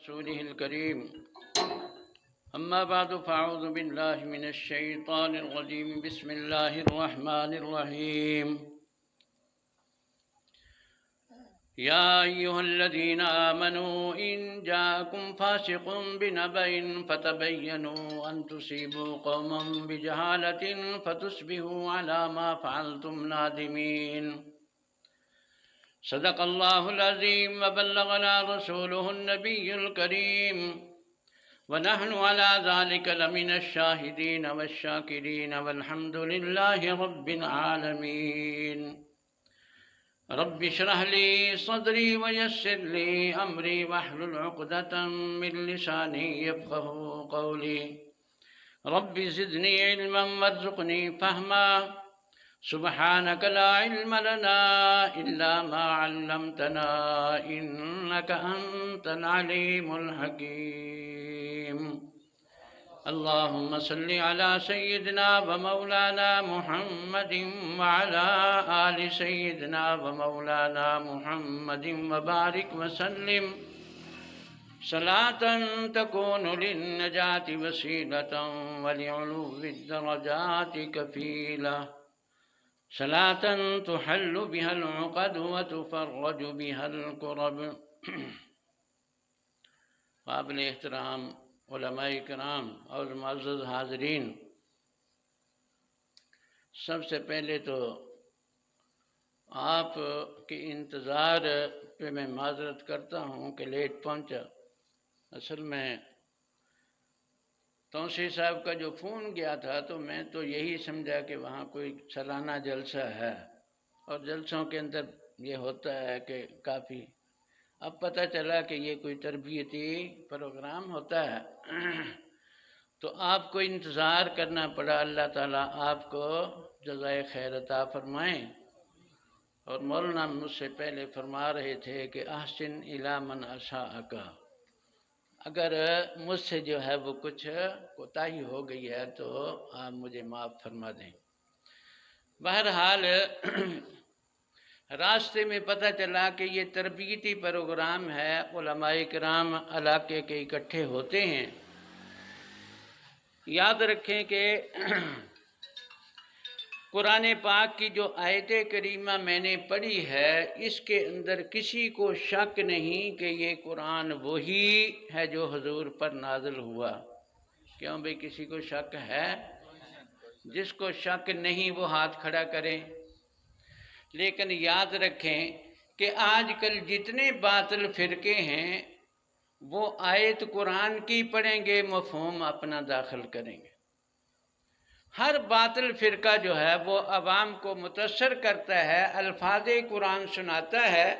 رسوله الكريم أما بعد فأعوذ بالله من الشيطان الرجيم بسم الله الرحمن الرحيم يا أيها الذين آمنوا إن جاءكم فاسق بنبأ فتبينوا أن تصيبوا قوما بجهالة فتصبحوا على ما فعلتم نادمين صدق الله العظيم وبلغنا رسوله النبي الكريم ونحن على ذلك لمن الشاهدين والشاكرين والحمد لله رب العالمين رب اشرح لي صدري ويسر لي أمري واحلل عقدة من لساني يفقهوا قولي رب زدني علما وارزقني فهما سبحانك لا علم لنا إلا ما علمتنا إنك أنت العليم الحكيم اللهم صل على سيدنا ومولانا محمد وعلى آل سيدنا ومولانا محمد وبارك وسلم صلاة تكون للنجاة وسيلة ولعلو الدرجات كفيلة صلاة تحل بها العقد وتفرج بها الكرب قابل احترام علماء کرام اور معزز حاضرین، سب سے پہلے تو آپ کے انتظار پہ میں معذرت کرتا ہوں کہ لیٹ پہنچا۔ اصل میں توسیع صاحب کا جو فون گیا تھا تو میں تو یہی سمجھا کہ وہاں کوئی سالانہ جلسہ ہے، اور جلسوں کے اندر یہ ہوتا ہے کہ کافی، اب پتہ چلا کہ یہ کوئی تربیتی پروگرام ہوتا ہے تو آپ کو انتظار کرنا پڑا۔ اللہ تعالیٰ آپ کو جزائے خیر عطا فرمائیں۔ اور مولانا مجھ سے پہلے فرما رہے تھے کہ احسن الی من اساءک، اگر مجھ سے جو ہے وہ کچھ کوتاہی ہو گئی ہے تو آپ مجھے معاف فرما دیں۔ بہرحال راستے میں پتہ چلا کہ یہ تربیتی پروگرام ہے، علماء کرام علاقے کے اکٹھے ہوتے ہیں۔ یاد رکھیں کہ قرآن پاک کی جو آیت کریمہ میں نے پڑھی ہے، اس کے اندر کسی کو شک نہیں کہ یہ قرآن وہی ہے جو حضور پر نازل ہوا۔ کیوں بھئی کسی کو شک ہے؟ جس کو شک نہیں وہ ہاتھ کھڑا کریں۔ لیکن یاد رکھیں کہ آج کل جتنے باطل فرقے ہیں وہ آیت قرآن کی پڑھیں گے، مفہوم اپنا داخل کریں گے۔ ہر باطل فرقہ جو ہے وہ عوام کو متاثر کرتا ہے، الفاظ قرآن سناتا ہے،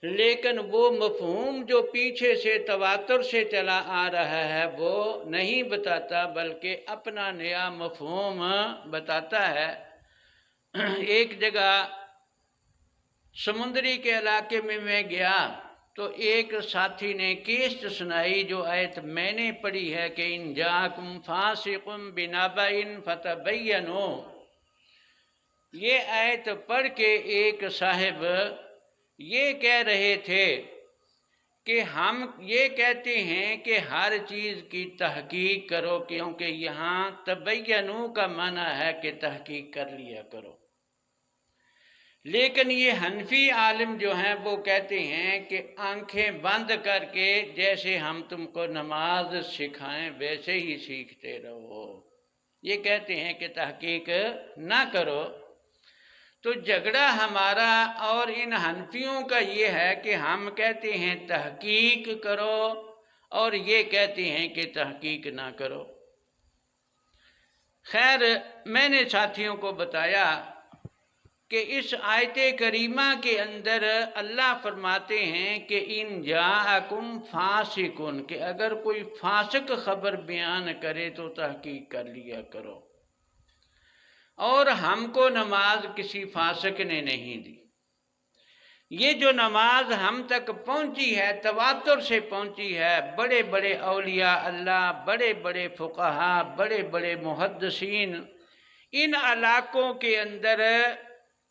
لیکن وہ مفہوم جو پیچھے سے تواتر سے چلا آ رہا ہے وہ نہیں بتاتا، بلکہ اپنا نیا مفہوم بتاتا ہے۔ ایک جگہ سمندری کے علاقے میں گیا تو ایک ساتھی نے کیسٹ سنائی جو آیت میں نے پڑھی ہے کہ ان جاءکم فاسق بنبأ فتبینوا۔ یہ آیت پڑھ کے ایک صاحب یہ کہہ رہے تھے کہ ہم یہ کہتے ہیں کہ ہر چیز کی تحقیق کرو، کیونکہ یہاں تبینوا کا معنی ہے کہ تحقیق کر لیا کرو۔ لیکن یہ حنفی عالم جو ہیں وہ کہتے ہیں کہ آنکھیں بند کر کے جیسے ہم تم کو نماز سکھائیں ویسے ہی سیکھتے رہو۔ یہ کہتے ہیں کہ تحقیق نہ کرو۔ تو جھگڑا ہمارا اور ان حنفیوں کا یہ ہے کہ ہم کہتے ہیں تحقیق کرو اور یہ کہتے ہیں کہ تحقیق نہ کرو۔ خیر، میں نے ساتھیوں کو بتایا کہ اس آیت کریمہ کے اندر اللہ فرماتے ہیں کہ ان جاءکم فاسقون، کہ اگر کوئی فاسق خبر بیان کرے تو تحقیق کر لیا کرو۔ اور ہم کو نماز کسی فاسق نے نہیں دی۔ یہ جو نماز ہم تک پہنچی ہے تواتر سے پہنچی ہے، بڑے بڑے اولیاء اللہ، بڑے بڑے فقہا، بڑے بڑے محدثین ان علاقوں کے اندر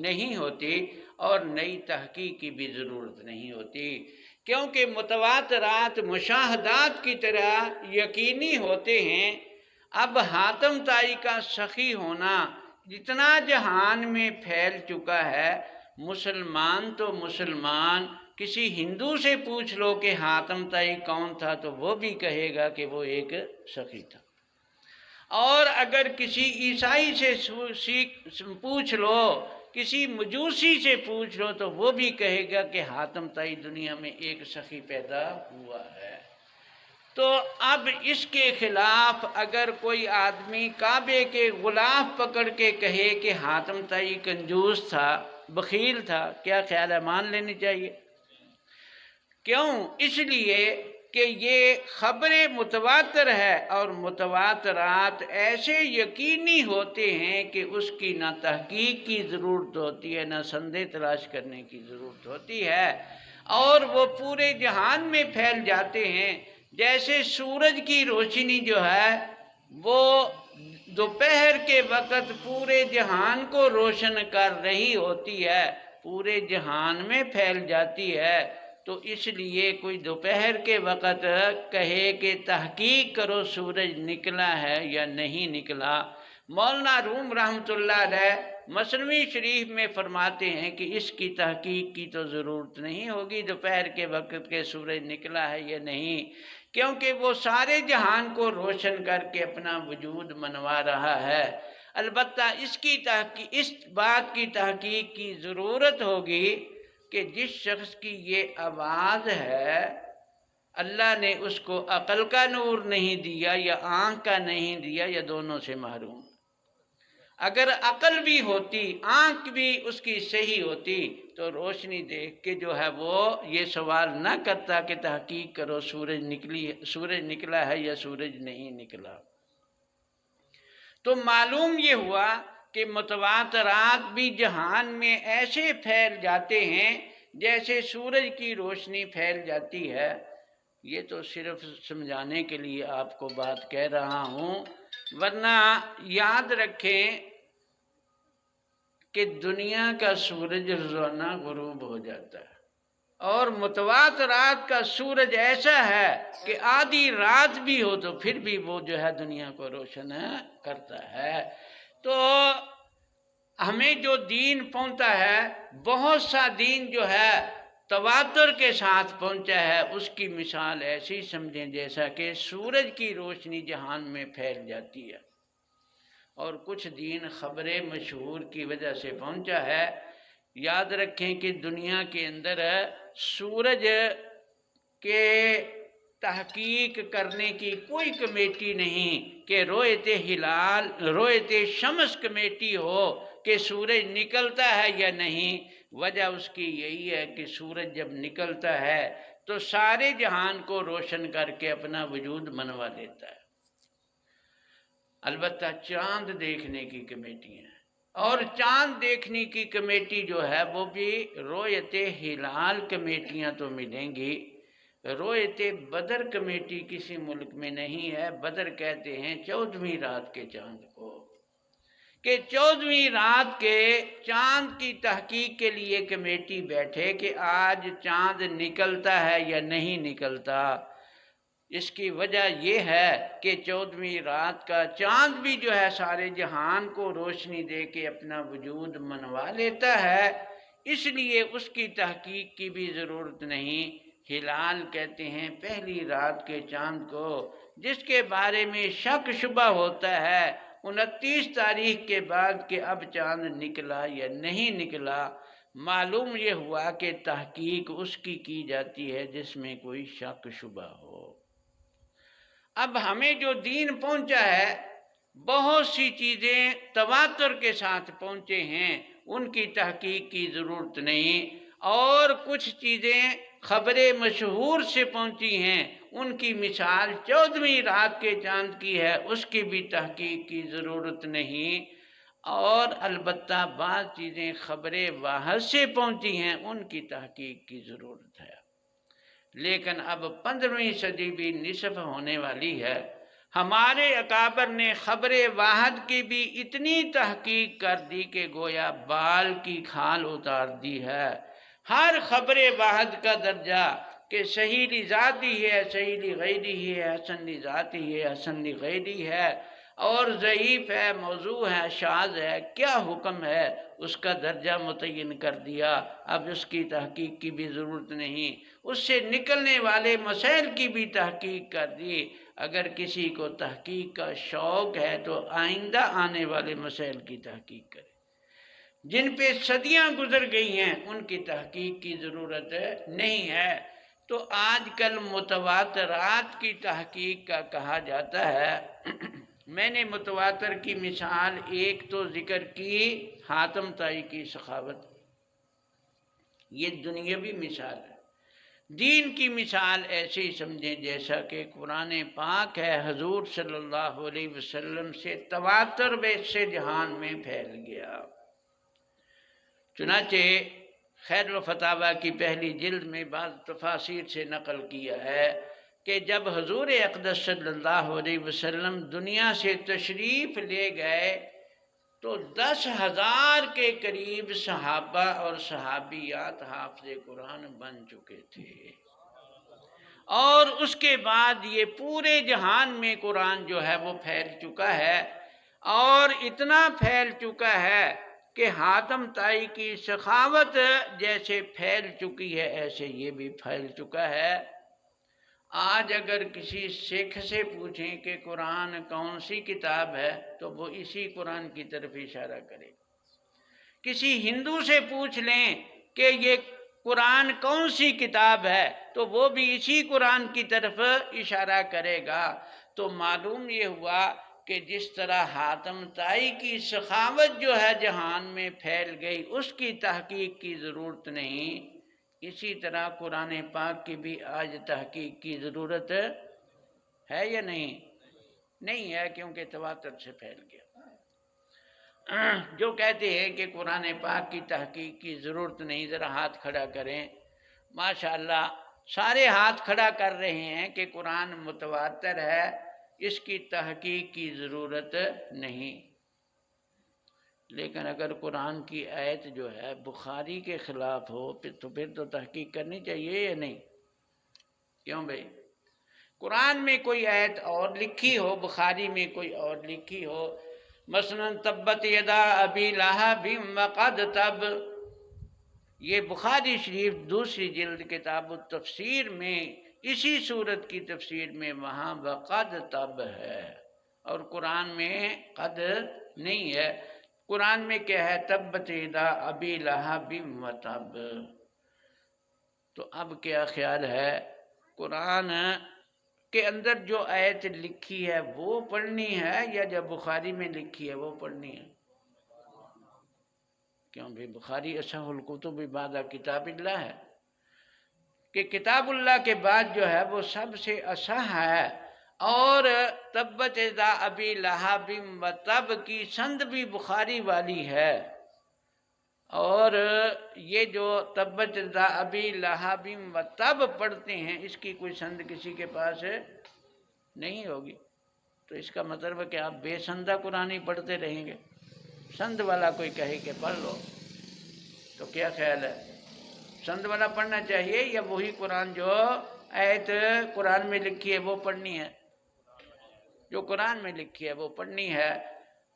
نہیں ہوتی اور نئی تحقیق کی بھی ضرورت نہیں ہوتی، کیونکہ متواترات مشاہدات کی طرح یقینی ہوتے ہیں۔ اب حاتم طائی کا سخی ہونا جتنا جہان میں پھیل چکا ہے، مسلمان تو مسلمان، کسی ہندو سے پوچھ لو کہ حاتم طائی کون تھا تو وہ بھی کہے گا کہ وہ ایک سخی تھا، اور اگر کسی عیسائی سے پوچھ لو، کسی مجوسی سے پوچھ لو تو وہ بھی کہے گا کہ حاتم طائی دنیا میں ایک سخی پیدا ہوا ہے۔ تو اب اس کے خلاف اگر کوئی آدمی کعبے کے غلاف پکڑ کے کہے کہ حاتم طائی کنجوس تھا، بخیل تھا، کیا خیال ہے، مان لینی چاہیے؟ کیوں؟ اس لیے کہ یہ خبر متواتر ہے، اور متواترات ایسے یقینی ہوتے ہیں کہ اس کی نہ تحقیق کی ضرورت ہوتی ہے، نہ سندیں تلاش کرنے کی ضرورت ہوتی ہے، اور وہ پورے جہان میں پھیل جاتے ہیں۔ جیسے سورج کی روشنی جو ہے وہ دوپہر کے وقت پورے جہان کو روشن کر رہی ہوتی ہے، پورے جہان میں پھیل جاتی ہے، تو اس لیے کوئی دوپہر کے وقت کہے کہ تحقیق کرو سورج نکلا ہے یا نہیں نکلا۔ مولانا روم رحمۃ اللہ علیہ مثنوی شریف میں فرماتے ہیں کہ اس کی تحقیق کی تو ضرورت نہیں ہوگی دوپہر کے وقت کے سورج نکلا ہے یا نہیں، کیونکہ وہ سارے جہان کو روشن کر کے اپنا وجود منوا رہا ہے۔ البتہ اس بات کی تحقیق کی ضرورت ہوگی کہ جس شخص کی یہ آواز ہے اللہ نے اس کو عقل کا نور نہیں دیا یا آنکھ کا نہیں دیا، یا دونوں سے محروم۔ اگر عقل بھی ہوتی، آنکھ بھی اس کی صحیح ہوتی تو روشنی دیکھ کے جو ہے وہ یہ سوال نہ کرتا کہ تحقیق کرو سورج نکلا ہے یا سورج نہیں نکلا۔ تو معلوم یہ ہوا کہ متواترات بھی جہان میں ایسے پھیل جاتے ہیں جیسے سورج کی روشنی پھیل جاتی ہے۔ یہ تو صرف سمجھانے کے لیے آپ کو بات کہہ رہا ہوں، ورنہ یاد رکھیں کہ دنیا کا سورج روزانہ غروب ہو جاتا ہے، اور متواترات کا سورج ایسا ہے کہ آدھی رات بھی ہو تو پھر بھی وہ جو ہے دنیا کو روشن کرتا ہے۔ تو ہمیں جو دین پہنچتا ہے، بہت سا دین جو ہے تواتر کے ساتھ پہنچا ہے، اس کی مثال ایسی سمجھیں جیسا کہ سورج کی روشنی جہان میں پھیل جاتی ہے، اور کچھ دین خبر مشہور کی وجہ سے پہنچا ہے۔ یاد رکھیں کہ دنیا کے اندر سورج کے تحقیق کرنے کی کوئی کمیٹی نہیں کہ رویت شمس کمیٹی ہو کہ سورج نکلتا ہے یا نہیں۔ وجہ اس کی یہی ہے کہ سورج جب نکلتا ہے تو سارے جہان کو روشن کر کے اپنا وجود منوا دیتا ہے۔ البتہ چاند دیکھنے کی کمیٹی ہے، اور چاند دیکھنے کی کمیٹی جو ہے وہ بھی رویت ہلال کمیٹیاں تو ملیں گی، رویت بدر کمیٹی کسی ملک میں نہیں ہے۔ بدر کہتے ہیں 14ویں رات کے چاند کو، کہ 14ویں رات کے چاند کی تحقیق کے لیے کمیٹی بیٹھے کہ آج چاند نکلتا ہے یا نہیں نکلتا۔ اس کی وجہ یہ ہے کہ 14ویں رات کا چاند بھی جو ہے سارے جہان کو روشنی دے کے اپنا وجود منوا لیتا ہے، اس لیے اس کی تحقیق کی بھی ضرورت نہیں۔ ہلال کہتے ہیں پہلی رات کے چاند کو، جس کے بارے میں شک شبہ ہوتا ہے 29 تاریخ کے بعد کہ اب چاند نکلا یا نہیں نکلا۔ معلوم یہ ہوا کہ تحقیق اس کی جاتی ہے جس میں کوئی شک شبہ ہو۔ اب ہمیں جو دین پہنچا ہے، بہت سی چیزیں تواتر کے ساتھ پہنچے ہیں، ان کی تحقیق کی ضرورت نہیں، اور کچھ چیزیں خبر مشہور سے پہنچی ہیں، ان کی مثال 14ویں رات کے چاند کی ہے، اس کی بھی تحقیق کی ضرورت نہیں۔ اور البتہ بعض چیزیں خبر واحد سے پہنچی ہیں، ان کی تحقیق کی ضرورت ہے۔ لیکن اب 15ویں صدی بھی نصف ہونے والی ہے، ہمارے اکابر نے خبر واحد کی بھی اتنی تحقیق کر دی کہ گویا بال کی کھال اتار دی ہے۔ ہر خبر واحد کا درجہ کہ صحیح لی ذاتی ہے، صحیح لی غیری ہے، حسن لی ذاتی ہے، حسن لی غیری ہے، اور ضعیف ہے، موضوع ہے، شاذ ہے، کیا حکم ہے، اس کا درجہ متعین کر دیا۔ اب اس کی تحقیق کی بھی ضرورت نہیں، اس سے نکلنے والے مسائل کی بھی تحقیق کر دی۔ اگر کسی کو تحقیق کا شوق ہے تو آئندہ آنے والے مسائل کی تحقیق کرے، جن پہ صدیاں گزر گئی ہیں ان کی تحقیق کی ضرورت نہیں ہے۔ تو آج کل متواترات کی تحقیق کا کہا جاتا ہے۔ میں نے متواتر کی مثال ایک تو ذکر کی، حاتم طائی کی سخاوت، یہ دنیاوی مثال ہے۔ دین کی مثال ایسے ہی سمجھیں جیسا کہ قرآن پاک ہے، حضور صلی اللہ علیہ وسلم سے تواتر ویسے جہان میں پھیل گیا۔ چنانچہ خیر الفتاوی کی پہلی جلد میں بعض تفاسیر سے نقل کیا ہے کہ جب حضور اقدس صلی اللہ علیہ وسلم دنیا سے تشریف لے گئے تو 10,000 کے قریب صحابہ اور صحابیات حافظ قرآن بن چکے تھے، اور اس کے بعد یہ پورے جہان میں قرآن جو ہے وہ پھیل چکا ہے، اور اتنا پھیل چکا ہے کہ حاتم طائی کی سخاوت جیسے پھیل چکی ہے ایسے یہ بھی پھیل چکا ہے۔ آج اگر کسی سکھ سے پوچھیں کہ قرآن کون سی کتاب ہے تو وہ اسی قرآن کی طرف اشارہ کرے۔ کسی ہندو سے پوچھ لیں کہ یہ قرآن کون سی کتاب ہے تو وہ بھی اسی قرآن کی طرف اشارہ کرے گا۔ تو معلوم یہ ہوا کہ جس طرح حاتم طائی کی سخاوت جو ہے جہان میں پھیل گئی، اس کی تحقیق کی ضرورت نہیں، اسی طرح قرآن پاک کی بھی آج تحقیق کی ضرورت ہے یا نہیں؟ نہیں ہے، کیونکہ تواتر سے پھیل گیا۔ جو کہتے ہیں کہ قرآن پاک کی تحقیق کی ضرورت نہیں، ذرا ہاتھ کھڑا کریں۔ ماشاءاللہ سارے ہاتھ کھڑا کر رہے ہیں کہ قرآن متواتر ہے، اس کی تحقیق کی ضرورت نہیں۔ لیکن اگر قرآن کی آیت جو ہے بخاری کے خلاف ہو تو پھر تو تحقیق کرنی چاہیے یا نہیں؟ کیوں بھائی؟ قرآن میں کوئی آیت اور لکھی ہو، بخاری میں کوئی اور لکھی ہو، مثلا تبت یدا ابی لہب وقد تب، یہ بخاری شریف دوسری جلد کتاب التفسیر میں اسی صورت کی تفسیر میں وہاں وقد تب ہے، اور قرآن میں قد نہیں ہے۔ قرآن میں کیا ہے؟ تبت یدا ابی لہب وتب۔ تو اب کیا خیال ہے، قرآن کے اندر جو آیت لکھی ہے وہ پڑھنی ہے یا جو بخاری میں لکھی ہے وہ پڑھنی ہے؟ کیوں بھی بخاری اصح الکتب بعد کتاب اللہ ہے، کہ کتاب اللہ کے بعد جو ہے وہ سب سے اصح ہے، اور تبت یدا ابی لہب وتب کی سند بھی بخاری والی ہے، اور یہ جو تبت یدا ابی لہب وتب پڑھتے ہیں اس کی کوئی سند کسی کے پاس نہیں ہوگی۔ تو اس کا مطلب ہے کہ آپ بے سندہ قرآن ہی پڑھتے رہیں گے، سند والا کوئی کہے کہ پڑھ لو، تو کیا خیال ہے؟ سند والا پڑھنا چاہیے یا وہی قرآن جو آیت قرآن میں لکھی ہے وہ پڑھنی ہے؟ جو قرآن میں لکھی ہے وہ پڑھنی ہے۔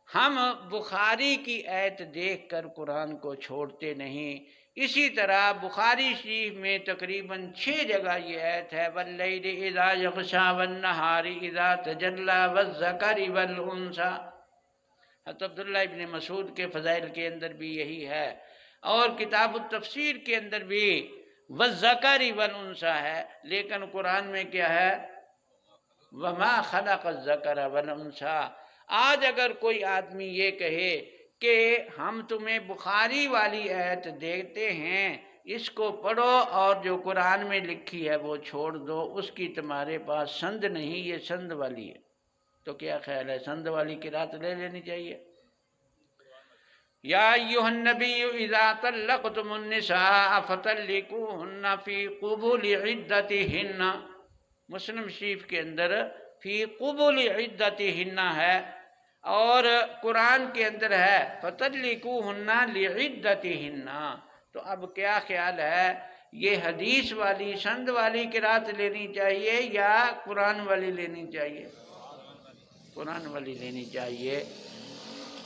ہم بخاری کی آیت دیکھ کر قرآن کو چھوڑتے نہیں۔ اسی طرح بخاری شریف میں تقریباً 6 جگہ یہ آیت ہے، وَاللَّيْلِ إِذَا يَغْشَى وَالنَّهَارِ إِذَا تَجَلَّى وَالذَّكَرِ وَالْأُنثَى۔ حضرت عبداللہ ابن مسعود کے فضائل کے اندر بھی یہی ہے، اور کتاب التفسیر کے اندر بھی وَالذَّكَرِ وَالْأُنثَى ہے، لیکن قرآن میں کیا ہے؟ وَمَا خَلَقَ الذَّكَرَ وَالْأُنثَى۔ آج اگر کوئی آدمی یہ کہے کہ ہم تمہیں بخاری والی آیت دیتے ہیں، اس کو پڑھو اور جو قرآن میں لکھی ہے وہ چھوڑ دو، اس کی تمہارے پاس سند نہیں، یہ سند والی ہے، تو کیا خیال ہے؟ سند والی قرأت لے لینی چاہیے۔ یا ایھا النبی اذا طلقتم النساء فطلقوہن فی قبول عدتہن، مسلم شریف کے اندر فی قبل عدتہن ہے، اور قرآن کے اندر ہے فطلقوہن لعدتہن۔ تو اب کیا خیال ہے، یہ حدیث والی سند والی قرات لینی چاہیے یا قرآن والی لینی چاہیے؟ قرآن والی لینی چاہیے۔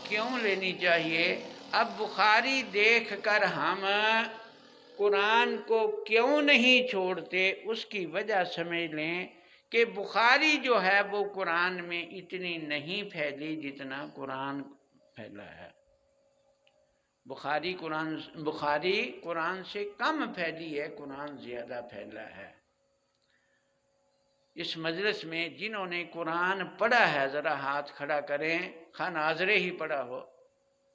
کیوں لینی چاہیے؟ اب بخاری دیکھ کر ہم قرآن کو کیوں نہیں چھوڑتے، اس کی وجہ سمجھ لیں کہ بخاری جو ہے وہ قرآن میں اتنی نہیں پھیلی جتنا قرآن پھیلا ہے۔ بخاری قرآن سے کم پھیلی ہے، قرآن زیادہ پھیلا ہے۔ اس مجلس میں جنہوں نے قرآن پڑھا ہے ذرا ہاتھ کھڑا کریں، خواہ ناظرے ہی پڑھا ہو،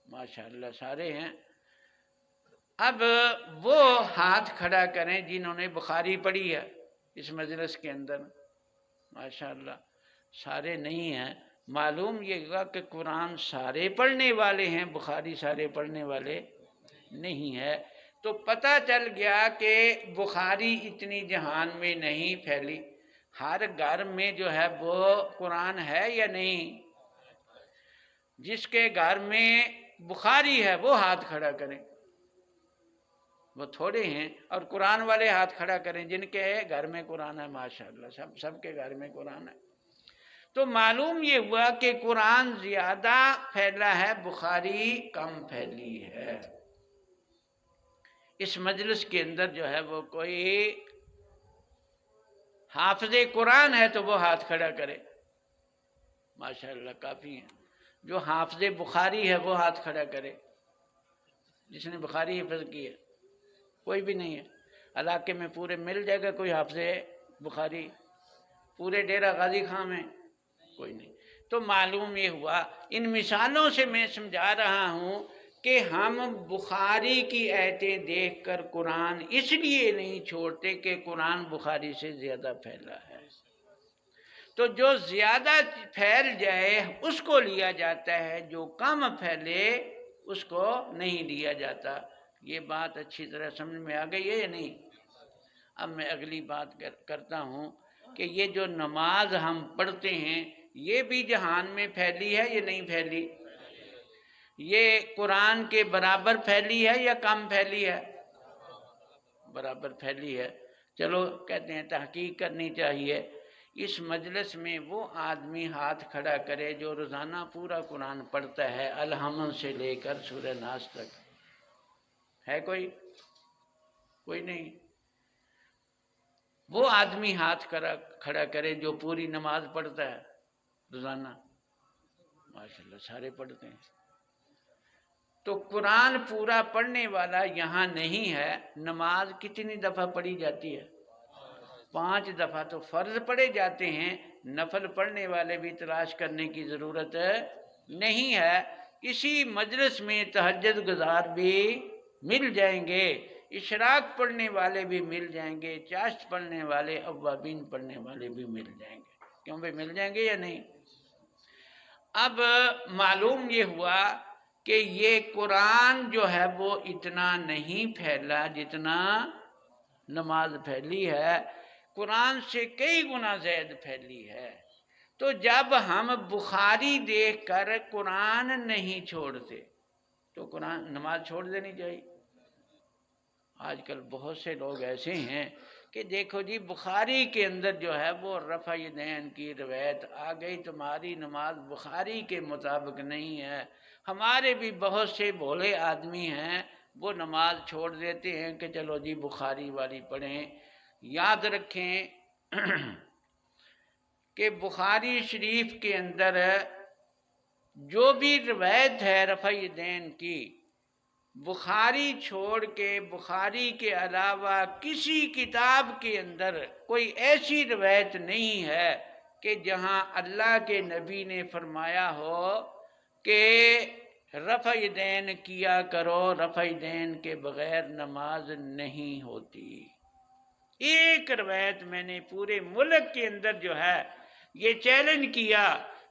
ماشاءاللہ سارے ہیں۔ اب وہ ہاتھ کھڑا کریں جنہوں نے بخاری پڑھی ہے اس مجلس کے اندر، ماشاءاللہ سارے نہیں ہیں۔ معلوم یہ ہوا کہ قرآن سارے پڑھنے والے ہیں، بخاری سارے پڑھنے والے نہیں ہے۔ تو پتہ چل گیا کہ بخاری اتنی جہان میں نہیں پھیلی۔ ہر گھر میں جو ہے وہ قرآن ہے یا نہیں؟ جس کے گھر میں بخاری ہے وہ ہاتھ کھڑا کریں، وہ تھوڑے ہیں، اور قرآن والے ہاتھ کھڑا کریں جن کے گھر میں قرآن ہے، ماشاءاللہ سب کے گھر میں قرآن ہے۔ تو معلوم یہ ہوا کہ قرآن زیادہ پھیلا ہے، بخاری کم پھیلی ہے۔ اس مجلس کے اندر جو ہے وہ کوئی حافظ قرآن ہے تو وہ ہاتھ کھڑا کرے، ماشاءاللہ کافی ہیں۔ جو حافظ بخاری ہے وہ ہاتھ کھڑا کرے، جس نے بخاری حفظ کی ہے۔ کوئی بھی نہیں ہے علاقے میں، پورے مل جائے گا کوئی حافظ بخاری؟ پورے ڈیرہ غازی خان میں کوئی نہیں۔ تو معلوم یہ ہوا، ان مثالوں سے میں سمجھا رہا ہوں کہ ہم بخاری کی آیتیں دیکھ کر قرآن اس لیے نہیں چھوڑتے کہ قرآن بخاری سے زیادہ پھیلا ہے۔ تو جو زیادہ پھیل جائے اس کو لیا جاتا ہے، جو کم پھیلے اس کو نہیں لیا جاتا۔ یہ بات اچھی طرح سمجھ میں آ گئی ہے یا نہیں؟ اب میں اگلی بات کرتا ہوں کہ یہ جو نماز ہم پڑھتے ہیں یہ بھی جہان میں پھیلی ہے یا نہیں پھیلی؟ یہ قرآن کے برابر پھیلی ہے یا کم پھیلی ہے؟ برابر پھیلی ہے۔ چلو کہتے ہیں تحقیق کرنی چاہیے۔ اس مجلس میں وہ آدمی ہاتھ کھڑا کرے جو روزانہ پورا قرآن پڑھتا ہے، الحمد سے لے کر سورہ ناس تک، ہے کوئی نہیں؟ وہ آدمی ہاتھ کھڑا کرے جو پوری نماز پڑھتا ہے روزانہ، ماشاءاللہ سارے پڑھتے ہیں۔ تو قرآن پورا پڑھنے والا یہاں نہیں ہے۔ نماز کتنی دفعہ پڑھی جاتی ہے؟ 5 دفعہ۔ تو فرض پڑھے جاتے ہیں، نفل پڑھنے والے بھی تلاش کرنے کی ضرورت نہیں ہے۔ اسی مجلس میں تہجد گزار بھی مل جائیں گے، اشراق پڑھنے والے بھی مل جائیں گے، چاشت پڑھنے والے، اوابین پڑھنے والے بھی مل جائیں گے۔ کیوں بھائی مل جائیں گے یا نہیں؟ اب معلوم یہ ہوا کہ یہ قرآن جو ہے وہ اتنا نہیں پھیلا جتنا نماز پھیلی ہے، قرآن سے کئی گنا زائد پھیلی ہے۔ تو جب ہم بخاری دیکھ کر قرآن نہیں چھوڑتے تو قرآن نماز چھوڑ دینی چاہیے۔ آج کل بہت سے لوگ ایسے ہیں کہ دیکھو جی بخاری کے اندر جو ہے وہ رفع یدین کی روایت آ گئی، تمہاری نماز بخاری کے مطابق نہیں ہے۔ ہمارے بھی بہت سے بھولے آدمی ہیں، وہ نماز چھوڑ دیتے ہیں کہ چلو جی بخاری والی پڑھیں۔ یاد رکھیں کہ بخاری شریف کے اندر جو بھی روایت ہے رفع یدین کی، بخاری چھوڑ کے بخاری کے علاوہ کسی کتاب کے اندر کوئی ایسی روایت نہیں ہے کہ جہاں اللہ کے نبی نے فرمایا ہو کہ رفع یدین کیا کرو، رفع یدین کے بغیر نماز نہیں ہوتی۔ ایک روایت میں نے پورے ملک کے اندر جو ہے یہ چیلنج کیا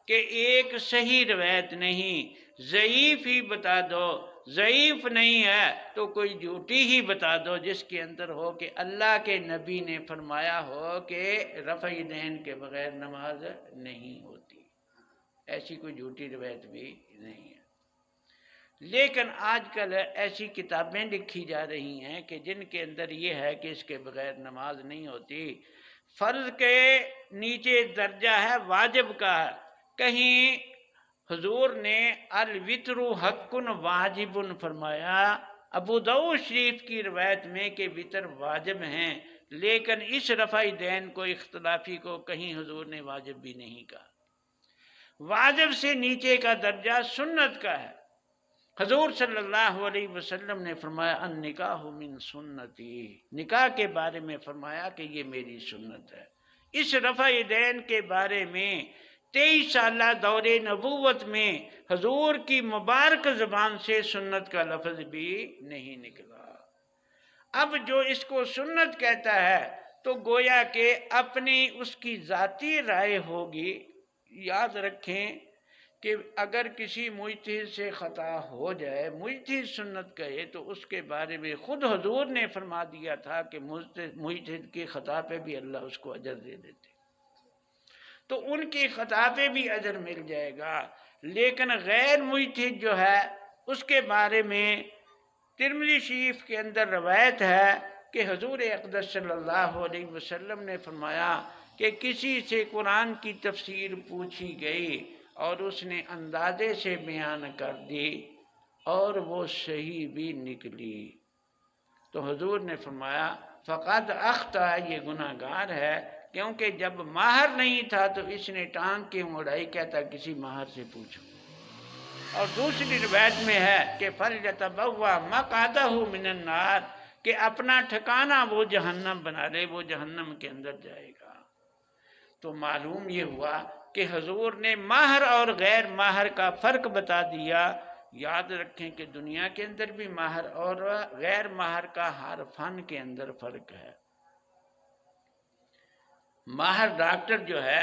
کہ ایک صحیح روایت نہیں، ضعیف ہی بتا دو، ضعیف نہیں ہے تو کوئی جھوٹی ہی بتا دو جس کے اندر ہو کہ اللہ کے نبی نے فرمایا ہو کہ رفع دین کے بغیر نماز نہیں ہوتی، ایسی کوئی جھوٹی روایت بھی نہیں ہے۔ لیکن آج کل ایسی کتابیں لکھی جا رہی ہیں کہ جن کے اندر یہ ہے کہ اس کے بغیر نماز نہیں ہوتی، فرض کے نیچے درجہ ہے واجب کا، کہیں حضور نے الوتر حق واجب فرمایا، ابو داؤد شریف کی روایت میں کہ وطر واجب ہیں، لیکن اس رفع دین کو اختلافی کو کہیں حضور نے واجب بھی نہیں کہا۔ واجب سے نیچے کا درجہ سنت کا ہے۔ حضور صلی اللہ علیہ وسلم نے فرمایا النکاح من سنتی، نکاح کے بارے میں فرمایا کہ یہ میری سنت ہے۔ اس رفع دین کے بارے میں 23 سالہ دور نبوت میں حضور کی مبارک زبان سے سنت کا لفظ بھی نہیں نکلا۔ اب جو اس کو سنت کہتا ہے تو گویا کہ اپنی اس کی ذاتی رائے ہوگی۔ یاد رکھیں کہ اگر کسی مجتہد سے خطا ہو جائے، مجتہد سنت کہے تو اس کے بارے میں خود حضور نے فرما دیا تھا کہ مجتہد کی خطا پہ بھی اللہ اس کو اجر دے دیتے، تو ان کی خطا پہ بھی اجر مل جائے گا۔ لیکن غیر مجتہد جو ہے اس کے بارے میں ترمذی شریف کے اندر روایت ہے کہ حضور اقدس صلی اللہ علیہ وسلم نے فرمایا کہ کسی سے قرآن کی تفسیر پوچھی گئی اور اس نے اندازے سے بیان کر دی اور وہ صحیح بھی نکلی، تو حضور نے فرمایا فقد اخطا، یہ گناہ گار ہے، کیونکہ جب ماہر نہیں تھا تو اس نے ٹانگ کی مڑائی، کہتا کسی ماہر سے پوچھو۔ اور دوسری روایت میں ہے کہ فَلْيَتَبَوَّأْ مَقْعَدَهُ مِنَ النَّارِ، کہ اپنا ٹھکانہ وہ جہنم بنا لے، وہ جہنم کے اندر جائے گا۔ تو معلوم یہ ہوا کہ حضور نے ماہر اور غیر ماہر کا فرق بتا دیا۔ یاد رکھیں کہ دنیا کے اندر بھی ماہر اور غیر ماہر کا ہر فن کے اندر فرق ہے۔ ماہر ڈاکٹر جو ہے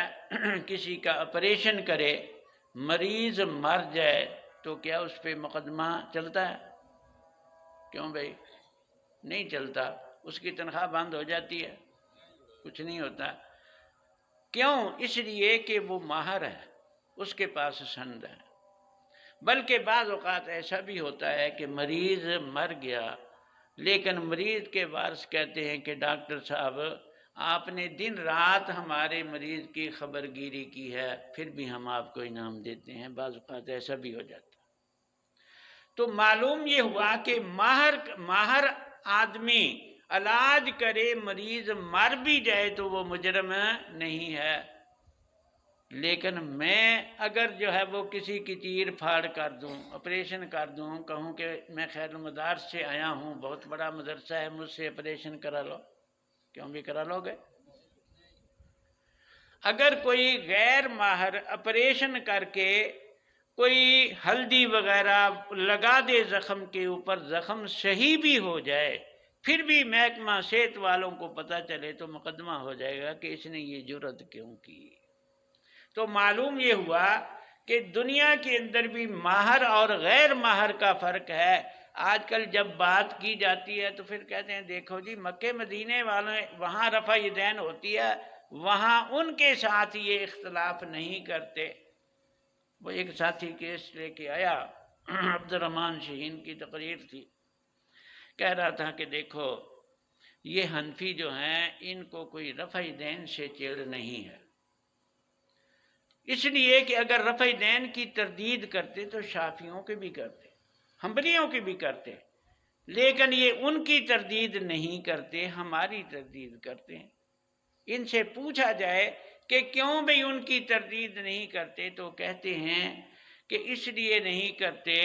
کسی کا آپریشن کرے، مریض مر جائے تو کیا اس پہ مقدمہ چلتا ہے؟ کیوں بھائی نہیں چلتا؟ اس کی تنخواہ بند ہو جاتی ہے؟ کچھ نہیں ہوتا۔ کیوں؟ اس لیے کہ وہ ماہر ہے، اس کے پاس سند ہے۔ بلکہ بعض اوقات ایسا بھی ہوتا ہے کہ مریض مر گیا لیکن مریض کے وارث کہتے ہیں کہ ڈاکٹر صاحب آپ نے دن رات ہمارے مریض کی خبر گیری کی ہے، پھر بھی ہم آپ کو انعام دیتے ہیں۔ بعض اوقات ایسا بھی ہو جاتا۔ تو معلوم یہ ہوا کہ ماہر آدمی علاج کرے، مریض مر بھی جائے تو وہ مجرم نہیں ہے۔ لیکن میں اگر جو ہے وہ کسی کی چیر پھاڑ کر دوں، آپریشن کر دوں، کہوں کہ میں خیر المدارس سے آیا ہوں، بہت بڑا مدرسہ ہے، مجھ سے آپریشن کرا لو، کیوں بھی کرا لو گے؟ اگر کوئی غیر ماہر آپریشن کر کے کوئی ہلدی وغیرہ لگا دے زخم کے اوپر، زخم صحیح بھی ہو جائے، پھر بھی محکمہ صحت والوں کو پتہ چلے تو مقدمہ ہو جائے گا کہ اس نے یہ جرات کیوں کی۔ تو معلوم یہ ہوا کہ دنیا کے اندر بھی ماہر اور غیر ماہر کا فرق ہے۔ آج کل جب بات کی جاتی ہے تو پھر کہتے ہیں دیکھو جی مکے مدینے والے وہاں رفع دین ہوتی ہے، وہاں ان کے ساتھ یہ اختلاف نہیں کرتے۔ وہ ایک ساتھی کیس لے کے آیا، عبد الرحمن شہین کی تقریر تھی، کہہ رہا تھا کہ دیکھو یہ حنفی جو ہیں ان کو کوئی رفع دین سے چڑ نہیں ہے، اس لیے کہ اگر رفع دین کی تردید کرتے تو شافعیوں کے بھی کرتے، حنبلیوں کی بھی کرتے، لیکن یہ ان کی تردید نہیں کرتے، ہماری تردید کرتے ہیں۔ ان سے پوچھا جائے کہ کیوں بھئی ان کی تردید نہیں کرتے تو کہتے ہیں کہ اس لیے نہیں کرتے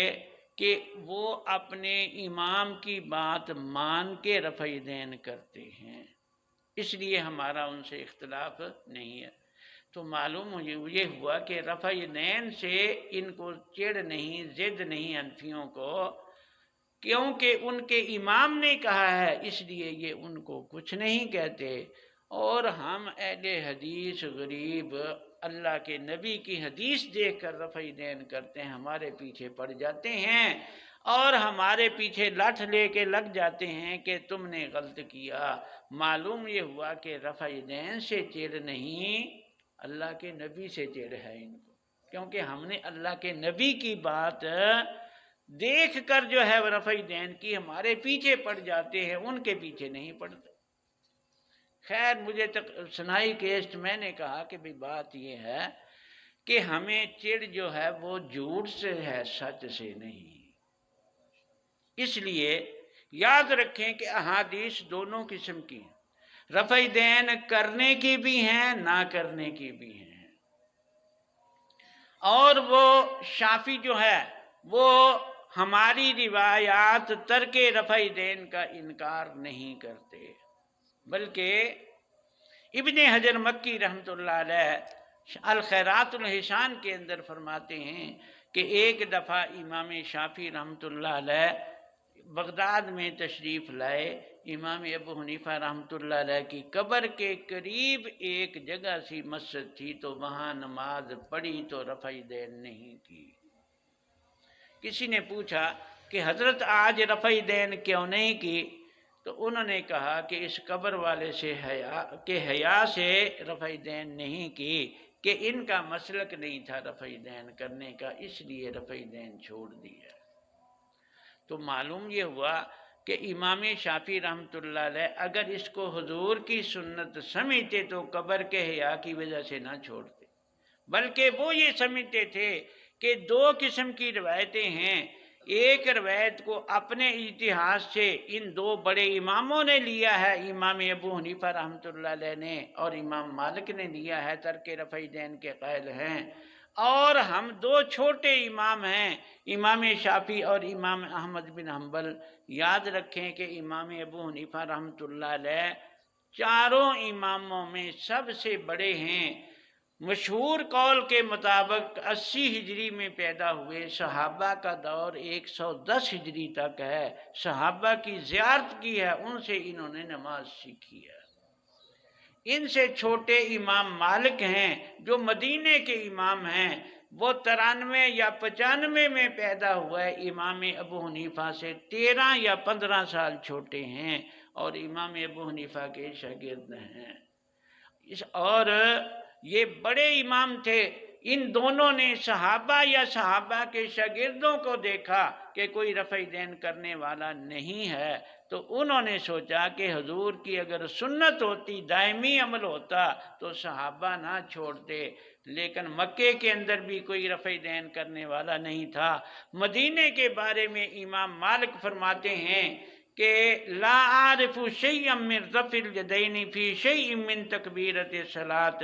کہ وہ اپنے امام کی بات مان کے رفع دین کرتے ہیں، اس لیے ہمارا ان سے اختلاف نہیں ہے۔ تو معلوم یہ ہوا کہ رفع دین سے ان کو چڑ نہیں، ضد نہیں حنفیوں کو، کیونکہ ان کے امام نے کہا ہے اس لیے یہ ان کو کچھ نہیں کہتے۔ اور ہم اہل حدیث غریب اللہ کے نبی کی حدیث دیکھ کر رفع دین کرتے ہیں، ہمارے پیچھے پڑ جاتے ہیں اور ہمارے پیچھے لٹھ لے کے لگ جاتے ہیں کہ تم نے غلط کیا۔ معلوم یہ ہوا کہ رفع دین سے چڑ نہیں، اللہ کے نبی سے چڑ ہے ان کو، کیونکہ ہم نے اللہ کے نبی کی بات دیکھ کر جو ہے رفع دین کی ہمارے پیچھے پڑ جاتے ہیں، ان کے پیچھے نہیں پڑتے۔ خیر مجھے سنائی کیسٹ میں نے کہا کہ بھی بات یہ ہے کہ ہمیں چڑ جو ہے وہ جھوٹ سے ہے، سچ سے نہیں۔ اس لیے یاد رکھیں کہ احادیث دونوں قسم کی ہیں، رفع دین کرنے کی بھی ہیں، نہ کرنے کی بھی ہیں۔ اور وہ شافی جو ہے وہ ہماری روایات ترک رفع دین کا انکار نہیں کرتے، بلکہ ابن حجر مکی رحمۃ اللہ علیہ الخیرات الحسان کے اندر فرماتے ہیں کہ ایک دفعہ امام شافعی رحمۃ اللہ علیہ بغداد میں تشریف لائے۔ امام ابو حنیفہ رحمۃ اللہ علیہ کی قبر کے قریب ایک جگہ سی مسجد تھی، تو وہاں نماز پڑھی تو رفع دین نہیں کی۔ کسی نے پوچھا کہ حضرت آج رفع دین کیوں نہیں کی؟ تو انہوں نے کہا کہ اس قبر والے سے حیا سے رفع دین نہیں کی، کہ ان کا مسلک نہیں تھا رفع دین کرنے کا، اس لیے رفع دین چھوڑ دیا۔ تو معلوم یہ ہوا کہ امام شافعی رحمۃ اللہ علیہ اگر اس کو حضور کی سنت سمجھتے تو قبر کے حیا کی وجہ سے نہ چھوڑتے، بلکہ وہ یہ سمجھتے تھے کہ دو قسم کی روایتیں ہیں، ایک روایت کو اپنے اجتہاد سے ان دو بڑے اماموں نے لیا ہے، امام ابو حنیفہ رحمۃ اللہ علیہ نے اور امام مالک نے لیا ہے، ترک رفع دین کے قائل ہیں، اور ہم دو چھوٹے امام ہیں، امام شافعی اور امام احمد بن حنبل۔ یاد رکھیں کہ امام ابو حنیفہ رحمۃ اللہ علیہ چاروں اماموں میں سب سے بڑے ہیں، مشہور قول کے مطابق 80 ہجری میں پیدا ہوئے، صحابہ کا دور 110 ہجری تک ہے، صحابہ کی زیارت کی ہے، ان سے انہوں نے نماز سیکھی ہے۔ ان سے چھوٹے امام مالک ہیں جو مدینے کے امام ہیں، وہ 93 یا 95 میں پیدا ہوا ہے، امام ابو حنیفہ سے 13 یا 15 سال چھوٹے ہیں، اور امام ابو حنیفہ کے شاگرد ہیں۔ اور یہ بڑے امام تھے، ان دونوں نے صحابہ یا صحابہ کے شاگردوں کو دیکھا کہ کوئی رفع دین کرنے والا نہیں ہے، تو انہوں نے سوچا کہ حضور کی اگر سنت ہوتی، دائمی عمل ہوتا تو صحابہ نہ چھوڑتے، لیکن مکے کے اندر بھی کوئی رفع دین کرنے والا نہیں تھا۔ مدینے کے بارے میں امام مالک فرماتے ہیں کہ لا عارف شیئا من رفع الیدین فی شیء من تکبیرۃ الصلاۃ،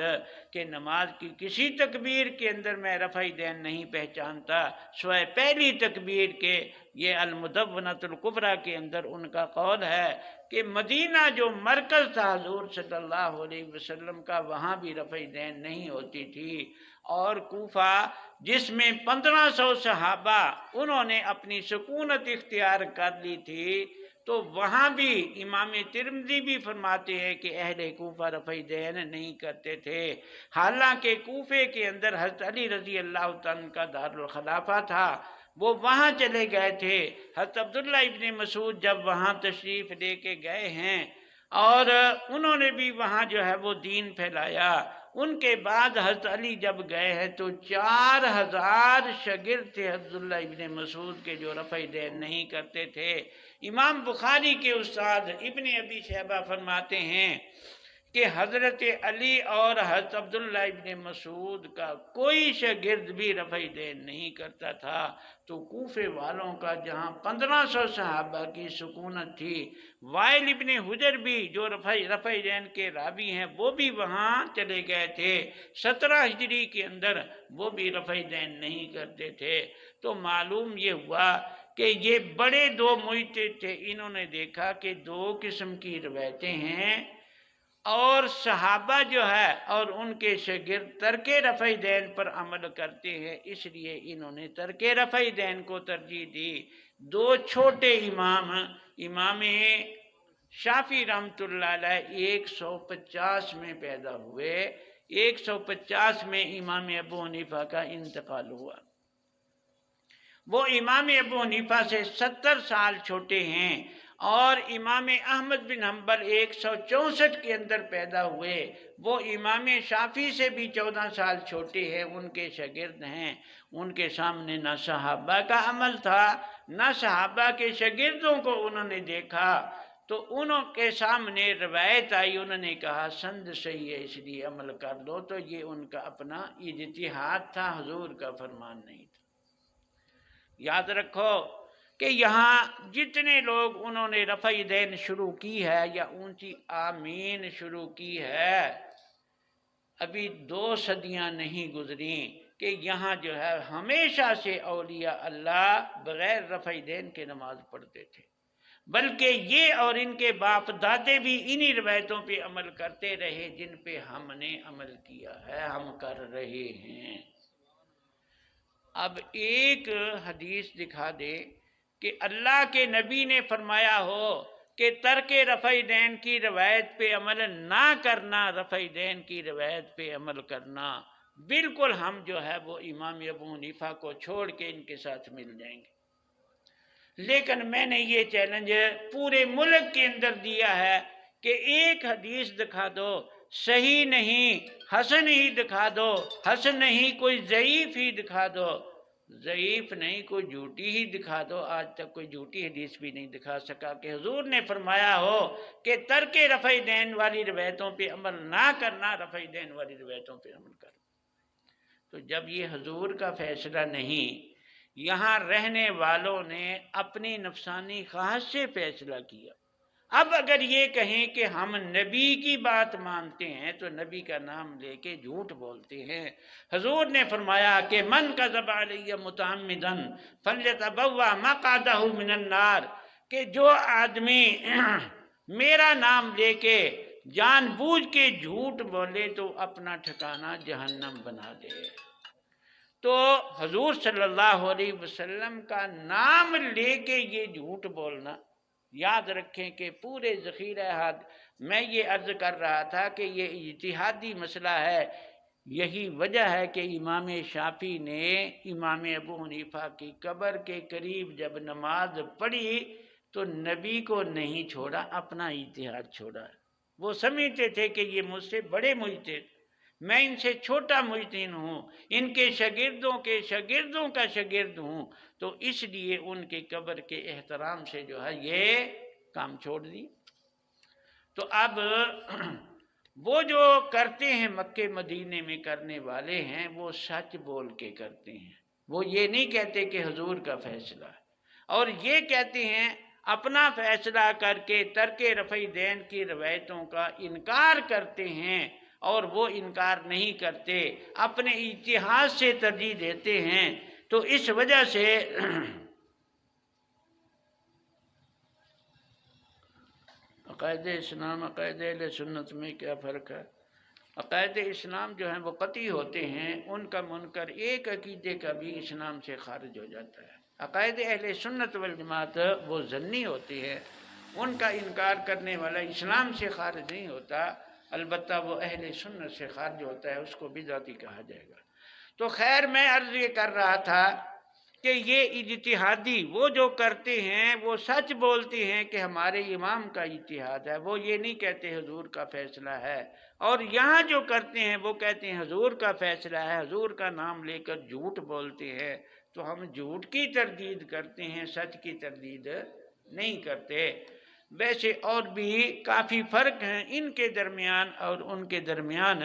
کہ نماز کی کسی تکبیر کے اندر میں رفع دین نہیں پہچانتا سوائے پہلی تکبیر کے۔ یہ المدونۃ الکبریٰ کے اندر ان کا قول ہے کہ مدینہ جو مرکز تھا حضور صلی اللہ علیہ وسلم کا، وہاں بھی رفع دین نہیں ہوتی تھی، اور کوفہ جس میں 1500 صحابہ انہوں نے اپنی سکونت اختیار کر لی تھی، تو وہاں بھی امام ترمذی بھی فرماتے ہیں کہ اہل کوفہ رفع دین نہیں کرتے تھے، حالانکہ کوفے کے اندر حضرت علی رضی اللہ عنہ کا دارالخلافہ تھا، وہ وہاں چلے گئے تھے۔ حضرت عبداللہ ابن مسعود جب وہاں تشریف لے کے گئے ہیں اور انہوں نے بھی وہاں جو ہے وہ دین پھیلایا، ان کے بعد حضرت علی جب گئے ہیں تو 4000 شاگرد تھے عبداللہ ابن مسعود کے جو رفع دین نہیں کرتے تھے۔ امام بخاری کے استاد ابن ابی شیبہ فرماتے ہیں کہ حضرت علی اور حضرت عبداللہ ابن مسعود کا کوئی شاگرد بھی رفع دین نہیں کرتا تھا، تو کوفے والوں کا جہاں 1500 صحابہ کی سکونت تھی، وائل ابن حجر بھی جو رفع دین کے راوی ہیں وہ بھی وہاں چلے گئے تھے 17 ہجری کے اندر، وہ بھی رفع دین نہیں کرتے تھے۔ تو معلوم یہ ہوا کہ یہ بڑے دو مجتہد تھے، انہوں نے دیکھا کہ دو قسم کی روایتیں ہیں، اور صحابہ جو ہے اور ان کے شاگرد ترک رفع دین پر عمل کرتے ہیں، اس لیے انہوں نے ترک رفع دین کو ترجیح دی۔ دو چھوٹے امام، امام شافعی رحمۃ اللہ علیہ 150 میں پیدا ہوئے، 150 میں امام ابو حنیفہ کا انتقال ہوا، وہ امام ابو حنیفہ سے 70 سال چھوٹے ہیں، اور امام احمد بن حنبل 164 کے اندر پیدا ہوئے، وہ امام شافعی سے بھی 14 سال چھوٹے ہیں، ان کے شاگرد ہیں۔ ان کے سامنے نہ صحابہ کا عمل تھا، نہ صحابہ کے شاگردوں کو انہوں نے دیکھا، تو انہوں کے سامنے روایت آئی، انہوں نے کہا سند صحیح ہے اس لیے عمل کر لو، تو یہ ان کا اپنا اجتہاد تھا، حضور کا فرمان نہیں تھا۔ یاد رکھو کہ یہاں جتنے لوگ انہوں نے رفع دین شروع کی ہے یا اونچی آمین شروع کی ہے، ابھی 2 صدیاں نہیں گزریں کہ یہاں جو ہے ہمیشہ سے اولیاء اللہ بغیر رفع دین کے نماز پڑھتے تھے، بلکہ یہ اور ان کے باپ دادے بھی انہی روایتوں پہ عمل کرتے رہے جن پہ ہم نے عمل کیا ہے، ہم کر رہے ہیں۔ اب ایک حدیث دکھا دے کہ اللہ کے نبی نے فرمایا ہو کہ ترک رفع دین کی روایت پہ عمل نہ کرنا، رفع دین کی روایت پہ عمل کرنا، بالکل ہم جو ہے وہ امام ابو حنیفہ کو چھوڑ کے ان کے ساتھ مل جائیں گے۔ لیکن میں نے یہ چیلنج پورے ملک کے اندر دیا ہے کہ ایک حدیث دکھا دو، صحیح نہیں حسن ہی دکھا دو، حسن نہیں کوئی ضعیف ہی دکھا دو، ضعیف نہیں کوئی جھوٹی ہی دکھا دو۔ آج تک کوئی جھوٹی حدیث بھی نہیں دکھا سکا کہ حضور نے فرمایا ہو کہ ترک رفع دین والی روایتوں پہ عمل نہ کرنا، رفع دین والی روایتوں پہ عمل کرنا۔ تو جب یہ حضور کا فیصلہ نہیں، یہاں رہنے والوں نے اپنی نفسانی خواہش سے فیصلہ کیا، اب اگر یہ کہیں کہ ہم نبی کی بات مانتے ہیں تو نبی کا نام لے کے جھوٹ بولتے ہیں۔ حضور نے فرمایا کہ من کذب علی متعمدا فلیتبوأ مقعدہ من النار، کہ جو آدمی میرا نام لے کے جان بوجھ کے جھوٹ بولے تو اپنا ٹھکانہ جہنم بنا دے۔ تو حضور صلی اللہ علیہ وسلم کا نام لے کے یہ جھوٹ بولنا، یاد رکھیں کہ پورے ذخیرہ حد میں یہ عرض کر رہا تھا کہ یہ اجتہادی مسئلہ ہے۔ یہی وجہ ہے کہ امام شافعی نے امام ابو حنیفہ کی قبر کے قریب جب نماز پڑھی تو نبی کو نہیں چھوڑا، اپنا اجتہاد چھوڑا۔ وہ سمجھتے تھے کہ یہ مجھ سے بڑے مجتہد، میں ان سے چھوٹا مجتہد ہوں، ان کے شاگردوں کے شاگردوں کا شاگرد ہوں، تو اس لیے ان کے قبر کے احترام سے جو ہے یہ کام چھوڑ دی۔ تو اب وہ جو کرتے ہیں مکے مدینے میں کرنے والے ہیں، وہ سچ بول کے کرتے ہیں، وہ یہ نہیں کہتے کہ حضور کا فیصلہ ہے، اور یہ کہتے ہیں اپنا فیصلہ کر کے ترک رفع دین کی روایتوں کا انکار کرتے ہیں، اور وہ انکار نہیں کرتے، اپنے اجتہاد سے ترجیح دیتے ہیں۔ تو اس وجہ سے عقائد اسلام عقائد اہل سنت میں کیا فرق ہے؟ عقائد اسلام جو ہیں وہ قطعی ہوتے ہیں، ان کا منکر ایک عقیدے کا بھی اسلام سے خارج ہو جاتا ہے۔ عقائد اہل سنت والجماعت وہ ظنی ہوتے ہیں، ان کا انکار کرنے والا اسلام سے خارج نہیں ہوتا، البتہ وہ اہل سنت سے خارج ہوتا ہے، اس کو بدعتی کہا جائے گا۔ تو خیر میں عرض یہ کر رہا تھا کہ یہ اجتہادی وہ جو کرتے ہیں وہ سچ بولتے ہیں کہ ہمارے امام کا اجتہاد ہے، وہ یہ نہیں کہتے حضور کا فیصلہ ہے، اور یہاں جو کرتے ہیں وہ کہتے ہیں حضور کا فیصلہ ہے، حضور کا نام لے کر جھوٹ بولتے ہیں۔ تو ہم جھوٹ کی تردید کرتے ہیں، سچ کی تردید نہیں کرتے۔ ویسے اور بھی کافی فرق ہیں ان کے درمیان اور ان کے درمیان۔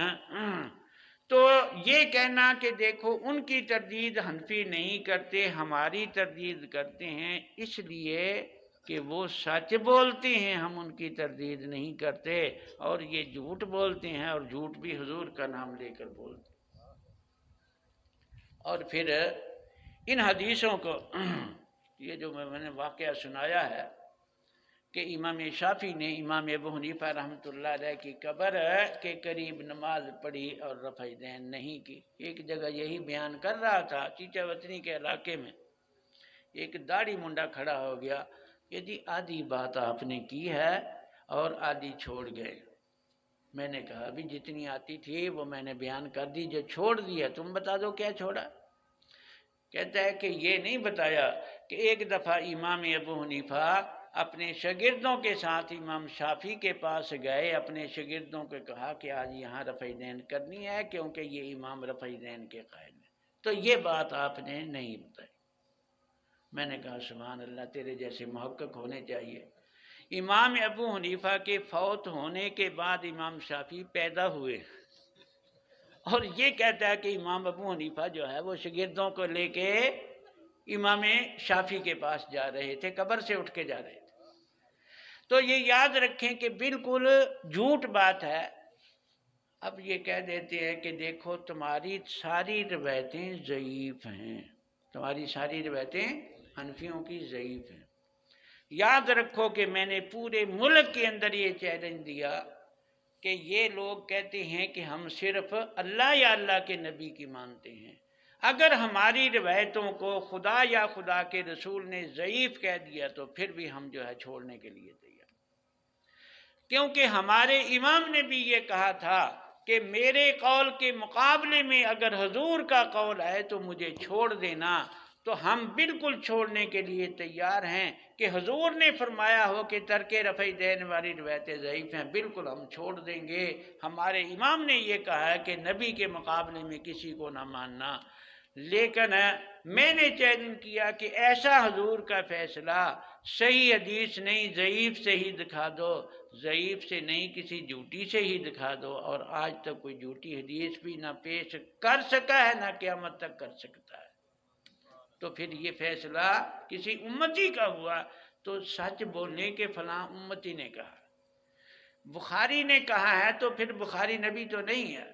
تو یہ کہنا کہ دیکھو ان کی تردید حنفی نہیں کرتے، ہماری تردید کرتے ہیں، اس لیے کہ وہ سچ بولتے ہیں، ہم ان کی تردید نہیں کرتے، اور یہ جھوٹ بولتے ہیں، اور جھوٹ بھی حضور کا نام لے کر بولتے ہیں۔ اور پھر ان حدیثوں کو یہ جو میں نے واقعہ سنایا ہے کہ امام شافعی نے امام ابو حنیفہ رحمۃ اللہ علیہ کی قبر کے قریب نماز پڑھی اور رفع دین نہیں کی۔ ایک جگہ یہی بیان کر رہا تھا، چیچا وطنی کے علاقے میں ایک داڑھی منڈا کھڑا ہو گیا کہ جی آدھی بات آپ نے کی ہے اور آدھی چھوڑ گئے۔ میں نے کہا ابھی جتنی آتی تھی وہ میں نے بیان کر دی، جو چھوڑ دی ہے تم بتا دو کیا چھوڑا۔ کہتا ہے کہ یہ نہیں بتایا کہ ایک دفعہ امام ابو حنیفہ اپنے شاگردوں کے ساتھ امام شافعی کے پاس گئے، اپنے شاگردوں کو کہا کہ آج یہاں رفع دین کرنی ہے کیونکہ یہ امام رفع دین کے قائل ہیں، تو یہ بات آپ نے نہیں بتائی۔ میں نے کہا سبحان اللہ، تیرے جیسے محقق ہونے چاہیے۔ امام ابو حنیفہ کے فوت ہونے کے بعد امام شافعی پیدا ہوئے، اور یہ کہتا ہے کہ امام ابو حنیفہ جو ہے وہ شاگردوں کو لے کے امام شافعی کے پاس جا رہے تھے، قبر سے اٹھ کے جا رہے تھے۔ تو یہ یاد رکھیں کہ بالکل جھوٹ بات ہے۔ اب یہ کہہ دیتے ہیں کہ دیکھو تمہاری ساری روایتیں ضعیف ہیں، تمہاری ساری روایتیں حنفیوں کی ضعیف ہیں۔ یاد رکھو کہ میں نے پورے ملک کے اندر یہ چیلنج دیا کہ یہ لوگ کہتے ہیں کہ ہم صرف اللہ یا اللہ کے نبی کی مانتے ہیں، اگر ہماری روایتوں کو خدا یا خدا کے رسول نے ضعیف کہہ دیا تو پھر بھی ہم جو ہے چھوڑنے کے لیے تیار، کیونکہ ہمارے امام نے بھی یہ کہا تھا کہ میرے قول کے مقابلے میں اگر حضور کا قول ہے تو مجھے چھوڑ دینا، تو ہم بالکل چھوڑنے کے لیے تیار ہیں کہ حضور نے فرمایا ہو کہ ترک رفع دین والی روایتیں ضعیف ہیں، بالکل ہم چھوڑ دیں گے۔ ہمارے امام نے یہ کہا ہے کہ نبی کے مقابلے میں کسی کو نہ ماننا، لیکن میں نے چیلنج کیا کہ ایسا حضور کا فیصلہ صحیح حدیث نہیں، ضعیف سے ہی دکھا دو، ضعیف سے نہیں کسی جھوٹی سے ہی دکھا دو، اور آج تک کوئی جھوٹی حدیث بھی نہ پیش کر سکا ہے نہ قیامت تک کر سکتا ہے۔ تو پھر یہ فیصلہ کسی امتی کا ہوا تو سچ بولنے کے فلاں امتی نے کہا، بخاری نے کہا ہے تو پھر بخاری نبی تو نہیں ہے،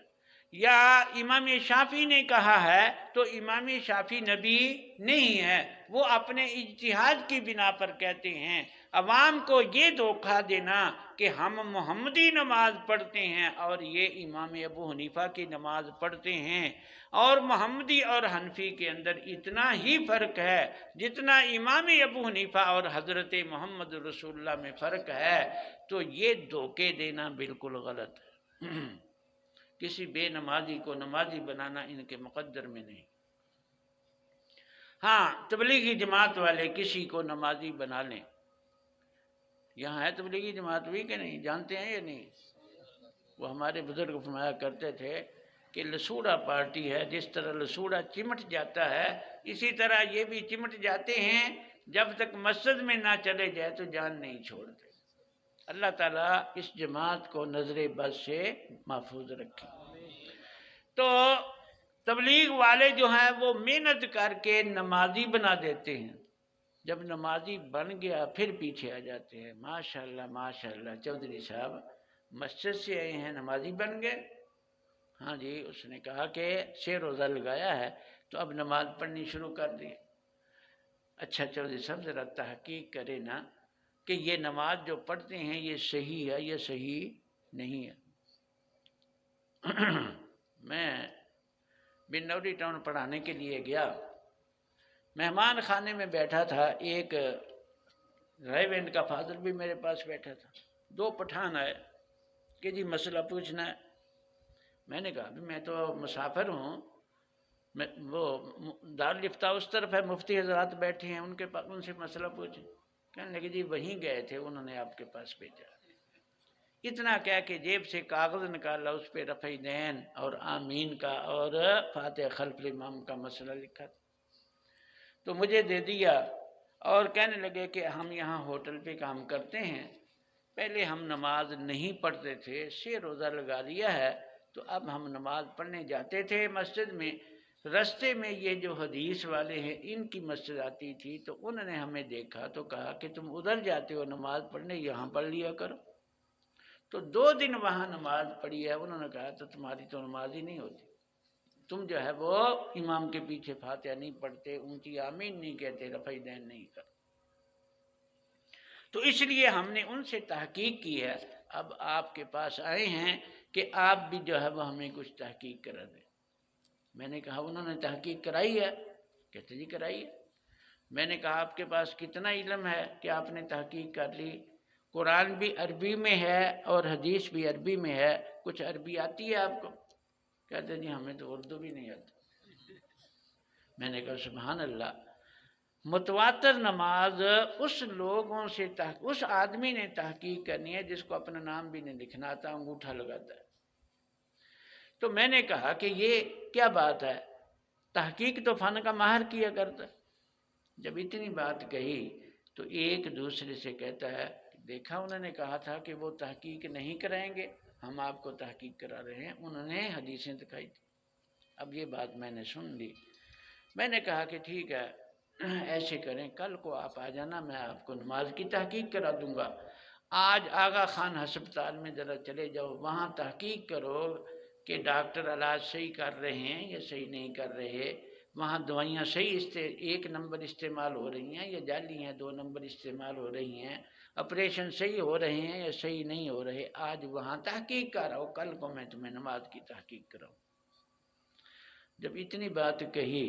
یا امام شافعی نے کہا ہے تو امام شافعی نبی نہیں ہے، وہ اپنے اجتہاد کی بنا پر کہتے ہیں۔ عوام کو یہ دھوکہ دینا کہ ہم محمدی نماز پڑھتے ہیں اور یہ امام ابو حنیفہ کی نماز پڑھتے ہیں، اور محمدی اور حنفی کے اندر اتنا ہی فرق ہے جتنا امام ابو حنیفہ اور حضرت محمد رسول اللہ میں فرق ہے، تو یہ دھوکے دینا بالکل غلط ہے۔ کسی بے نمازی کو نمازی بنانا ان کے مقدر میں نہیں۔ ہاں، تبلیغی جماعت والے کسی کو نمازی بنا لیں، یہاں ہے تبلیغی جماعت بھی کہ نہیں، جانتے ہیں یا نہیں؟ وہ ہمارے بزرگ فرمایا کرتے تھے کہ لسوڑا پارٹی ہے، جس طرح لسوڑا چمٹ جاتا ہے اسی طرح یہ بھی چمٹ جاتے ہیں، جب تک مسجد میں نہ چلے جائے تو جان نہیں چھوڑتے۔ اللہ تعالیٰ اس جماعت کو نظر بد سے محفوظ رکھے۔ تو تبلیغ والے جو ہیں وہ محنت کر کے نمازی بنا دیتے ہیں، جب نمازی بن گیا پھر پیچھے آ جاتے ہیں، ماشاءاللہ ماشاءاللہ چودھری صاحب مسجد سے آئے ہیں نمازی بن گئے۔ ہاں جی، اس نے کہا کہ 6 روزہ لگایا ہے تو اب نماز پڑھنی شروع کر دی۔ اچھا چودھری صاحب ذرا تحقیق کرے نا کہ یہ نماز جو پڑھتے ہیں یہ صحیح ہے یا صحیح نہیں ہے۔ میں بنوری ٹاؤن پڑھانے کے لیے گیا، مہمان خانے میں بیٹھا تھا، ایک ریونڈ کا فاضل بھی میرے پاس بیٹھا تھا، 2 پٹھان آئے کہ جی مسئلہ پوچھنا ہے۔ میں نے کہا میں تو مسافر ہوں، وہ دارالفتہ اس طرف ہے، مفتی حضرات بیٹھے ہیں، ان سے مسئلہ پوچھیں۔ کہنے لگے جی وہیں گئے تھے، انہوں نے آپ کے پاس بھیجا۔ اتنا کہہ کہ جیب سے کاغذ نکالا، اس پہ رفع دین اور آمین کا اور فاتحہ خلف الامام کا مسئلہ لکھا تھا، تو مجھے دے دیا اور کہنے لگے کہ ہم یہاں ہوٹل پہ کام کرتے ہیں، پہلے ہم نماز نہیں پڑھتے تھے، 6 روزہ لگا لیا ہے تو اب ہم نماز پڑھنے جاتے تھے مسجد میں، رستے میں یہ جو حدیث والے ہیں ان کی مسجد آتی تھی تو انہوں نے ہمیں دیکھا تو کہا کہ تم ادھر جاتے ہو نماز پڑھنے، یہاں پڑھ لیا کرو۔ تو 2 دن وہاں نماز پڑھی ہے، انہوں نے کہا تو تمہاری تو نماز ہی نہیں ہوتی، تم جو ہے وہ امام کے پیچھے فاتحہ نہیں پڑھتے، اونچی آمین نہیں کہتے، رفع دین نہیں کرتے۔ تو اس لیے ہم نے ان سے تحقیق کی ہے، اب آپ کے پاس آئے ہیں کہ آپ بھی جو ہے وہ ہمیں کچھ تحقیق کرا دیں۔ میں نے کہا انہوں نے تحقیق کرائی ہے؟ کہتے جی کرائی ہے۔ میں نے کہا آپ کے پاس کتنا علم ہے کہ آپ نے تحقیق کر لی؟ قرآن بھی عربی میں ہے اور حدیث بھی عربی میں ہے، کچھ عربی آتی ہے آپ کو؟ کہتے جی ہمیں تو اردو بھی نہیں آتی۔ میں نے کہا سبحان اللہ، متواتر نماز اس لوگوں سے اس آدمی نے تحقیق کرنی ہے جس کو اپنا نام بھی نہیں لکھنا آتا، انگوٹھا لگاتا ہے۔ تو میں نے کہا کہ یہ کیا بات ہے، تحقیق تو فن کا ماہر کیا کرتا ہے۔ جب اتنی بات کہی تو ایک دوسرے سے کہتا ہے، دیکھا انہوں نے کہا تھا کہ وہ تحقیق نہیں کرائیں گے، ہم آپ کو تحقیق کرا رہے ہیں، انہوں نے حدیثیں دکھائی تھی۔ اب یہ بات میں نے سن لی، میں نے کہا کہ ٹھیک ہے ایسے کریں، کل کو آپ آ جانا، میں آپ کو نماز کی تحقیق کرا دوں گا۔ آج آغا خان ہسپتال میں ذرا چلے جاؤ، وہاں تحقیق کرو کہ ڈاکٹر علاج صحیح کر رہے ہیں یا صحیح نہیں کر رہے، وہاں دوائیاں صحیح 1 نمبر استعمال ہو رہی ہیں یا جعلی ہیں 2 نمبر استعمال ہو رہی ہیں، آپریشن صحیح ہو رہے ہیں یا صحیح نہیں ہو رہے، آج وہاں تحقیق کراؤ، کل کو میں تمہیں نماز کی تحقیق کراؤں۔ جب اتنی بات کہی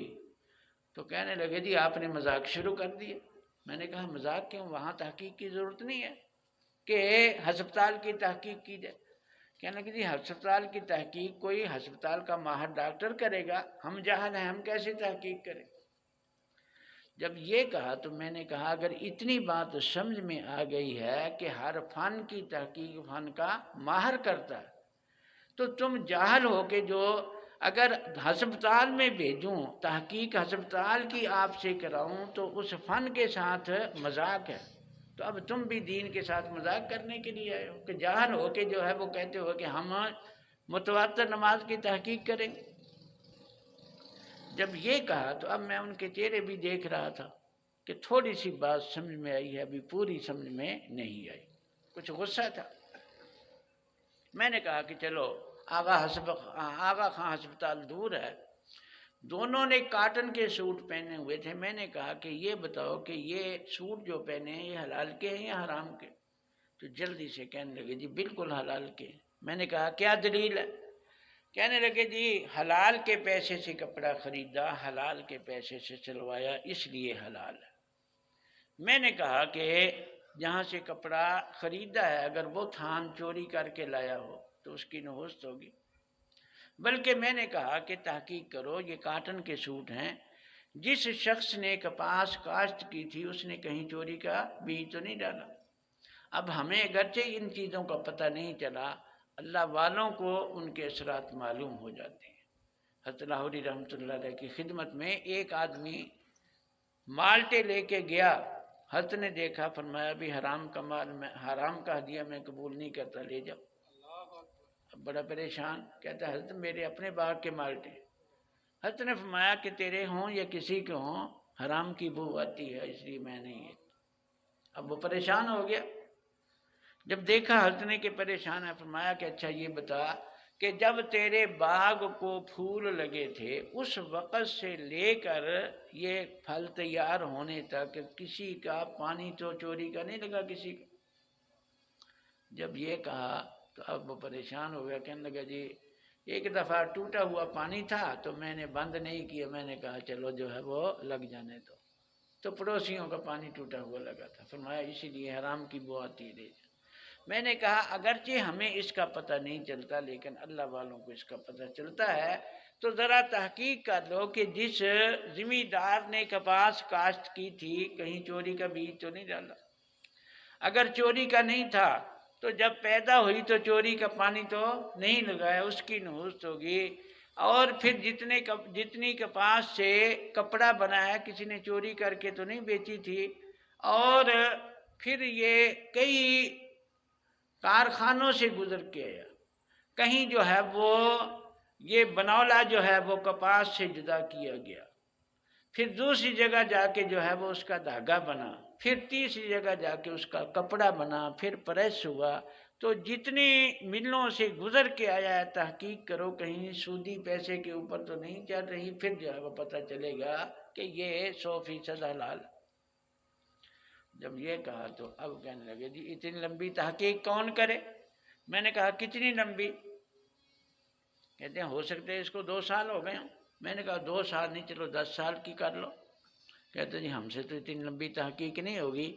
تو کہنے لگے جی آپ نے مذاق شروع کر دیا۔ میں نے کہا مذاق کیوں، وہاں تحقیق کی ضرورت نہیں ہے کہ ہسپتال کی تحقیق کی جائے۔ کہنے لگے جی ہسپتال کی تحقیق کوئی ہسپتال کا ماہر ڈاکٹر کرے گا، ہم جاہل ہیں، ہم کیسے تحقیق کریں۔ جب یہ کہا تو میں نے کہا اگر اتنی بات سمجھ میں آ گئی ہے کہ ہر فن کی تحقیق فن کا ماہر کرتا ہے، تو تم جاہل ہو کہ جو اگر ہسپتال میں بھیجوں تحقیق ہسپتال کی آپ سے کراؤں تو اس فن کے ساتھ مذاق ہے، تو اب تم بھی دین کے ساتھ مذاق کرنے کے لیے آئے ہو کہ جاہل ہو کہ جو ہے وہ کہتے ہو کہ ہم متواتر نماز کی تحقیق کریں۔ جب یہ کہا تو اب میں ان کے چہرے بھی دیکھ رہا تھا کہ تھوڑی سی بات سمجھ میں آئی ہے، ابھی پوری سمجھ میں نہیں آئی، کچھ غصہ تھا۔ میں نے کہا کہ چلو آغا خان ہسپتال دور ہے، دونوں نے کاٹن کے سوٹ پہنے ہوئے تھے۔ میں نے کہا کہ یہ بتاؤ کہ یہ سوٹ جو پہنے ہیں یہ حلال کے ہیں یا حرام کے؟ تو جلدی سے کہنے لگے جی بالکل حلال کے۔ میں نے کہا کیا دلیل ہے؟ کہنے لگے جی حلال کے پیسے سے کپڑا خریدا، حلال کے پیسے سے سلوایا، اس لیے حلال ہے۔ میں نے کہا کہ جہاں سے کپڑا خریدا ہے اگر وہ تھان چوری کر کے لایا ہو تو اس کی نحوست ہوگی۔ بلکہ میں نے کہا کہ تحقیق کرو، یہ کاٹن کے سوٹ ہیں، جس شخص نے کپاس کاشت کی تھی اس نے کہیں چوری کا بیج تو نہیں ڈالا۔ اب ہمیں اگرچہ ان چیزوں کا پتہ نہیں چلا، اللہ والوں کو ان کے اثرات معلوم ہو جاتے ہیں۔ حضرت لاہوری رحمۃ اللہ علیہ کی خدمت میں ایک آدمی مالٹے لے کے گیا، حضرت نے دیکھا، فرمایا بھی حرام کا مال میں، حرام کا ہدیہ میں قبول نہیں کرتا، لے جاؤ۔ اب بڑا پریشان، کہتا ہے حضرت میرے اپنے باغ کے مالٹے۔ حضرت نے فرمایا کہ تیرے ہوں یا کسی کے ہوں، حرام کی بو آتی ہے اس لیے میں نہیں۔ اب وہ پریشان ہو گیا، جب دیکھا حضرت نے کہ پریشان ہے، فرمایا کہ اچھا یہ بتا کہ جب تیرے باغ کو پھول لگے تھے اس وقت سے لے کر یہ پھل تیار ہونے تک کسی کا پانی تو چوری کا نہیں لگا کسی کا؟ جب یہ کہا تو اب وہ پریشان ہو گیا، کہنے لگا جی ایک دفعہ ٹوٹا ہوا پانی تھا تو میں نے بند نہیں کیا، میں نے کہا چلو جو ہے وہ لگ جانے دو، تو پڑوسیوں کا پانی ٹوٹا ہوا لگا تھا، فرمایا اسی لیے حرام کی بو آتی ہے۔ میں نے کہا اگرچہ ہمیں اس کا پتہ نہیں چلتا لیکن اللہ والوں کو اس کا پتہ چلتا ہے، تو ذرا تحقیق کر لو کہ جس زمیندار نے کپاس کاشت کی تھی کہیں چوری کا بیج تو نہیں ڈالا۔ اگر چوری کا نہیں تھا تو جب پیدا ہوئی تو چوری کا پانی تو نہیں لگایا، اس کی نحوست ہوگی۔ اور پھر جتنی کپاس سے کپڑا بنایا کسی نے چوری کر کے تو نہیں بیچی تھی، اور پھر یہ کئی کارخانوں سے گزر کے آیا، کہیں جو ہے وہ یہ بنولا جو ہے وہ کپاس سے جدا کیا گیا، پھر دوسری جگہ جا کے جو ہے وہ اس کا دھاگا بنا، پھر تیسری جگہ جا کے اس کا کپڑا بنا، پھر پریس ہوا، تو جتنی ملوں سے گزر کے آیا ہے تحقیق کرو کہیں سودی پیسے کے اوپر تو نہیں چل رہی، پھر جو ہے وہ پتہ چلے گا کہ یہ 100% حلال۔ جب یہ کہا تو اب کہنے لگے جی اتنی لمبی تحقیق کون کرے؟ میں نے کہا کتنی لمبی؟ کہتے ہیں ہو سکتے ہیں اس کو 2 سال ہو گئے ہوں۔ میں نے کہا 2 سال نہیں، چلو 10 سال کی کر لو۔ کہتے جی ہم سے تو اتنی لمبی تحقیق نہیں ہوگی۔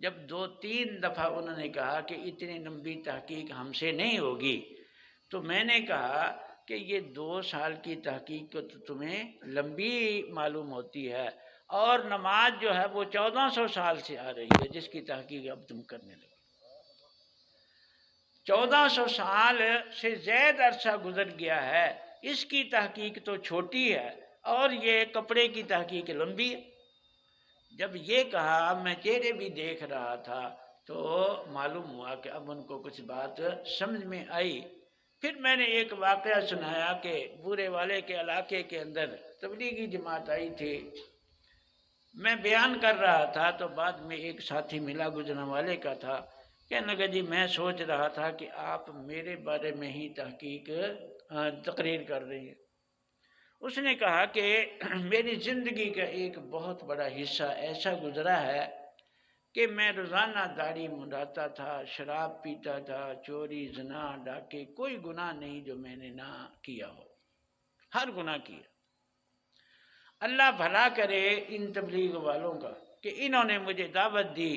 جب 2-3 دفعہ انہوں نے کہا کہ اتنی لمبی تحقیق ہم سے نہیں ہوگی، تو میں نے کہا کہ یہ 2 سال کی تحقیق تو تمہیں لمبی معلوم ہوتی ہے، اور نماز جو ہے وہ 1400 سال سے آ رہی ہے جس کی تحقیق اب تم کرنے لگے۔ 1400 سال سے زیادہ عرصہ گزر گیا ہے، اس کی تحقیق تو چھوٹی ہے اور یہ کپڑے کی تحقیق لمبی ہے۔ جب یہ کہا میں چہرے بھی دیکھ رہا تھا تو معلوم ہوا کہ اب ان کو کچھ بات سمجھ میں آئی۔ پھر میں نے ایک واقعہ سنایا کہ بورے والے کے علاقے کے اندر تبلیغی جماعت آئی تھی، میں بیان کر رہا تھا تو بعد میں ایک ساتھی ملا گجران والے کا تھا، کہنے لگا جی میں سوچ رہا تھا کہ آپ میرے بارے میں ہی تقریر کر رہی ہیں۔ اس نے کہا کہ میری زندگی کا ایک بہت بڑا حصہ ایسا گزرا ہے کہ میں روزانہ داڑھی منڈاتا تھا، شراب پیتا تھا، چوری، زنا، ڈاکے، کوئی گناہ نہیں جو میں نے نہ کیا ہو، ہر گناہ کیا۔ اللہ بھلا کرے ان تبلیغ والوں کا کہ انہوں نے مجھے دعوت دی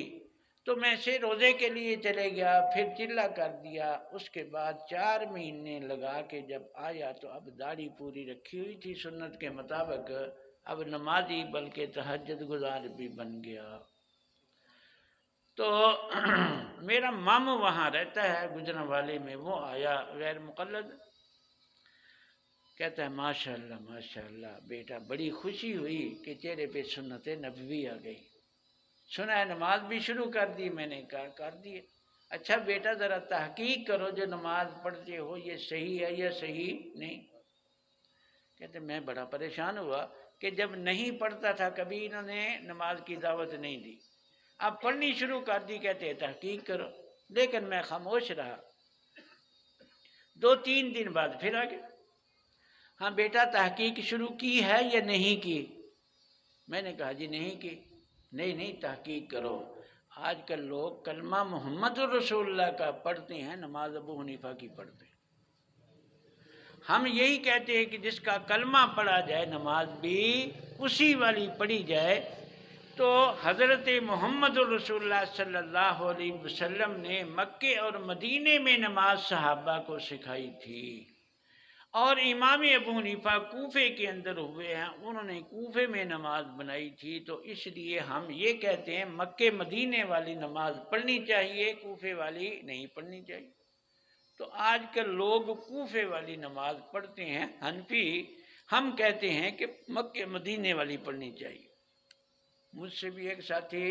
تو میں سے روزے کے لیے چلے گیا، پھر چلہ کر دیا، اس کے بعد 4 مہینے لگا کے جب آیا تو اب داڑھی پوری رکھی ہوئی تھی سنت کے مطابق، اب نمازی بلکہ تہجد گزار بھی بن گیا۔ تو میرا ماموں وہاں رہتا ہے گجران والے میں، وہ آیا غیر مقلد، کہتا ہے ماشاءاللہ ماشاءاللہ بیٹا، بڑی خوشی ہوئی کہ چہرے پہ سنت نبوی آ گئی، سنا ہے نماز بھی شروع کر دی۔ میں نے کہا کر دی۔ اچھا بیٹا ذرا تحقیق کرو جو نماز پڑھتے ہو یہ صحیح ہے یا صحیح نہیں؟ کہتے میں بڑا پریشان ہوا کہ جب نہیں پڑھتا تھا کبھی انہوں نے نماز کی دعوت نہیں دی، اب پڑھنی شروع کر دی، کہتے تحقیق کرو، لیکن میں خاموش رہا۔ 2-3 دن بعد پھر آ گئے، ہاں بیٹا تحقیق شروع کی ہے یا نہیں کی؟ میں نے کہا جی نہیں کی۔ نہیں تحقیق کرو، آج کل لوگ کلمہ محمد رسول اللہ کا پڑھتے ہیں، نماز ابو حنیفہ کی پڑھتے ہیں۔ ہم یہی کہتے ہیں کہ جس کا کلمہ پڑھا جائے نماز بھی اسی والی پڑھی جائے۔ تو حضرت محمد رسول اللہ صلی اللہ علیہ وسلم نے مکے اور مدینے میں نماز صحابہ کو سکھائی تھی، اور امام ابو حنیفہ کوفے کے اندر ہوئے ہیں، انہوں نے کوفے میں نماز بنائی تھی، تو اس لیے ہم یہ کہتے ہیں مکے مدینے والی نماز پڑھنی چاہیے، کوفے والی نہیں پڑھنی چاہیے۔ تو آج کل لوگ کوفے والی نماز پڑھتے ہیں، حنفی، ہم کہتے ہیں کہ مکے مدینے والی پڑھنی چاہیے۔ مجھ سے بھی ایک ساتھی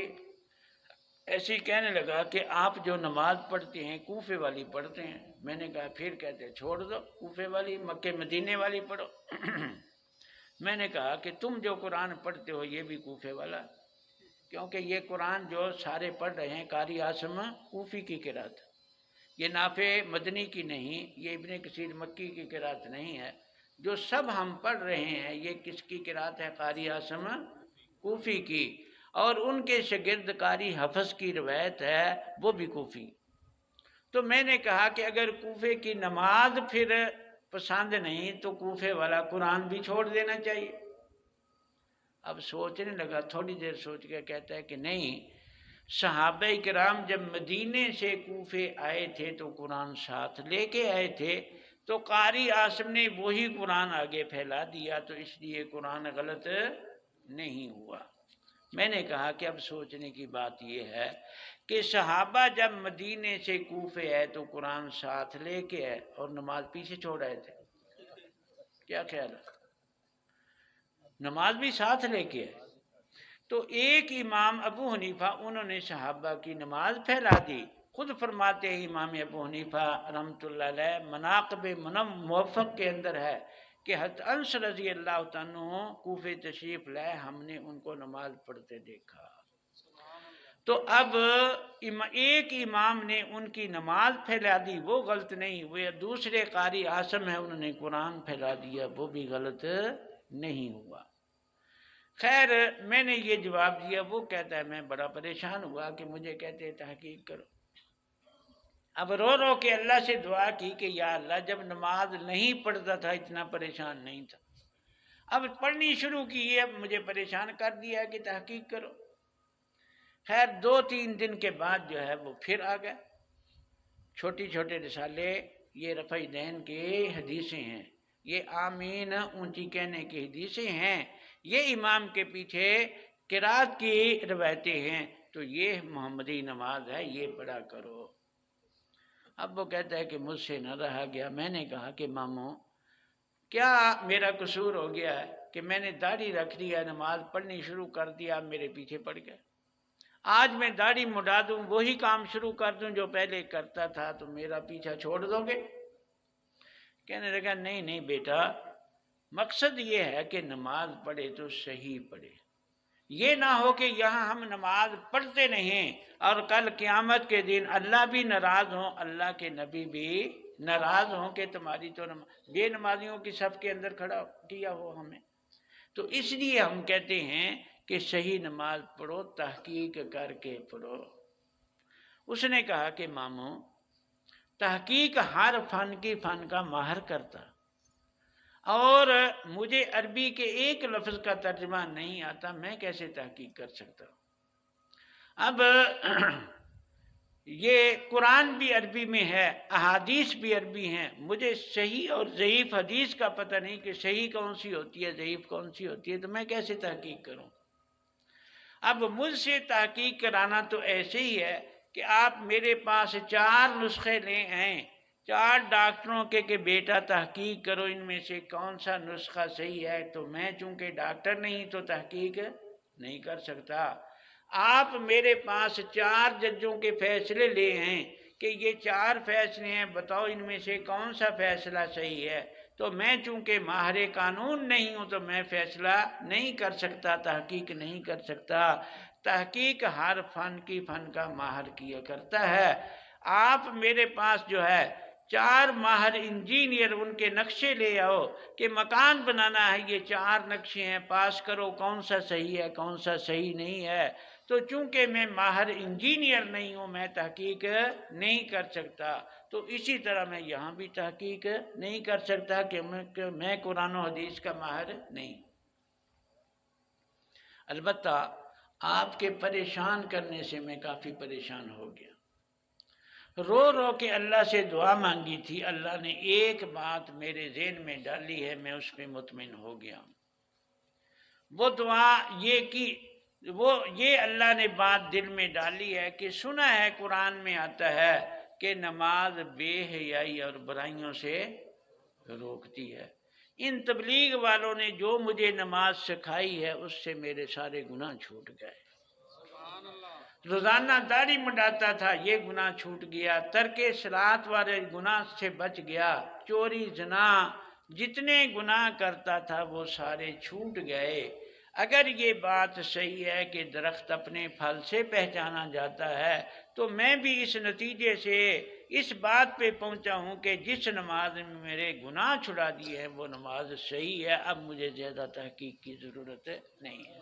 ایسے ہی کہنے لگا کہ آپ جو نماز پڑھتے ہیں کوفے والی پڑھتے ہیں۔ میں نے کہا پھر کہتے ہیں چھوڑ دو کوفے والی، مکے مدینے والی پڑھو۔ میں نے کہا کہ تم جو قرآن پڑھتے ہو یہ بھی کوفے والا، کیونکہ یہ قرآن جو سارے پڑھ رہے ہیں قاری عاصم کوفی کی قرات، یہ نافع مدنی کی نہیں، یہ ابن کثیر مکی کی قرات نہیں ہے۔ جو سب ہم پڑھ رہے ہیں یہ کس کی قرات ہے؟ قاری عاصم کوفی کی، اور ان کے شاگرد قاری حفظ کی روایت ہے وہ بھی کوفی۔ تو میں نے کہا کہ اگر کوفے کی نماز پھر پسند نہیں تو کوفے والا قرآن بھی چھوڑ دینا چاہیے۔ اب سوچنے لگا، تھوڑی دیر سوچ کے کہتا ہے کہ نہیں، صحابہ کرام جب مدینے سے کوفے آئے تھے تو قرآن ساتھ لے کے آئے تھے، تو قاری عاصم نے وہی قرآن آگے پھیلا دیا، تو اس لیے قرآن غلط نہیں ہوا۔ میں نے کہا کہ اب سوچنے کی بات یہ ہے کہ صحابہ جب مدینے سے کوفے آئے تو قرآن ساتھ لے کے آئے اور نماز پیچھے چھوڑ آئے تھے، کیا خیال ہے؟ نماز بھی ساتھ لے کے آئے۔ تو ایک امام ابو حنیفہ انہوں نے صحابہ کی نماز پھیلا دی۔ خود فرماتے ہیں امام ابو حنیفہ رحمۃ اللہ علیہ مناقب موفق کے اندر ہے کہ حضرت انس رضی اللہ عنہ کوفے تشریف لائے، ہم نے ان کو نماز پڑھتے دیکھا۔ تو اب ایک امام نے ان کی نماز پھیلا دی، وہ غلط نہیں ہوئے، دوسرے قاری عاصم ہیں انہوں نے قرآن پھیلا دیا، وہ بھی غلط نہیں ہوا۔ خیر میں نے یہ جواب دیا، وہ کہتا ہے میں بڑا پریشان ہوا کہ مجھے کہتے تحقیق کرو۔ اب رو رو کے اللہ سے دعا کی کہ یا اللہ جب نماز نہیں پڑھتا تھا اتنا پریشان نہیں تھا، اب پڑھنی شروع کی ہے، اب مجھے پریشان کر دیا کہ تحقیق کرو۔ خیر 2-3 دن کے بعد جو ہے وہ پھر آ گئے، چھوٹے چھوٹے رسالے، یہ رفع دین کے حدیثیں ہیں، یہ آمین اونچی کہنے کی حدیثیں ہیں، یہ امام کے پیچھے قرات کی روایتیں ہیں، تو یہ محمدی نماز ہے، یہ پڑھا کرو۔ اب وہ کہتا ہے کہ مجھ سے نہ رہا گیا۔ میں نے کہا کہ ماموں کیا میرا قصور ہو گیا ہے کہ میں نے داڑھی رکھ دیا، نماز پڑھنی شروع کر دیا، میرے پیچھے پڑ گئے؟ آج میں داڑھی مڈا دوں، وہی کام شروع کر دوں جو پہلے کرتا تھا، تو میرا پیچھا چھوڑ دو گے؟ کہنے لگا نہیں نہیں بیٹا، مقصد یہ ہے کہ نماز پڑھے تو صحیح پڑھے، یہ نہ ہو کہ یہاں ہم نماز پڑھتے نہیں اور کل قیامت کے دن اللہ بھی ناراض ہوں، اللہ کے نبی بھی ناراض ہوں کہ تمہاری تو بے نمازیوں کی صف کے اندر کھڑا کیا ہو ہمیں۔ تو اس لیے ہم کہتے ہیں کہ صحیح نماز پڑھو، تحقیق کر کے پڑھو۔ اس نے کہا کہ ماموں تحقیق ہر فن کی فن کا ماہر کرتا، اور مجھے عربی کے ایک لفظ کا ترجمہ نہیں آتا، میں کیسے تحقیق کر سکتا ہوں؟ اب یہ قرآن بھی عربی میں ہے، احادیث بھی عربی ہیں، مجھے صحیح اور ضعیف حدیث کا پتہ نہیں کہ صحیح کون سی ہوتی ہے، ضعیف کون سی ہوتی ہے، تو میں کیسے تحقیق کروں؟ اب مجھ سے تحقیق کرانا تو ایسے ہی ہے کہ آپ میرے پاس 4 نسخے لے آئیں 4 ڈاکٹروں کے کہ بیٹا تحقیق کرو ان میں سے کون سا نسخہ صحیح ہے، تو میں چونکہ ڈاکٹر نہیں تو تحقیق نہیں کر سکتا۔ آپ میرے پاس 4 ججوں کے فیصلے لے آئیں کہ یہ 4 فیصلے ہیں، بتاؤ ان میں سے کون سا فیصلہ صحیح ہے، تو میں چونکہ ماہر قانون نہیں ہوں تو میں فیصلہ نہیں کر سکتا، تحقیق نہیں کر سکتا۔ تحقیق ہر فن کی فن کا ماہر کیا کرتا ہے۔ آپ میرے پاس جو ہے 4 ماہر انجینئر، ان کے نقشے لے آؤ کہ مکان بنانا ہے، یہ 4 نقشے ہیں، پاس کرو کون سا صحیح ہے کون سا صحیح نہیں ہے۔ تو چونکہ میں ماہر انجینئر نہیں ہوں میں تحقیق نہیں کر سکتا، تو اسی طرح میں یہاں بھی تحقیق نہیں کر سکتا کہ میں قرآن و حدیث کا ماہر نہیں۔ البتہ آپ کے پریشان کرنے سے میں کافی پریشان ہو گیا، رو رو کے اللہ سے دعا مانگی تھی، اللہ نے ایک بات میرے ذہن میں ڈالی ہے، میں اس پہ مطمئن ہو گیا۔ وہ دعا یہ اللہ نے بات دل میں ڈالی ہے کہ سنا ہے قرآن میں آتا ہے کہ نماز بے حیائی اور برائیوں سے روکتی ہے۔ ان تبلیغ والوں نے جو مجھے نماز سکھائی ہے اس سے میرے سارے گناہ چھوٹ گئے۔ روزانہ داڑھی منڈاتا تھا، یہ گناہ چھوٹ گیا، ترک صلاۃ والے گناہ سے بچ گیا، چوری زنا جتنے گناہ کرتا تھا وہ سارے چھوٹ گئے۔ اگر یہ بات صحیح ہے کہ درخت اپنے پھل سے پہچانا جاتا ہے، تو میں بھی اس نتیجے سے اس بات پہ پہنچا ہوں کہ جس نماز میں میرے گناہ چھڑا دیے ہیں وہ نماز صحیح ہے، اب مجھے زیادہ تحقیق کی ضرورت نہیں ہے۔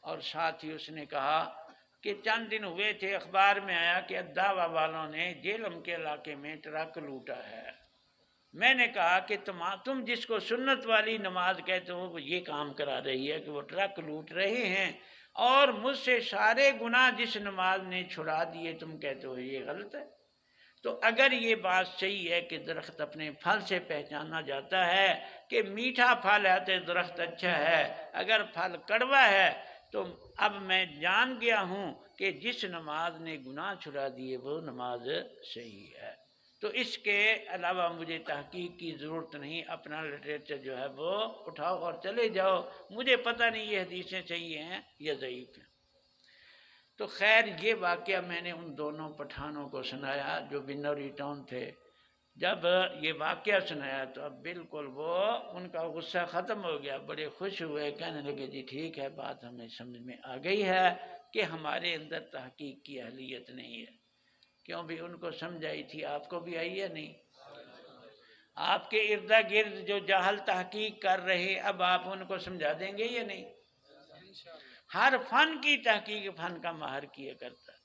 اور ساتھ ہی اس نے کہا کہ چند دن ہوئے تھے، اخبار میں آیا کہ دعویٰ والوں نے جیلم کے علاقے میں ٹرک لوٹا ہے۔ میں نے کہا کہ تم جس کو سنت والی نماز کہتے ہو وہ یہ کام کرا رہی ہے کہ وہ ٹرک لوٹ رہے ہیں، اور مجھ سے سارے گناہ جس نماز نے چھڑا دیے تم کہتے ہو یہ غلط ہے۔ تو اگر یہ بات صحیح ہے کہ درخت اپنے پھل سے پہچانا جاتا ہے کہ میٹھا پھل ہے تو درخت اچھا ہے، اگر پھل کڑوا ہے تو اب میں جان گیا ہوں کہ جس نماز نے گناہ چھڑا دیے وہ نماز صحیح ہے۔ تو اس کے علاوہ مجھے تحقیق کی ضرورت نہیں، اپنا لٹریچر جو ہے وہ اٹھاؤ اور چلے جاؤ، مجھے پتہ نہیں یہ حدیثیں صحیح ہیں یا ضعیف ہیں۔ تو خیر یہ واقعہ میں نے ان دونوں پٹھانوں کو سنایا جو بنوری ٹاؤن تھے۔ جب یہ واقعہ سنایا تو اب بالکل وہ ان کا غصہ ختم ہو گیا، بڑے خوش ہوئے، کہنے لگے جی ٹھیک ہے، بات ہمیں سمجھ میں آ گئی ہے کہ ہمارے اندر تحقیق کی اہلیت نہیں ہے۔ کیوں بھی ان کو سمجھ آئی تھی، آپ کو بھی آئی ہے نہیں؟ آپ کے ارد گرد جو جاہل تحقیق کر رہے اب آپ ان کو سمجھا دیں گے یا نہیں؟ ہر فن کی تحقیق فن کا ماہر کیا کرتا ہے۔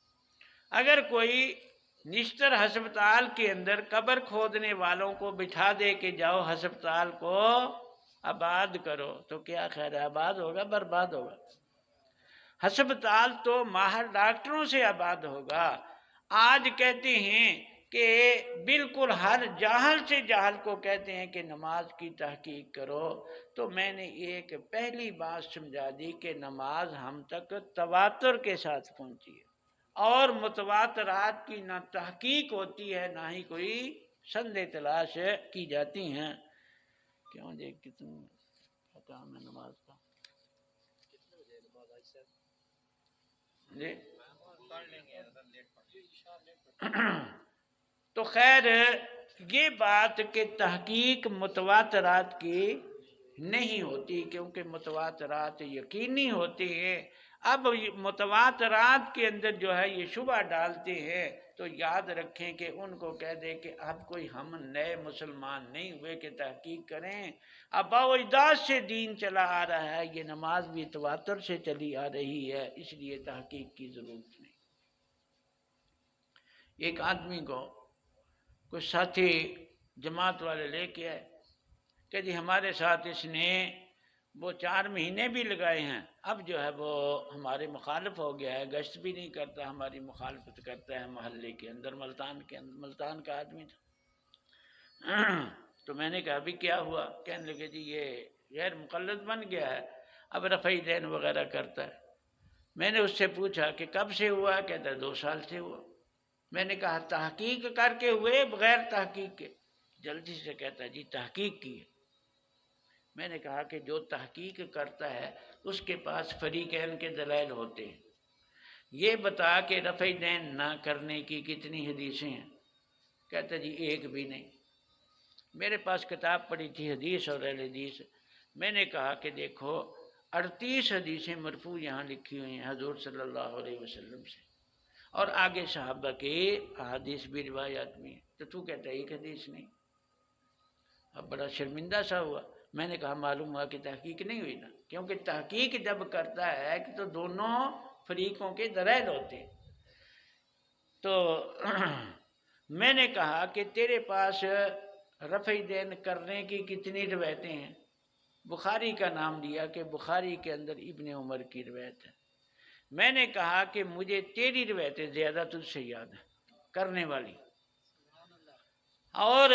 اگر کوئی نشتر ہسپتال کے اندر قبر کھودنے والوں کو بٹھا دے کہ جاؤ ہسپتال کو آباد کرو، تو کیا خیر ہے، آباد ہوگا برباد ہوگا؟ ہسپتال تو ماہر ڈاکٹروں سے آباد ہوگا۔ آج کہتے ہیں کہ بالکل ہر جاہل سے جاہل کو کہتے ہیں کہ نماز کی تحقیق کرو، تو میں نے ایک پہلی بات سمجھا دی کہ نماز ہم تک تواتر کے ساتھ پہنچی ہے، اور متواترات کی نہ تحقیق ہوتی ہے نہ ہی کوئی سند تلاش کی جاتی ہیں۔ کیوں جی کتنا کام ہے نماز کا؟ جی تو خیر یہ بات کہ تحقیق متواترات کی نہیں ہوتی، کیونکہ متواترات یقینی ہوتی ہے۔ اب متواترات کے اندر جو ہے یہ شبہ ڈالتے ہیں، تو یاد رکھیں کہ ان کو کہہ دے کہ اب کوئی ہم نئے مسلمان نہیں ہوئے کہ تحقیق کریں، اب اجداد سے دین چلا آ رہا ہے، یہ نماز بھی تواتر سے چلی آ رہی ہے، اس لیے تحقیق کی ضرورت نہیں۔ ایک آدمی کو کچھ ساتھی جماعت والے لے کے آئے کہ جی ہمارے ساتھ اس نے وہ 4 مہینے بھی لگائے ہیں، اب جو ہے وہ ہمارے مخالف ہو گیا ہے، گشت بھی نہیں کرتا، ہماری مخالفت کرتا ہے محلے کے اندر، ملتان کا آدمی تھا۔ تو میں نے کہا ابھی کیا ہوا؟ کہنے لگے جی یہ غیر مقلد بن گیا ہے، اب رفع دین وغیرہ کرتا ہے۔ میں نے اس سے پوچھا کہ کب سے ہوا؟ کہتا ہے 2 سال سے ہوا۔ میں نے کہا تحقیق کر کے ہوئے بغیر تحقیق کے؟ جلدی سے کہتا ہے جی تحقیق کی ہے۔ میں نے کہا کہ جو تحقیق کرتا ہے اس کے پاس فریقین کے دلائل ہوتے ہیں، یہ بتا کہ رفع دین نہ کرنے کی کتنی حدیثیں ہیں؟ کہتا جی ایک بھی نہیں۔ میرے پاس کتاب پڑھی تھی حدیث اور اہل حدیث، میں نے کہا کہ دیکھو 38 حدیثیں مرفوع یہاں لکھی ہوئی ہیں حضور صلی اللہ علیہ وسلم سے، اور آگے صحابہ کے احادیث بھی روایات بھی ہیں، تو کہتا ہے ایک حدیث نہیں۔ اب بڑا شرمندہ سا ہوا۔ میں نے کہا معلوم ہوا کہ تحقیق نہیں ہوئی نا، کیونکہ تحقیق جب کرتا ہے کہ تو دونوں فریقوں کے دلائل ہوتے ہیں۔ تو میں نے کہا کہ تیرے پاس رفع دین کرنے کی کتنی روایتیں ہیں؟ بخاری کا نام لیا کہ بخاری کے اندر ابن عمر کی روایت ہے۔ میں نے کہا کہ مجھے تیری روایتیں زیادہ تجھ سے یاد ہیں کرنے والی، اور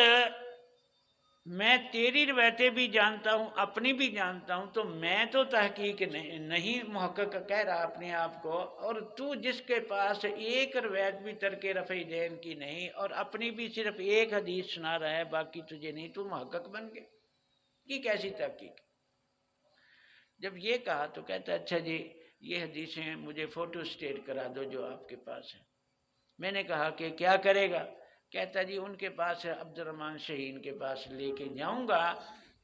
میں تیری روایتیں بھی جانتا ہوں، اپنی بھی جانتا ہوں، تو میں تو تحقیق نہیں محقق کہہ رہا اپنے آپ کو، اور تو جس کے پاس ایک روایت بھی ترک رفع دین کی نہیں اور اپنی بھی صرف ایک حدیث سنا رہا ہے باقی تجھے نہیں، تو محقق بن گئے، یہ کیسی تحقیق؟ جب یہ کہا تو کہتا اچھا جی یہ حدیثیں مجھے فوٹو اسٹیٹ کرا دو جو آپ کے پاس ہیں۔ میں نے کہا کہ کیا کرے گا؟ کہتا جی ان کے پاس عبد الرحمن شہین کے پاس لے کے جاؤں گا،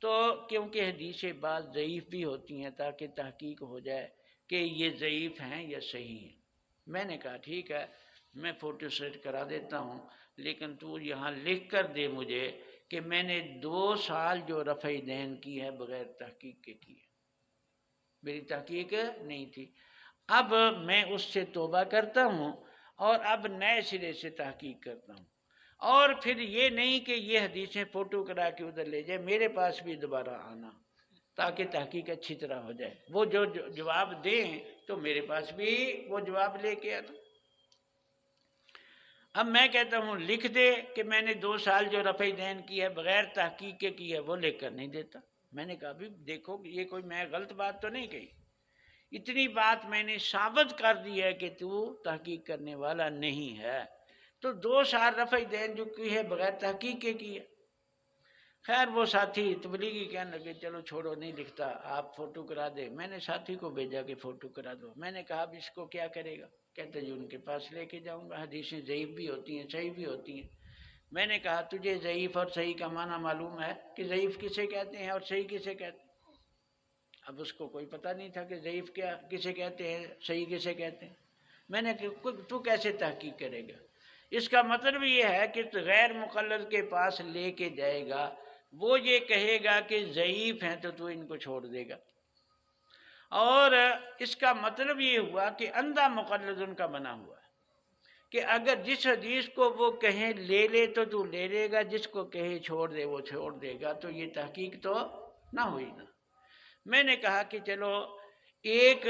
تو کیونکہ حدیثیں بعض ضعیف بھی ہوتی ہیں تاکہ تحقیق ہو جائے کہ یہ ضعیف ہیں یا صحیح ہیں۔ میں نے کہا ٹھیک ہے میں فوٹو سیٹ کرا دیتا ہوں، لیکن تو یہاں لکھ کر دے مجھے کہ میں نے 2 سال جو رفع دین کی ہے بغیر تحقیق کے کی ہے، میری تحقیق نہیں تھی۔ اب میں اس سے توبہ کرتا ہوں اور اب نئے سرے سے تحقیق کرتا ہوں، اور پھر یہ نہیں کہ یہ حدیثیں فوٹو کرا کے ادھر لے جائے، میرے پاس بھی دوبارہ آنا تاکہ تحقیق اچھی طرح ہو جائے، وہ جو جواب دیں تو میرے پاس بھی وہ جواب لے کے آنا۔ اب میں کہتا ہوں لکھ دے کہ میں نے 2 سال جو رفع دین کی ہے بغیر تحقیق کے کی ہے، وہ لکھ کر نہیں دیتا۔ میں نے کہا بھی دیکھو یہ کوئی میں غلط بات تو نہیں کہی، اتنی بات میں نے ثابت کر دی ہے کہ تو تحقیق کرنے والا نہیں ہے، تو 2 سال رفع دین جو کی ہے بغیر تحقیق کے کی ہے۔ خیر وہ ساتھی تبلیغی کہنے لگے چلو چھوڑو نہیں لکھتا آپ فوٹو کرا دے۔ میں نے ساتھی کو بھیجا کہ فوٹو کرا دو۔ میں نے کہا اب اس کو کیا کرے گا؟ کہتے جی ان کے پاس لے کے جاؤں گا، حدیثیں ضعیف بھی ہوتی ہیں صحیح بھی ہوتی ہیں۔ میں نے کہا تجھے ضعیف اور صحیح کا معنی معلوم ہے کہ ضعیف کسے کہتے ہیں اور صحیح کسے کہتے ہیں؟ اب اس کو کوئی پتہ نہیں تھا کہ ضعیف کیا کسے کہتے ہیں صحیح کسے کہتے ہیں۔ میں نے کہا تو کیسے تحقیق کرے گا؟ اس کا مطلب یہ ہے کہ غیر مقلد کے پاس لے کے جائے گا، وہ یہ کہے گا کہ ضعیف ہیں تو ان کو چھوڑ دے گا، اور اس کا مطلب یہ ہوا کہ اندھا مقلد ان کا بنا ہوا ہے کہ اگر جس حدیث کو وہ کہیں لے لے تو لے لے گا، جس کو کہے چھوڑ دے وہ چھوڑ دے گا، تو یہ تحقیق تو نہ ہوئی نا۔ میں نے کہا کہ چلو ایک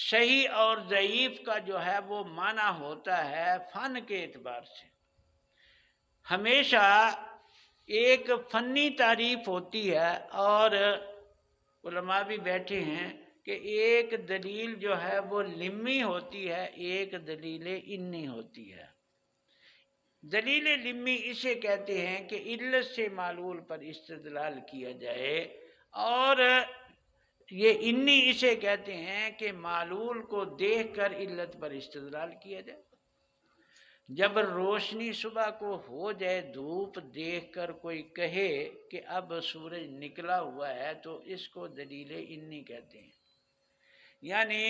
صحیح اور ضعیف کا جو ہے وہ معنی ہوتا ہے فن کے اعتبار سے، ہمیشہ ایک فنی تعریف ہوتی ہے، اور علماء بھی بیٹھے ہیں کہ ایک دلیل جو ہے وہ لمی ہوتی ہے، ایک دلیل انی ہوتی ہے۔ دلیل لمی اسے کہتے ہیں کہ علت سے معلول پر استدلال کیا جائے، اور یہ انی اسے کہتے ہیں کہ معلول کو دیکھ کر علت پر استدلال کیا جائے۔ جب روشنی صبح کو ہو جائے، دھوپ دیکھ کر کوئی کہے کہ اب سورج نکلا ہوا ہے، تو اس کو دلیل انی کہتے ہیں۔ یعنی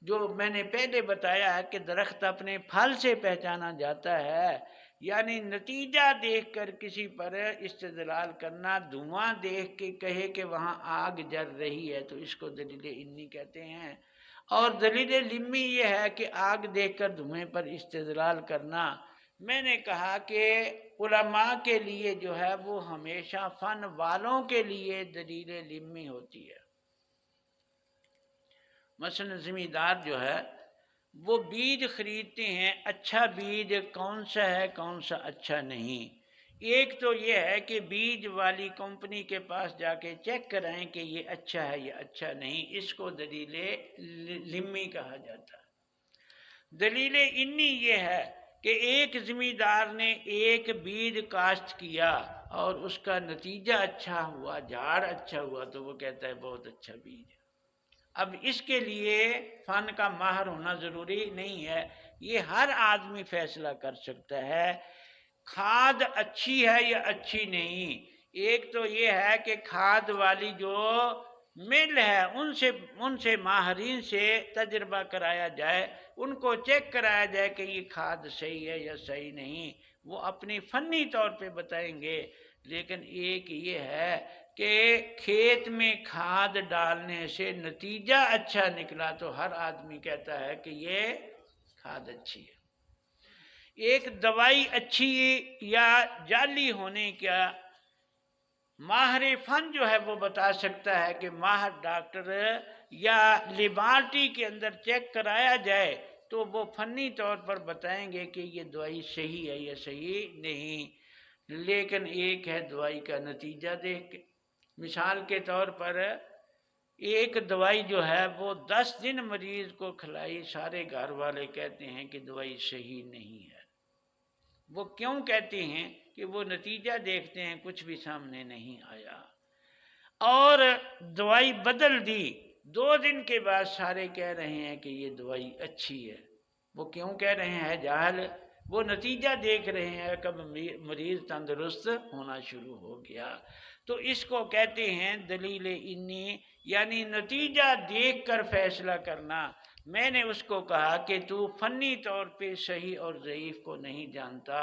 جو میں نے پہلے بتایا ہے کہ درخت اپنے پھل سے پہچانا جاتا ہے، یعنی نتیجہ دیکھ کر کسی پر استدلال کرنا، دھواں دیکھ کے کہے کہ وہاں آگ جل رہی ہے، تو اس کو دلیل انی کہتے ہیں۔ اور دلیل لمی یہ ہے کہ آگ دیکھ کر دھوئیں پر استدلال کرنا۔ میں نے کہا کہ علماء کے لیے جو ہے وہ ہمیشہ فن والوں کے لیے دلیل لمی ہوتی ہے۔ مثلا زمیندار جو ہے وہ بیج خریدتے ہیں، اچھا بیج کون سا ہے، کون سا اچھا نہیں۔ ایک تو یہ ہے کہ بیج والی کمپنی کے پاس جا کے چیک کرائیں کہ یہ اچھا ہے یا اچھا نہیں، اس کو دلیل لمی کہا جاتا ہے۔ دلیل انی یہ ہے کہ ایک زمیندار نے ایک بیج کاشت کیا اور اس کا نتیجہ اچھا ہوا، جھاڑ اچھا ہوا، تو وہ کہتا ہے بہت اچھا بیج ہے۔ اب اس کے لیے فن کا ماہر ہونا ضروری نہیں ہے، یہ ہر آدمی فیصلہ کر سکتا ہے کھاد اچھی ہے یا اچھی نہیں۔ ایک تو یہ ہے کہ کھاد والی جو مل ہے ان سے ماہرین سے تجربہ کرایا جائے، ان کو چیک کرایا جائے کہ یہ کھاد صحیح ہے یا صحیح نہیں، وہ اپنی فنی طور پہ بتائیں گے۔ لیکن ایک یہ ہے کہ کھیت میں کھاد ڈالنے سے نتیجہ اچھا نکلا تو ہر آدمی کہتا ہے کہ یہ کھاد اچھی ہے۔ ایک دوائی اچھی یا جعلی ہونے کا ماہر فن جو ہے وہ بتا سکتا ہے کہ ماہر ڈاکٹر یا لیبارٹری کے اندر چیک کرایا جائے تو وہ فنی طور پر بتائیں گے کہ یہ دوائی صحیح ہے یا صحیح نہیں۔ لیکن ایک ہے دوائی کا نتیجہ دیکھ کے، مثال کے طور پر ایک دوائی جو ہے وہ 10 دن مریض کو کھلائی، سارے گھر والے کہتے ہیں کہ دوائی صحیح نہیں ہے۔ وہ کیوں کہتے ہیں کہ وہ نتیجہ دیکھتے ہیں، کچھ بھی سامنے نہیں آیا، اور دوائی بدل دی، 2 دن کے بعد سارے کہہ رہے ہیں کہ یہ دوائی اچھی ہے۔ وہ کیوں کہہ رہے ہیں؟ جاہل، وہ نتیجہ دیکھ رہے ہیں، کب مریض تندرست ہونا شروع ہو گیا۔ تو اس کو کہتے ہیں دلیل انی، یعنی نتیجہ دیکھ کر فیصلہ کرنا۔ میں نے اس کو کہا کہ تو فنی طور پہ صحیح اور ضعیف کو نہیں جانتا،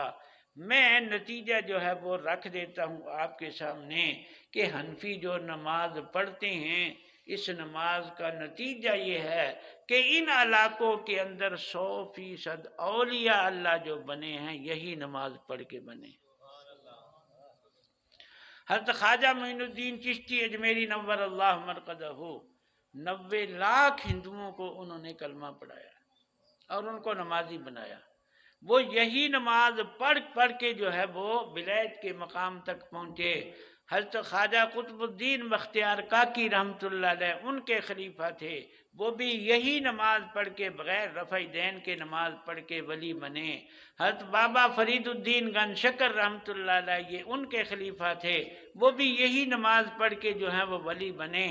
میں نتیجہ جو ہے وہ رکھ دیتا ہوں آپ کے سامنے کہ حنفی جو نماز پڑھتے ہیں، اس نماز کا نتیجہ یہ ہے کہ ان علاقوں کے اندر 100% اولیاء اللہ جو بنے ہیں یہی نماز پڑھ کے بنے۔ حضرت خواجہ معین الدین چشتی اجمیری نور اللہ مرقدہ 90 لاکھ ہندوؤں کو انہوں نے کلمہ پڑھایا اور ان کو نمازی بنایا۔ وہ یہی نماز پڑھ کے جو ہے وہ ولایت کے مقام تک پہنچے۔ حضرت خواجہ قطب الدین بختیار کاکی رحمۃ اللہ علیہ ان کے خلیفہ تھے، وہ بھی یہی نماز پڑھ کے بغیر رفع دین کے نماز پڑھ کے ولی بنے۔ حضرت بابا فرید الدین گن شکر رحمۃ اللہ علیہ یہ ان کے خلیفہ تھے، وہ بھی یہی نماز پڑھ کے جو ہے وہ ولی بنے۔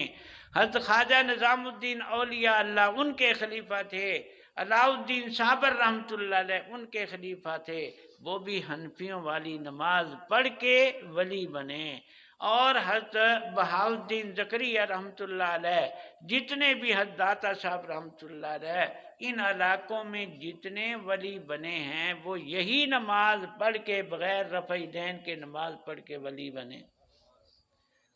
حضرت خواجہ نظام الدین اولیاء اللہ ان کے خلیفہ تھے، علاء الدین صابر رحمۃ اللہ علیہ ان کے خلیفہ تھے، وہ بھی حنفیوں والی نماز پڑھ کے ولی بنے۔ اور حضرت بہاؤالدین زکریا رحمۃ اللہ علیہ، جتنے بھی حضرت داتا صاحب رحمۃ اللہ علیہ، ان علاقوں میں جتنے ولی بنے ہیں وہ یہی نماز پڑھ کے بغیر رفع دین کے نماز پڑھ کے ولی بنے۔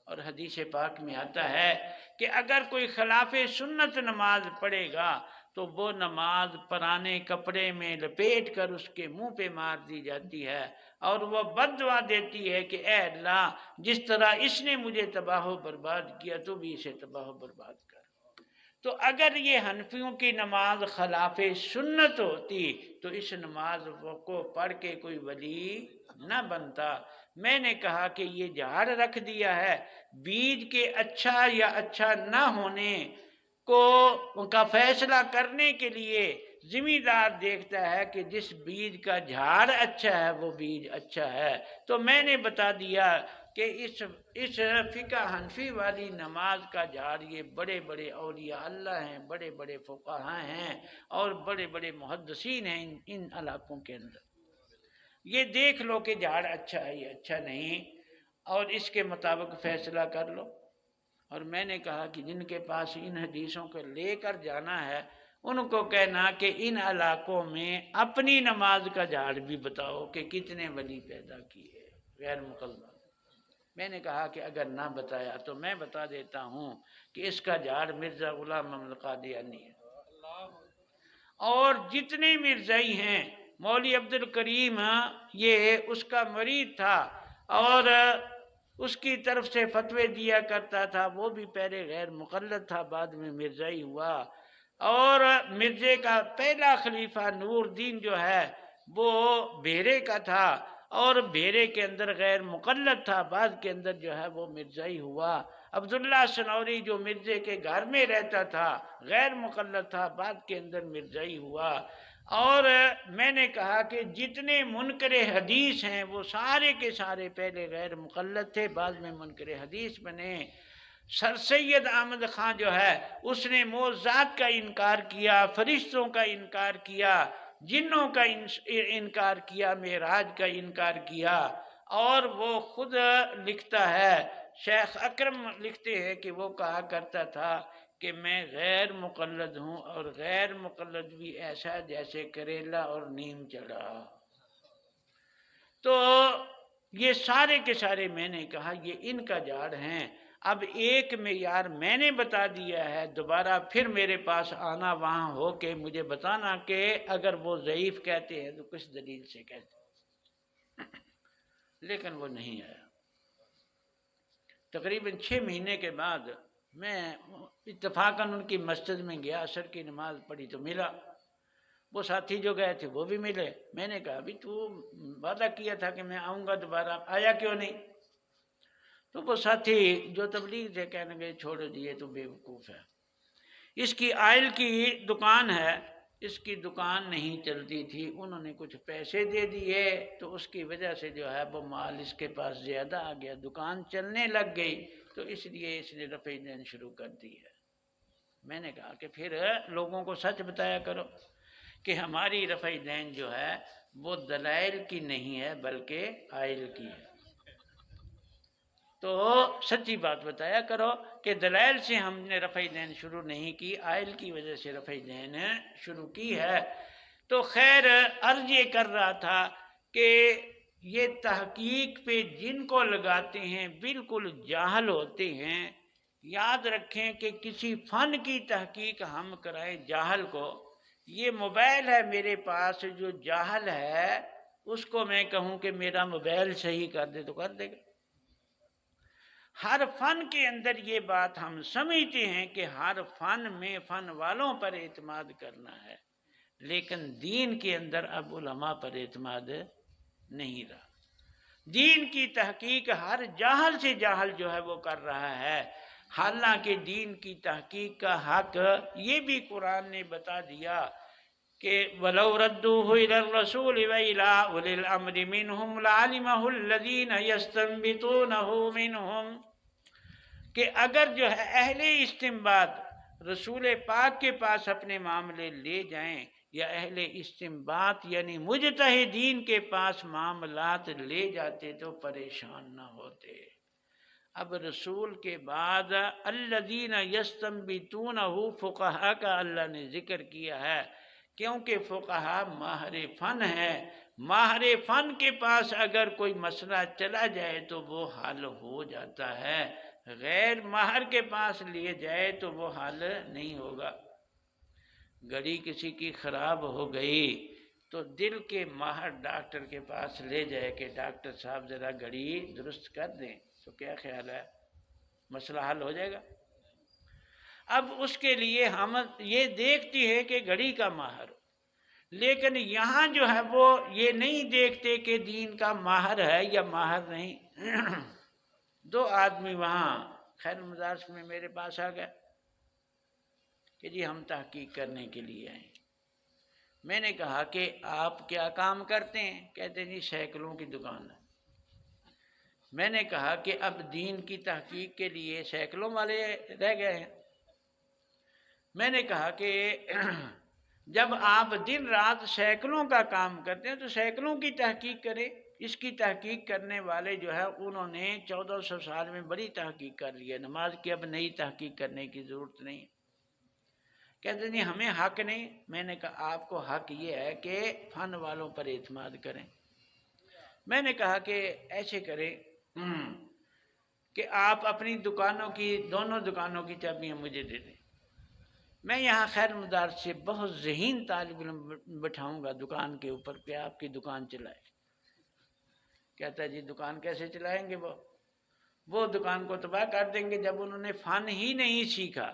اور حدیث پاک میں آتا ہے کہ اگر کوئی خلاف سنت نماز پڑھے گا تو وہ نماز پرانے کپڑے میں لپیٹ کر اس کے منہ پہ مار دی جاتی ہے، اور وہ بد دعا دیتی ہے کہ اے اللہ، جس طرح اس نے مجھے تباہ و برباد کیا تو بھی اسے تباہ و برباد کر۔ تو اگر یہ حنفیوں کی نماز خلاف سنت ہوتی تو اس نماز کو پڑھ کے کوئی ولی نہ بنتا۔ میں نے کہا کہ یہ جھاڑ رکھ دیا ہے، بیج کے اچھا یا اچھا نہ ہونے کو ان کا فیصلہ کرنے کے لیے زمیندار دیکھتا ہے کہ جس بیج کا جھاڑ اچھا ہے وہ بیج اچھا ہے۔ تو میں نے بتا دیا کہ اس فقہ حنفی والی نماز کا جھاڑ یہ بڑے بڑے اولیاء اللہ ہیں، بڑے بڑے فقہاء ہیں اور بڑے بڑے محدثین ہیں ان علاقوں کے اندر۔ یہ دیکھ لو کہ جھاڑ اچھا ہے یا اچھا نہیں اور اس کے مطابق فیصلہ کر لو۔ اور میں نے کہا کہ جن کے پاس ان حدیثوں کو لے کر جانا ہے ان کو کہنا کہ ان علاقوں میں اپنی نماز کا جھاڑ بھی بتاؤ کہ کتنے ولی پیدا کیے غیر مقلد۔ میں نے کہا کہ اگر نہ بتایا تو میں بتا دیتا ہوں کہ اس کا جھاڑ مرزا غلام محمد قادیانی ہے، اور جتنے مرزائی ہیں، مولوی عبد الکریم یہ اس کا مرید تھا اور اس کی طرف سے فتوے دیا کرتا تھا، وہ بھی پہلے غیر مقلد تھا، بعد میں مرزائی ہوا۔ اور مرزے کا پہلا خلیفہ نور الدین جو ہے وہ بھیرے کا تھا اور بھیرے کے اندر غیر مقلد تھا، بعد کے اندر جو ہے وہ مرزائی ہوا۔ عبداللہ سنوری جو مرزے کے گھر میں رہتا تھا غیر مقلد تھا، بعد کے اندر مرزائی ہوا۔ اور میں نے کہا کہ جتنے منکر حدیث ہیں وہ سارے کے سارے پہلے غیر مقلد تھے، بعد میں منکر حدیث بنے۔ سر سید احمد خان جو ہے اس نے معجزات کا انکار کیا، فرشتوں کا انکار کیا، جنوں کا انکار کیا، معراج کا انکار کیا۔ اور وہ خود لکھتا ہے، شیخ اکرم لکھتے ہیں کہ وہ کہا کرتا تھا کہ میں غیر مقلد ہوں، اور غیر مقلد بھی ایسا جیسے کریلا اور نیم چڑھا۔ تو یہ سارے کے سارے میں نے کہا یہ ان کا جھاڑ ہیں۔ اب ایک معیار میں نے بتا دیا ہے، دوبارہ پھر میرے پاس آنا وہاں ہو کے مجھے بتانا کہ اگر وہ ضعیف کہتے ہیں تو کس دلیل سے کہتے ہیں۔ لیکن وہ نہیں آیا۔ تقریباً 6 مہینے کے بعد میں اتفاقاً ان کی مسجد میں گیا، عصر کی نماز پڑھی تو ملا۔ وہ ساتھی جو گئے تھے وہ بھی ملے۔ میں نے کہا ابھی تو وعدہ کیا تھا کہ میں آؤں گا دوبارہ، آیا کیوں نہیں؟ تو وہ ساتھی جو تبلیغ سے کہنے گئے چھوڑ دیے تو بیوقوف ہے، اس کی آئل کی دکان ہے، اس کی دکان نہیں چلتی تھی، انہوں نے کچھ پیسے دے دیے تو اس کی وجہ سے جو ہے وہ مال اس کے پاس زیادہ آ گیا، دکان چلنے لگ گئی، تو اس لیے اس نے رفع دین شروع کر دی ہے۔ میں نے کہا کہ پھر لوگوں کو سچ بتایا کرو کہ ہماری رفع دین جو ہے وہ دلائل کی نہیں ہے بلکہ آئل کی ہے۔ تو سچی بات بتایا کرو کہ دلائل سے ہم نے رفع دین شروع نہیں کی، آئل کی وجہ سے رفع دین شروع کی ہے۔ تو خیر عرض یہ کر رہا تھا کہ یہ تحقیق پہ جن کو لگاتے ہیں بالکل جاہل ہوتے ہیں۔ یاد رکھیں کہ کسی فن کی تحقیق ہم کرائیں جاہل کو، یہ موبائل ہے میرے پاس، جو جاہل ہے اس کو میں کہوں کہ میرا موبائل صحیح کر دے تو کر دے گا۔ ہر فن کے اندر یہ بات ہم سمجھتے ہیں کہ ہر فن میں فن والوں پر اعتماد کرنا ہے، لیکن دین کے اندر اب علماء پر اعتماد نہیں رہا۔ دین کی تحقیق ہر جاہل سے جاہل جو ہے وہ کر رہا ہے، حالانکہ دین کی تحقیق کا حق یہ بھی قرآن نے بتا دیا کہ وَلَوْ رَدُّوهُ إِلَى الرَّسُولِ وَإِلَىٰ أُولِي الْأَمْرِ مِنْهُمْ لَعَلِمَهُ الَّذِينَ يَسْتَنبِطُونَهُ مِنْهُمْ، کہ اگر جو ہے اہل استنباط رسول پاک کے پاس اپنے معاملے لے جائیں، یا اہل استنباط یعنی مجتہدین کے پاس معاملات لے جاتے تو پریشان نہ ہوتے۔ اب رسول کے بعد الذین یستنبطونہ فقہا کا اللہ نے ذکر کیا ہے، کیونکہ فقہا ماہر فن ہے، ماہر فن کے پاس اگر کوئی مسئلہ چلا جائے تو وہ حل ہو جاتا ہے، غیر ماہر کے پاس لیے جائے تو وہ حل نہیں ہوگا۔ گھڑی کسی کی خراب ہو گئی تو دل کے ماہر ڈاکٹر کے پاس لے جائے کہ ڈاکٹر صاحب ذرا گھڑی درست کر دیں، تو کیا خیال ہے مسئلہ حل ہو جائے گا؟ اب اس کے لیے ہم یہ دیکھتی ہے کہ گھڑی کا ماہر، لیکن یہاں جو ہے وہ یہ نہیں دیکھتے کہ دین کا ماہر ہے یا ماہر نہیں۔ دو آدمی وہاں خیر مدارس میں میرے پاس آ گئے کہ جی ہم تحقیق کرنے کے لیے آئے۔ میں نے کہا کہ آپ کیا کام کرتے ہیں؟ کہتے ہیں جی سائیکلوں کی دکان ہے۔ میں نے کہا کہ اب دین کی تحقیق کے لیے سائیکلوں والے رہ گئے ہیں۔ میں نے کہا کہ جب آپ دن رات سائیکلوں کا کام کرتے ہیں تو سائیکلوں کی تحقیق کریں۔ اس کی تحقیق کرنے والے جو ہے انہوں نے 1400 سال میں بڑی تحقیق کر لی ہے، نماز کی اب نئی تحقیق کرنے کی ضرورت نہیں۔ کہتے ہیں ہمیں حق نہیں۔ میں نے کہا آپ کو حق یہ ہے کہ فن والوں پر اعتماد کریں۔ میں نے کہا کہ ایسے کریں کہ آپ اپنی دکانوں کی، دونوں دکانوں کی چابیاں مجھے دے دیں، میں یہاں خیر مدارس سے بہت ذہین طالب علم بٹھاؤں گا دکان کے اوپر پہ، آپ کی دکان چلائے۔ کہتا ہے جی دکان کیسے چلائیں گے؟ وہ دکان کو تباہ کر دیں گے۔ جب انہوں نے فن ہی نہیں سیکھا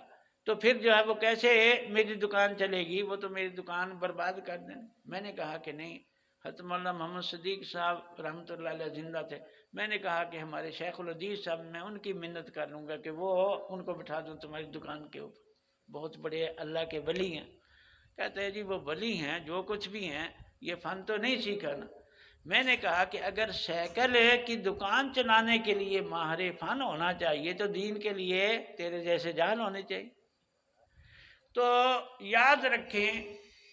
تو پھر جو ہے وہ کیسے میری دکان چلے گی؟ وہ تو میری دکان برباد کر دیں۔ میں نے کہا کہ نہیں، حضرت مولانا محمد صدیق صاحب رحمۃ اللہ علیہ زندہ تھے۔ میں نے کہا کہ ہمارے شیخ الحدیث صاحب، میں ان کی منت کر لوں گا کہ وہ ان کو بٹھا دوں تمہاری دکان کے اوپر، بہت بڑے اللہ کے ولی ہیں۔ کہتے ہیں جی وہ ولی ہیں جو کچھ بھی ہیں، یہ فن تو نہیں سیکھا نا۔ میں نے کہا کہ اگر سائیکل کی دکان چلانے کے لیے ماہر فن ہونا چاہیے تو دین کے لیے تیرے جیسے جان ہونے چاہیے۔ تو یاد رکھیں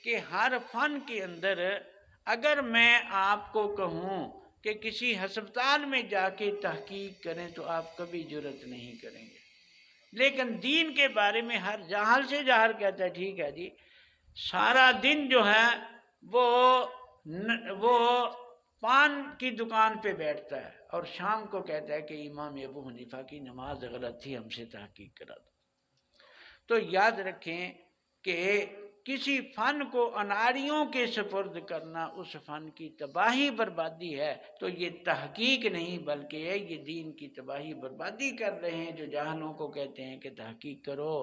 کہ ہر فن کے اندر اگر میں آپ کو کہوں کہ کسی ہسپتال میں جا کے تحقیق کریں تو آپ کبھی جرت نہیں کریں گے، لیکن دین کے بارے میں ہر جاہل سے جاہل کہتا ہے ٹھیک ہے جی، سارا دن جو ہے وہ پان کی دکان پہ بیٹھتا ہے اور شام کو کہتا ہے کہ امام ابو حنیفہ کی نماز غلط تھی، ہم سے تحقیق کرا دو۔ تو یاد رکھیں کہ کسی فن کو اناڑیوں کے سپرد کرنا اس فن کی تباہی بربادی ہے۔ تو یہ تحقیق نہیں بلکہ یہ دین کی تباہی بربادی کر رہے ہیں جو جاہلوں کو کہتے ہیں کہ تحقیق کرو۔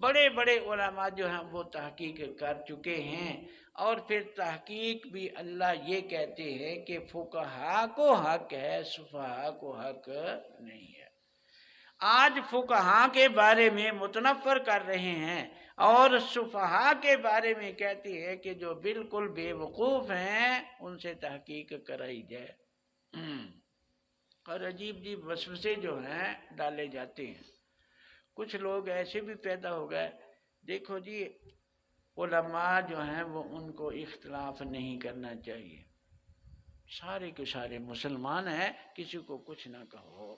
بڑے بڑے علماء جو ہیں وہ تحقیق کر چکے ہیں، اور پھر تحقیق بھی اللہ یہ کہتے ہیں کہ فقہا کو حق ہے، سفہا کو حق نہیں ہے۔ آج فقہا کے بارے میں متنفر کر رہے ہیں اور سفہا کے بارے میں کہتے ہیں کہ جو بالکل بے وقوف ہیں ان سے تحقیق کرائی جائے۔ اور عجیب عجیب وسوسے جو ہیں ڈالے جاتے ہیں۔ کچھ لوگ ایسے بھی پیدا ہو گئے، دیکھو جی علماء جو ہیں وہ ان کو اختلاف نہیں کرنا چاہیے، سارے کے سارے مسلمان ہیں، کسی کو کچھ نہ کہو۔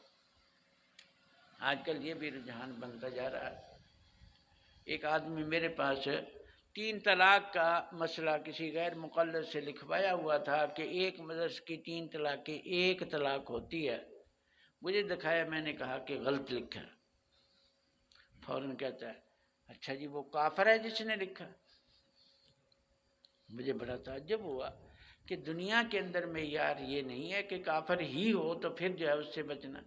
آج کل یہ بھی رجحان بنتا جا رہا ہے۔ ایک آدمی میرے پاس 3 طلاق کا مسئلہ کسی غیر مقلد سے لکھوایا ہوا تھا کہ ایک مدرسے کی 3 طلاق کی 1 طلاق ہوتی ہے، مجھے دکھایا، میں نے کہا کہ غلط لکھا ہے۔ فوراً کہتا ہے اچھا جی وہ کافر ہے جس نے لکھا۔ مجھے بڑا تعجب ہوا کہ دنیا کے اندر معیار یہ نہیں ہے کہ کافر ہی ہو تو پھر جو ہے اس سے بچنا۔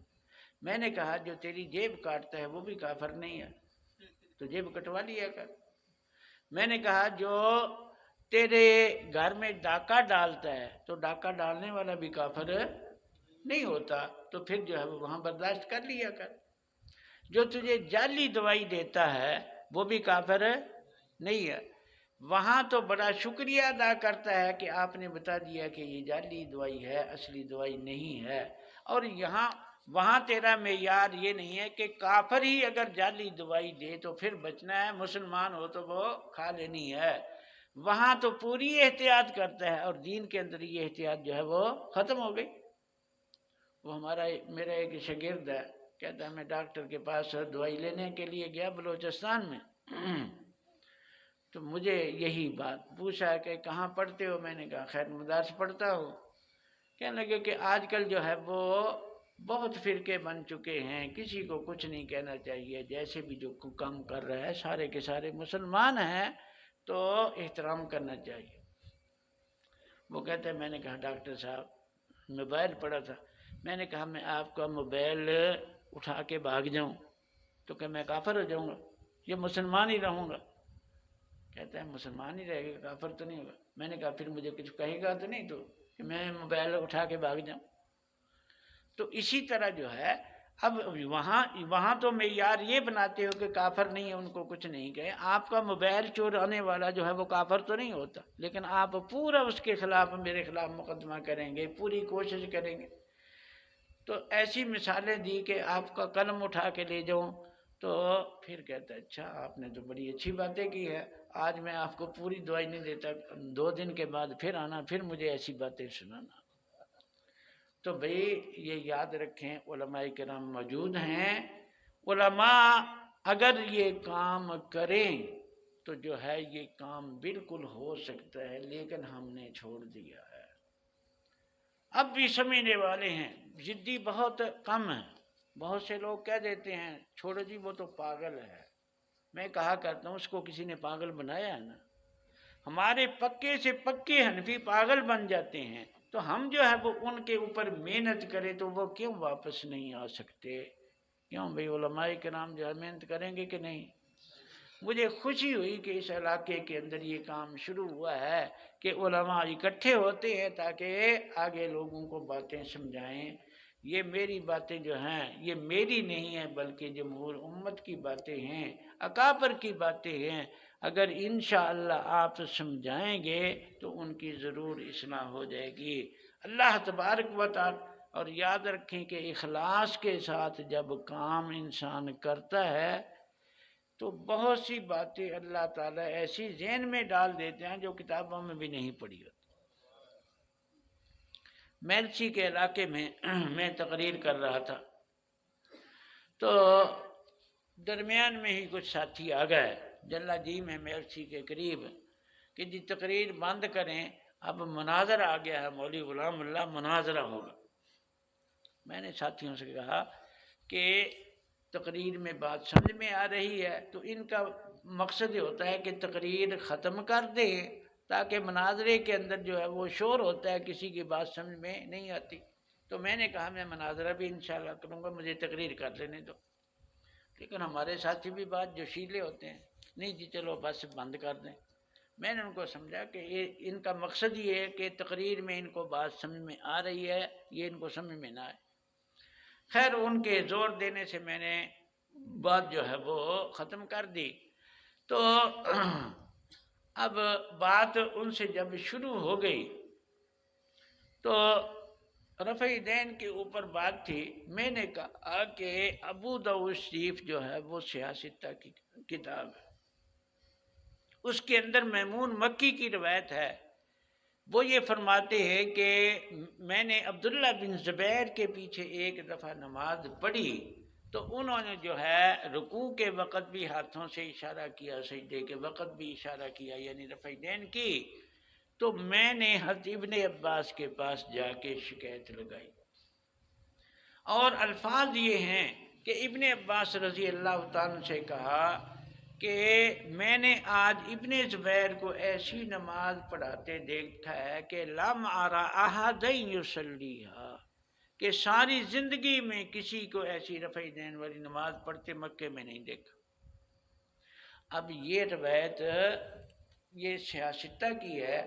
میں نے کہا جو تیری جیب کاٹتا ہے وہ بھی کافر نہیں ہے، تو جیب کٹوا لیا کر۔ میں نے کہا جو تیرے گھر میں ڈاکہ ڈالتا ہے تو ڈاکہ ڈالنے والا بھی کافر نہیں ہوتا، تو پھر جو ہے وہاں برداشت کر لیا کر۔ جو تجھے جعلی دوائی دیتا ہے وہ بھی کافر نہیں ہے، وہاں تو بڑا شکریہ ادا کرتا ہے کہ آپ نے بتا دیا کہ یہ جعلی دوائی ہے، اصلی دوائی نہیں ہے۔ اور وہاں تیرا معیار یہ نہیں ہے کہ کافر ہی اگر جعلی دوائی دے تو پھر بچنا ہے، مسلمان ہو تو وہ کھا لینی ہے۔ وہاں تو پوری احتیاط کرتا ہے، اور دین کے اندر یہ احتیاط جو ہے وہ ختم ہو گئی۔ وہ میرا ایک شاگرد ہے، کہتا ہے میں ڈاکٹر کے پاس دوائی لینے کے لیے گیا بلوچستان میں، تو مجھے یہی بات پوچھا کہ کہاں پڑھتے ہو؟ میں نے کہا خیر مدارس پڑھتا ہوں۔ کہنے لگے کہ آج کل جو ہے وہ بہت فرقے بن چکے ہیں، کسی کو کچھ نہیں کہنا چاہیے، جیسے بھی جو کام کر رہا ہے سارے کے سارے مسلمان ہیں تو احترام کرنا چاہیے۔ وہ کہتے ہیں میں نے کہا ڈاکٹر صاحب موبائل پڑا تھا، میں نے کہا میں آپ کا موبائل اٹھا کے بھاگ جاؤں تو کہ میں کافر ہو جاؤں گا؟ یہ مسلمان ہی رہوں گا. کہتا ہے مسلمان ہی رہے گا، کافر تو نہیں ہوگا. میں نے کہا پھر مجھے کچھ کہے گا تو نہیں تو کہ میں موبائل اٹھا کے بھاگ جاؤں. تو اسی طرح جو ہے اب وہاں تو معیار یہ بناتے ہو کہ کافر نہیں ہے، ان کو کچھ نہیں کہے. آپ کا موبائل چورانے والا جو ہے وہ کافر تو نہیں ہوتا، لیکن آپ پورا اس کے خلاف میرے خلاف مقدمہ کریں گے، پوری کوشش کریں گے. تو ایسی مثالیں دی کہ آپ کا قلم اٹھا کے لے جاؤں. تو پھر کہتا ہے اچھا آپ نے تو بڑی اچھی باتیں کی ہے، آج میں آپ کو پوری دعائی نہیں دیتا، 2 دن کے بعد پھر آنا، پھر مجھے ایسی باتیں سنانا. تو بھئی یہ یاد رکھیں علماء کرام موجود ہیں. علماء اگر یہ کام کریں تو جو ہے یہ کام بالکل ہو سکتا ہے، لیکن ہم نے چھوڑ دیا ہے. اب بھی سمجھنے والے ہیں، ضدی بہت کم ہیں. بہت سے لوگ کہہ دیتے ہیں چھوڑو جی وہ تو پاگل ہے. میں کہا کرتا ہوں اس کو کسی نے پاگل بنایا ہے نا. ہمارے پکے سے پکے حنفی پاگل بن جاتے ہیں، تو ہم جو ہے وہ ان کے اوپر محنت کریں تو وہ کیوں واپس نہیں آ سکتے؟ کیوں بھئی علماء کرام جو ہے محنت کریں گے کہ نہیں؟ مجھے خوشی ہوئی کہ اس علاقے کے اندر یہ کام شروع ہوا ہے کہ علماء اکٹھے ہوتے ہیں تاکہ آگے لوگوں کو باتیں سمجھائیں. یہ میری باتیں جو ہیں یہ میری نہیں ہیں بلکہ جمہور امت کی باتیں ہیں، اکابر کی باتیں ہیں. اگر انشاءاللہ آپ سمجھائیں گے تو ان کی ضرور اصلاح ہو جائے گی. اللہ تبارک و تعالی. اور یاد رکھیں کہ اخلاص کے ساتھ جب کام انسان کرتا ہے تو بہت سی باتیں اللہ تعالیٰ ایسی ذہن میں ڈال دیتے ہیں جو کتابوں میں بھی نہیں پڑھی ہوتی. میلچی کے علاقے میں میں تقریر کر رہا تھا تو درمیان میں ہی کچھ ساتھی آ گئے. جلا جی میں میلچی کے قریب کہ جی تقریر بند کریں، اب مناظر آ گیا ہے، مولوی غلام اللہ مناظرہ ہوگا. میں نے ساتھیوں سے کہا کہ تقریر میں بات سمجھ میں آ رہی ہے تو ان کا مقصد یہ ہوتا ہے کہ تقریر ختم کر دیں تاکہ مناظرے کے اندر جو ہے وہ شور ہوتا ہے، کسی کی بات سمجھ میں نہیں آتی. تو میں نے کہا میں مناظرہ بھی انشاءاللہ کروں گا، مجھے تقریر کر لینے دو. لیکن ہمارے ساتھی بھی بات جوشیلے ہوتے ہیں، نہیں جی چلو بس بند کر دیں. میں نے ان کو سمجھا کہ ان کا مقصد یہ ہے کہ تقریر میں ان کو بات سمجھ میں آ رہی ہے، یہ ان کو سمجھ میں نہ آئے. خیر ان کے زور دینے سے میں نے بات جو ہے وہ ختم کر دی. تو اب بات ان سے جب شروع ہو گئی تو رفع دین کے اوپر بات تھی. میں نے کہا کہ ابو داؤد شریف جو ہے وہ سیاستہ کی کتاب ہے، اس کے اندر میمون مکی کی روایت ہے. وہ یہ فرماتے ہیں کہ میں نے عبداللہ بن زبیر کے پیچھے ایک دفعہ نماز پڑھی تو انہوں نے جو ہے رکوع کے وقت بھی ہاتھوں سے اشارہ کیا، سجدے کے وقت بھی اشارہ کیا، یعنی رفع دین کی. تو میں نے حضرت ابن عباس کے پاس جا کے شکایت لگائی، اور الفاظ یہ ہیں کہ ابن عباس رضی اللہ تعالیٰ سے کہا کہ میں نے آج ابن زبیر کو ایسی نماز پڑھاتے دیکھا ہے کہ لم ارى احدا یصلیھا، کہ ساری زندگی میں کسی کو ایسی رفع دین والی نماز پڑھتے مکے میں نہیں دیکھا. اب یہ روایت یہ سیاستہ کی ہے.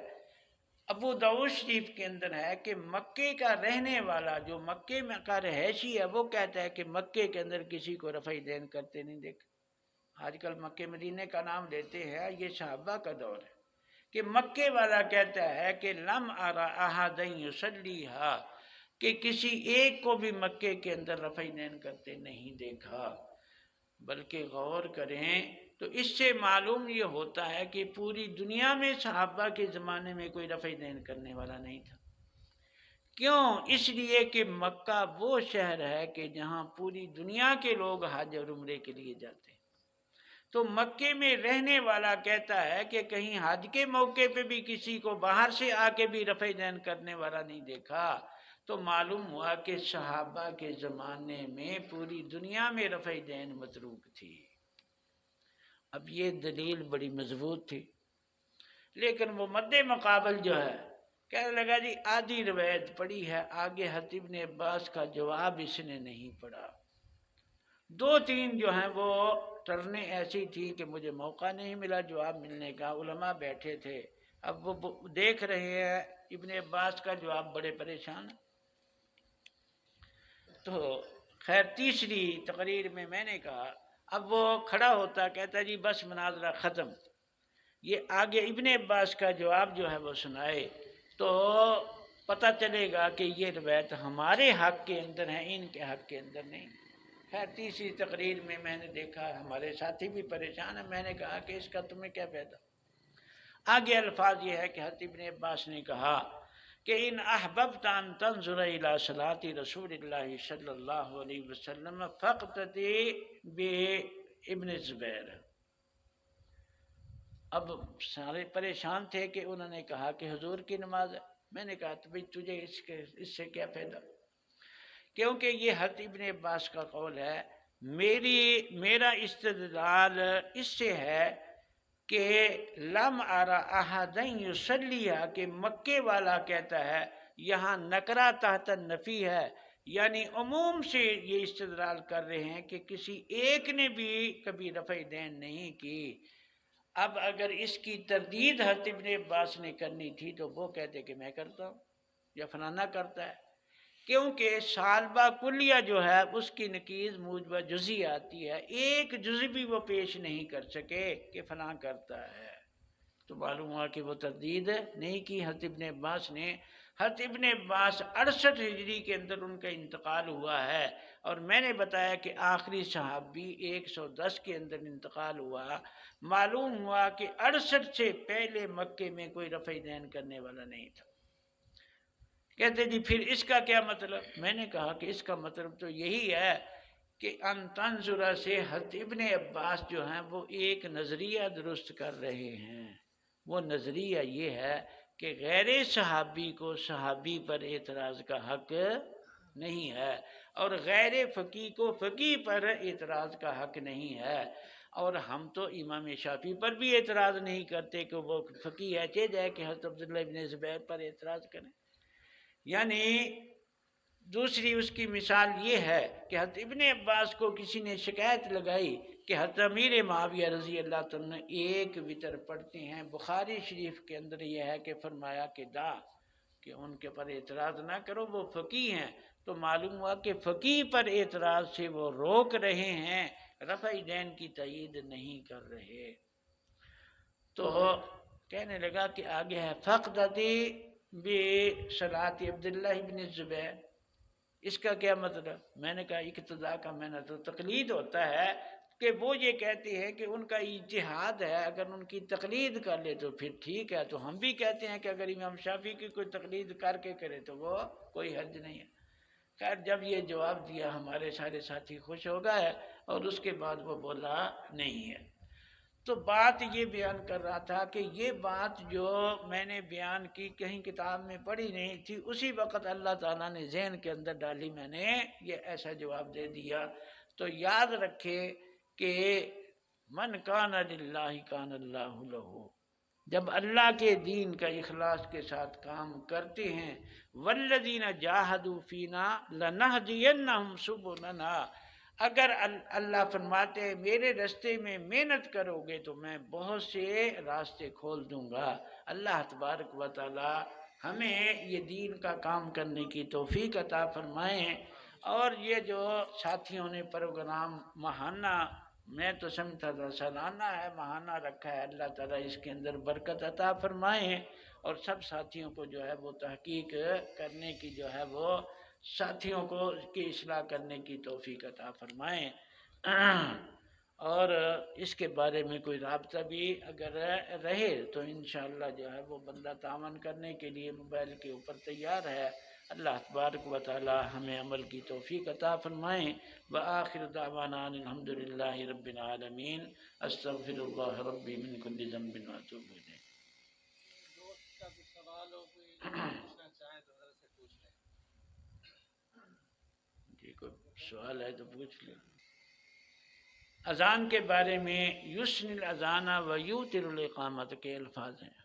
ابو داؤد شریف کے اندر ہے کہ مکے کا رہنے والا جو مکے میں کا رہائشی ہے وہ کہتا ہے کہ مکے کے اندر کسی کو رفع دین کرتے نہیں دیکھا. آج کل مکے مدینے کا نام لیتے ہیں، یہ صحابہ کا دور ہے کہ مکے والا کہتا ہے کہ لم ارى احدا یصلیھا، کہ کسی ایک کو بھی مکے کے اندر رفع دین کرتے نہیں دیکھا. بلکہ غور کریں تو اس سے معلوم یہ ہوتا ہے کہ پوری دنیا میں صحابہ کے زمانے میں کوئی رفع دین کرنے والا نہیں تھا. کیوں؟ اس لیے کہ مکہ وہ شہر ہے کہ جہاں پوری دنیا کے لوگ حج اور عمرے کے لیے جاتے ہیں. تو مکے میں رہنے والا کہتا ہے کہ کہیں حج کے موقع پہ بھی کسی کو باہر سے آ کے بھی رفع دین کرنے والا نہیں دیکھا. تو معلوم ہوا کہ صحابہ کے زمانے میں پوری دنیا میں رفع دین متروک تھی. اب یہ دلیل بڑی مضبوط تھی، لیکن وہ مد مقابل جو ہے کہنے لگا جی آدھی روایت پڑھی ہے، آگے حضرت ابن عباس کا جواب اس نے نہیں پڑھا. دو تین جو ہیں وہ ٹرنیں ایسی تھیں کہ مجھے موقع نہیں ملا جواب ملنے کا، علماء بیٹھے تھے، اب وہ دیکھ رہے ہیں ابن عباس کا جواب، بڑے پریشان۔ تو خیر تیسری تقریر میں نے کہا، اب وہ کھڑا ہوتا کہتا جی بس مناظرہ ختم، یہ آگے ابن عباس کا جواب جو ہے وہ سنائے تو پتہ چلے گا کہ یہ روایت ہمارے حق کے اندر ہے، ان کے حق کے اندر نہیں۔ خیر تیسری تقریر میں نے دیکھا ہمارے ساتھی بھی پریشان ہیں، میں نے کہا کہ اس کا تمہیں کیا فائدہ۔ آگے الفاظ یہ ہے کہ حضرت ابن عباس نے کہا کہ ان احببت ان تنظر الى صلاة رسول اللہ صلی اللہ علیہ وسلم فاقتدی بابن الزبیر۔ اب سارے پریشان تھے کہ انہوں نے کہا کہ حضور کی نماز ہے۔ میں نے کہا تو بھئی تجھے اس سے کیا فائدہ، کیونکہ یہ حضرت ابن عباس کا قول ہے، میرا استدلال اس سے ہے کہ لم ارى احدا یصلی، کہ مکے والا کہتا ہے، یہاں نکرہ تحت نفی ہے، یعنی عموم سے یہ استدلال کر رہے ہیں کہ کسی ایک نے بھی کبھی رفع دین نہیں کی۔ اب اگر اس کی تردید حضرت ابن عباس نے کرنی تھی تو وہ کہتے کہ میں کرتا ہوں یا فلانا کرتا ہے، کیونکہ سالبہ کلیہ جو ہے اس کی نقیض موجبہ جزی آتی ہے، ایک جزی بھی وہ پیش نہیں کر سکے کہ فلاں کرتا ہے، تو معلوم ہوا کہ وہ تردید نہیں کی حضرت ابن عباس نے۔ حضرت ابن عباس 68 ہجری کے اندر ان کا انتقال ہوا ہے، اور میں نے بتایا کہ آخری صحابی 110 کے اندر انتقال ہوا، معلوم ہوا کہ 68 سے پہلے مکے میں کوئی رفع دین کرنے والا نہیں تھا۔ کہتے جی پھر اس کا کیا مطلب؟ میں نے کہا کہ اس کا مطلب تو یہی ہے کہ ان تنظرہ سے حضرت ابن عباس جو ہیں وہ ایک نظریہ درست کر رہے ہیں، وہ نظریہ یہ ہے کہ غیر صحابی کو صحابی پر اعتراض کا حق نہیں ہے، اور غیر فقیہ کو فقیہ پر اعتراض کا حق نہیں ہے، اور ہم تو امام شافعی پر بھی اعتراض نہیں کرتے کہ وہ فقیہ ہے، چاہے جائے کہ حضرت عبداللہ ابن زبیر پر اعتراض کریں۔ یعنی دوسری اس کی مثال یہ ہے کہ حضرت ابن عباس کو کسی نے شکایت لگائی کہ حضرت امیر معاویہ رضی اللہ تعالیٰ ایک وتر پڑھتے ہیں، بخاری شریف کے اندر یہ ہے کہ فرمایا کہ کہ ان کے پر اعتراض نہ کرو، وہ فقیہ ہیں، تو معلوم ہوا کہ فقیہ پر اعتراض سے وہ روک رہے ہیں، رفع دین کی تائید نہیں کر رہے۔ تو کہنے لگا کہ آگے ہے فقدتی بصلاۃ عبداللہ ابن الزبیر، اس کا کیا مطلب؟ میں نے کہا اقتداء کا معنی تو تقلید ہوتا ہے کہ وہ یہ کہتے ہیں کہ ان کا اجتہاد ہے، اگر ان کی تقلید کر لے تو پھر ٹھیک ہے، تو ہم بھی کہتے ہیں کہ اگر امام شافعی کی کوئی تقلید کر کے کرے تو وہ کوئی حرج نہیں ہے۔ خیر جب یہ جواب دیا ہمارے سارے ساتھی خوش ہو گئے، اور اس کے بعد وہ بولا نہیں ہے۔ تو بات یہ بیان کر رہا تھا کہ یہ بات جو میں نے بیان کی کہیں کتاب میں پڑھی نہیں تھی، اسی وقت اللہ تعالیٰ نے ذہن کے اندر ڈالی، میں نے یہ ایسا جواب دے دیا۔ تو یاد رکھے کہ من کان للہ کان اللہ لہ، جب اللہ کے دین کا اخلاص کے ساتھ کام کرتے ہیں، والذین جاہدوا فینا لنہدینہم سبلنا، اگر اللہ فرماتے ہیں میرے راستے میں محنت کرو گے تو میں بہت سے راستے کھول دوں گا۔ اللہ تبارک و تعالی ہمیں یہ دین کا کام کرنے کی توفیق عطا فرمائیں، اور یہ جو ساتھیوں نے پروگرام ماہانہ، میں تو سمجھتا تھا سالانہ ہے، ماہانہ رکھا ہے، اللہ تعالیٰ اس کے اندر برکت عطا فرمائیں، اور سب ساتھیوں کو جو ہے وہ تحقیق کرنے کی جو ہے وہ ساتھیوں کو کی اصلاح کرنے کی توفیق عطا فرمائیں۔ اور اس کے بارے میں کوئی رابطہ بھی اگر رہے تو انشاءاللہ جو ہے وہ بندہ تعاون کرنے کے لیے موبائل کے اوپر تیار ہے۔ اللہ تبارک و تعالی ہمیں عمل کی توفیق عطا فرمائیں۔ وآخر دعوانا الحمدللہ رب العالمین، استغفر اللہ ربی من کل ذنب واتوب الیہ۔ دوست کا کوئی سوال ہو، کوئی پوچھنا چاہیں تو حضرت سے پوچھ لیں۔ جی کوئی سوال ہے تو پوچھ لیں۔ اذان کے بارے میں یسن الاذان و یوتر الاقامت کے الفاظ ہیں،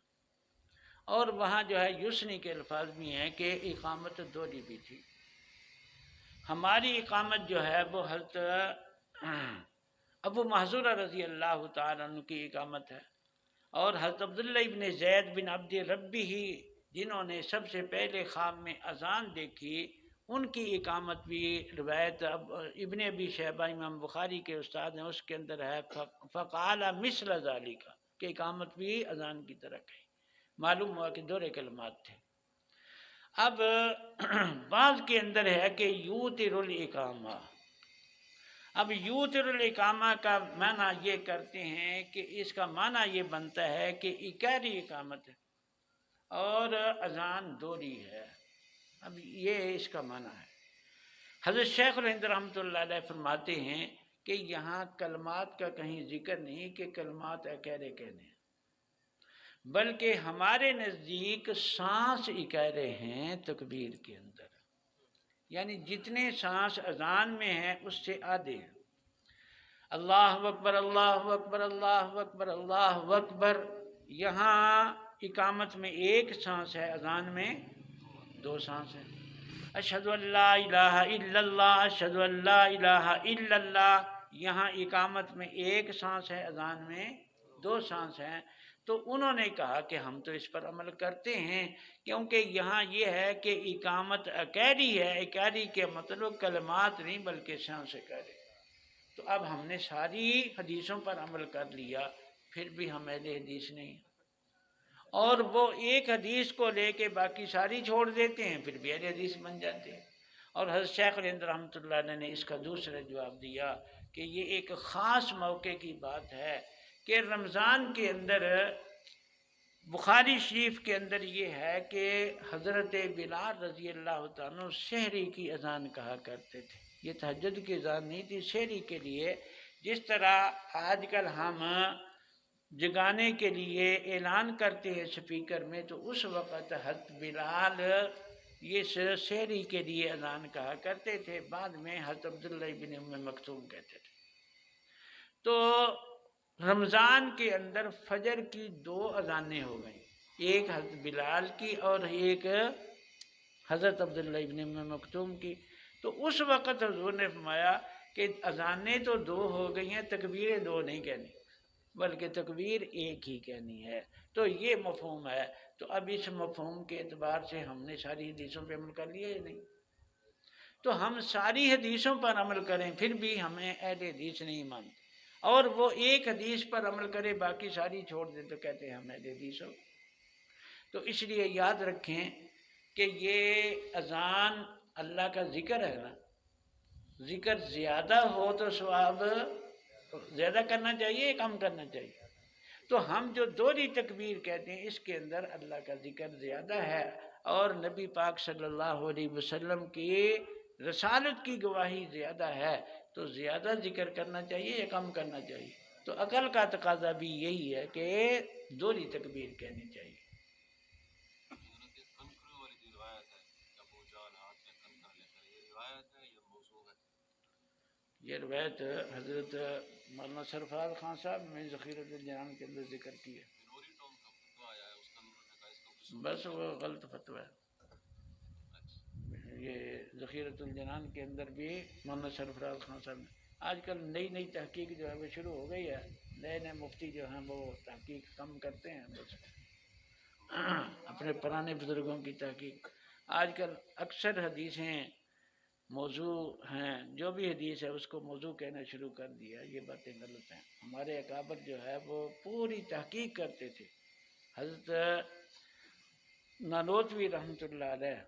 اور وہاں جو ہے یسنی کے الفاظ بھی ہیں کہ اقامت دوہری بھی تھی۔ ہماری اقامت جو ہے وہ حضرت ابو محذورہ رضی اللہ تعالیٰ عنہ کی اقامت ہے، اور حضرت عبداللہ ابن زید بن عبد ربی ہی جنہوں نے سب سے پہلے خواب میں اذان دیکھی، ان کی اقامت بھی روایت ابن ابی شیبہ امام بخاری کے استاد ہیں، اس کے اندر ہے فقال مثل ذالک کہ اقامت بھی اذان کی طرح کہی، معلوم ہوا کہ دورے کلمات تھے۔ اب بعض کے اندر ہے کہ یوتر الاقامہ، اب یوتر الاقامہ کا معنی یہ کرتے ہیں کہ اس کا معنی یہ بنتا ہے کہ اکاری اقامت ہے اور اذان دوری ہے، اب یہ اس کا معنی ہے۔ حضرت شیخ الہند رحمۃ اللہ علیہ فرماتے ہیں کہ یہاں کلمات کا کہیں ذکر نہیں کہ کلمات اکیرے کہنے ہیں، بلکہ ہمارے نزدیک سانس اکیرے ہیں تکبیر کے اندر، یعنی جتنے سانس اذان میں ہیں اس سے آدھے ہیں۔ اللہ اکبر اللہ اکبر اللہ اکبر اللہ اکبر، یہاں اقامت میں ایک سانس ہے، اذان میں دو سانس ہیں۔ اشہد ان لا الہ الا اللہ اشہد ان لا الہ الا اللہ، یہاں اقامت میں ایک سانس ہے، اذان میں دو سانس ہیں۔ تو انہوں نے کہا کہ ہم تو اس پر عمل کرتے ہیں، کیونکہ یہاں یہ ہے کہ اقامت اکیری ہے، اکیری کے مطلب کلمات نہیں بلکہ سانس اکیری۔ تو اب ہم نے ساری حدیثوں پر عمل کر لیا، پھر بھی ہم اہل حدیث نہیں، اور وہ ایک حدیث کو لے کے باقی ساری چھوڑ دیتے ہیں، پھر بھی اہل حدیث بن جاتے ہیں۔ اور حضرت شیخ الہند رحمۃ اللہ علیہ نے اس کا دوسرا جواب دیا کہ یہ ایک خاص موقع کی بات ہے کہ رمضان کے اندر بخاری شریف کے اندر یہ ہے کہ حضرت بلال رضی اللہ تعالیٰ عنہ سحری کی اذان کہا کرتے تھے، یہ تہجد کی اذان نہیں تھی، سحری کے لیے، جس طرح آج کل ہم جگانے کے لیے اعلان کرتے ہیں سپیکر میں، تو اس وقت حضرت بلال یہ سحری کے لیے اذان کہا کرتے تھے، بعد میں حضرت عبداللہ بن ام مکتوم کہتے تھے۔ تو رمضان کے اندر فجر کی دو اذانیں ہو گئیں، ایک حضرت بلال کی اور ایک حضرت عبداللہ ابن ام مکتوم کی۔ تو اس وقت حضور نے فرمایا کہ اذانیں تو دو ہو گئی ہیں، تکبیریں دو نہیں کہنی بلکہ تکبیر ایک ہی کہنی ہے۔ تو یہ مفہوم ہے۔ تو اب اس مفہوم کے اعتبار سے ہم نے ساری حدیثوں پہ عمل کر لیا یا نہیں؟ تو ہم ساری حدیثوں پر عمل کریں پھر بھی ہمیں اہل حدیث نہیں مانتے، اور وہ ایک حدیث پر عمل کرے باقی ساری چھوڑ دے تو کہتے ہیں ہم اہل حدیث ہو۔ تو اس لیے یاد رکھیں کہ یہ اذان اللہ کا ذکر ہے نا، ذکر زیادہ ہو تو ثواب زیادہ کرنا چاہیے، کم کرنا چاہیے۔ تو ہم جو دوہری تکبیر کہتے ہیں اس کے اندر اللہ کا ذکر زیادہ ہے، اور نبی پاک صلی اللہ علیہ وسلم کی رسالت کی گواہی زیادہ ہے، تو زیادہ ذکر کرنا چاہیے یا کم کرنا چاہیے؟ تو عقل کا تقاضا بھی یہی ہے کہ دوہری تکبیر کہنی چاہیے۔ یہ روایت حضرت مولانا سرفراز خان صاحب نے ذخیرۃ الجنان کے اندر ذکر کی ہے، بس وہ غلط فتویٰ ہے۔ یہ ذخیرۃ الجنان کے اندر بھی مولانا سرفراز خان صاحب نے، آج کل نئی نئی تحقیق جو ہے وہ شروع ہو گئی ہے، نئے نئے مفتی جو ہیں وہ تحقیق کم کرتے ہیں، بس اپنے پرانے بزرگوں کی تحقیق۔ آج کل اکثر حدیثیں موضوع ہیں، جو بھی حدیث ہے اس کو موضوع کہنا شروع کر دیا، یہ باتیں غلط ہیں۔ ہمارے اکابر جو ہے وہ پوری تحقیق کرتے تھے۔ حضرت نانوتوی رحمۃ اللہ علیہ،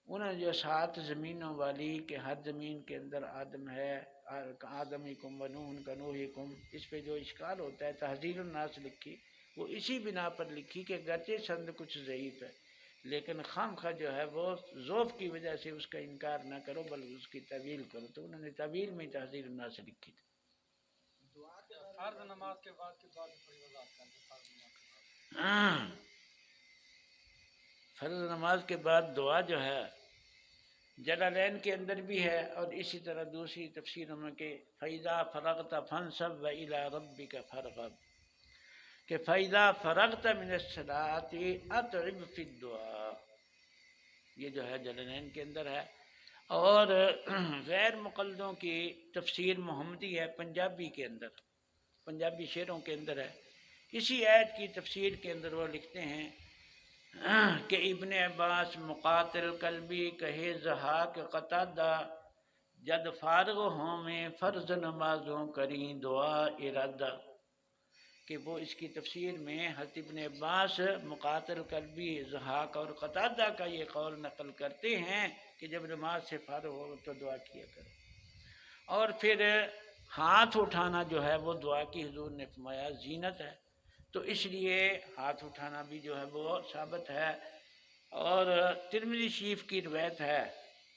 انہوں نے جو 7 زمینوں والی کہ ہر زمین کے اندر آدم ہے، آدمکم ونوح کنوحکم، اس پہ جو اشکال ہوتا ہے، تحذیر الناس لکھی، وہ اسی بنا پر لکھی کہ گرچہ سند کچھ ضعیف ہے لیکن خام خواہ جو ہے وہ ذوف کی وجہ سے اس کا انکار نہ کرو بلکہ اس کی تعویل کرو، تو انہوں نے تعویل میں تحذیر الناس لکھی تھی۔ فرض نماز کے بعد تھوڑی وضاحت کر دیں۔ فرض نماز کے بعد دعا جو ہے جلالین کے اندر بھی ہے، اور اسی طرح دوسری تفسیروں میں کہ فَإِذَا فَرَغْتَ فَانْصَبْ وَإِلَىٰ رَبِّكَ فَارْغَب، کہ فَإِذَا فَرَغْتَ مِنَ الصَّلَاةِ أَطْعِبْ فِي الدُّعَاءِ، یہ جو ہے جلالین کے اندر ہے۔ اور غیر مقلدوں کی تفسیر محمدی ہے پنجابی کے اندر، پنجابی شعروں کے اندر ہے۔ اسی آیت کی تفسیر کے اندر وہ لکھتے ہیں کہ ابن عباس مقاتل قلبی کہے ضحاک قتادہ، جد فارغ ہوں میں فرض نمازوں کریں دعا ارادہ، کہ وہ اس کی تفسیر میں حضرت ابن عباس مقاتل قلبی ضحاک اور قتادہ کا یہ قول نقل کرتے ہیں کہ جب نماز سے فارغ ہو تو دعا کیا کرو، اور پھر ہاتھ اٹھانا جو ہے وہ دعا کی حضور نے فرمایا زینت ہے، تو اس لیے ہاتھ اٹھانا بھی جو ہے وہ ثابت ہے۔ اور ترمذی شریف کی روایت ہے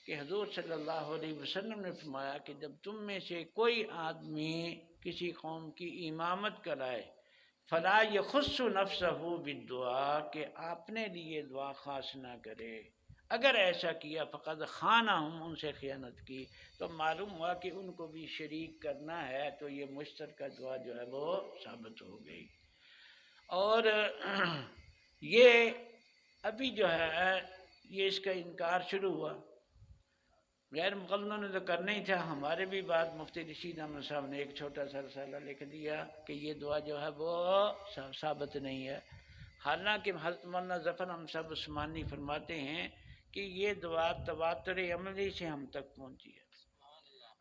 کہ حضور صلی اللہ علیہ وسلم نے فرمایا کہ جب تم میں سے کوئی آدمی کسی قوم کی امامت کرائے فلا یخص نفسہ بالدعا، کہ اپنے لیے دعا خاص نہ کرے، اگر ایسا کیا فقد خانہم، ان سے خیانت کی، تو معلوم ہوا کہ ان کو بھی شریک کرنا ہے، تو یہ مشترکہ دعا جو ہے وہ ثابت ہو گئی۔ اور یہ ابھی جو ہے یہ اس کا انکار شروع ہوا، غیر مقلدوں نے تو کرنا ہی تھا۔ ہمارے بھی بعد مفتی رشید احمد صاحب نے ایک چھوٹا سا رسالہ لکھ دیا کہ یہ دعا جو ہے وہ ثابت نہیں ہے، حالانکہ حضرت مولانا ظفر احمد صاحب عثمانی فرماتے ہیں کہ یہ دعا تواتر عملی سے ہم تک پہنچی ہے،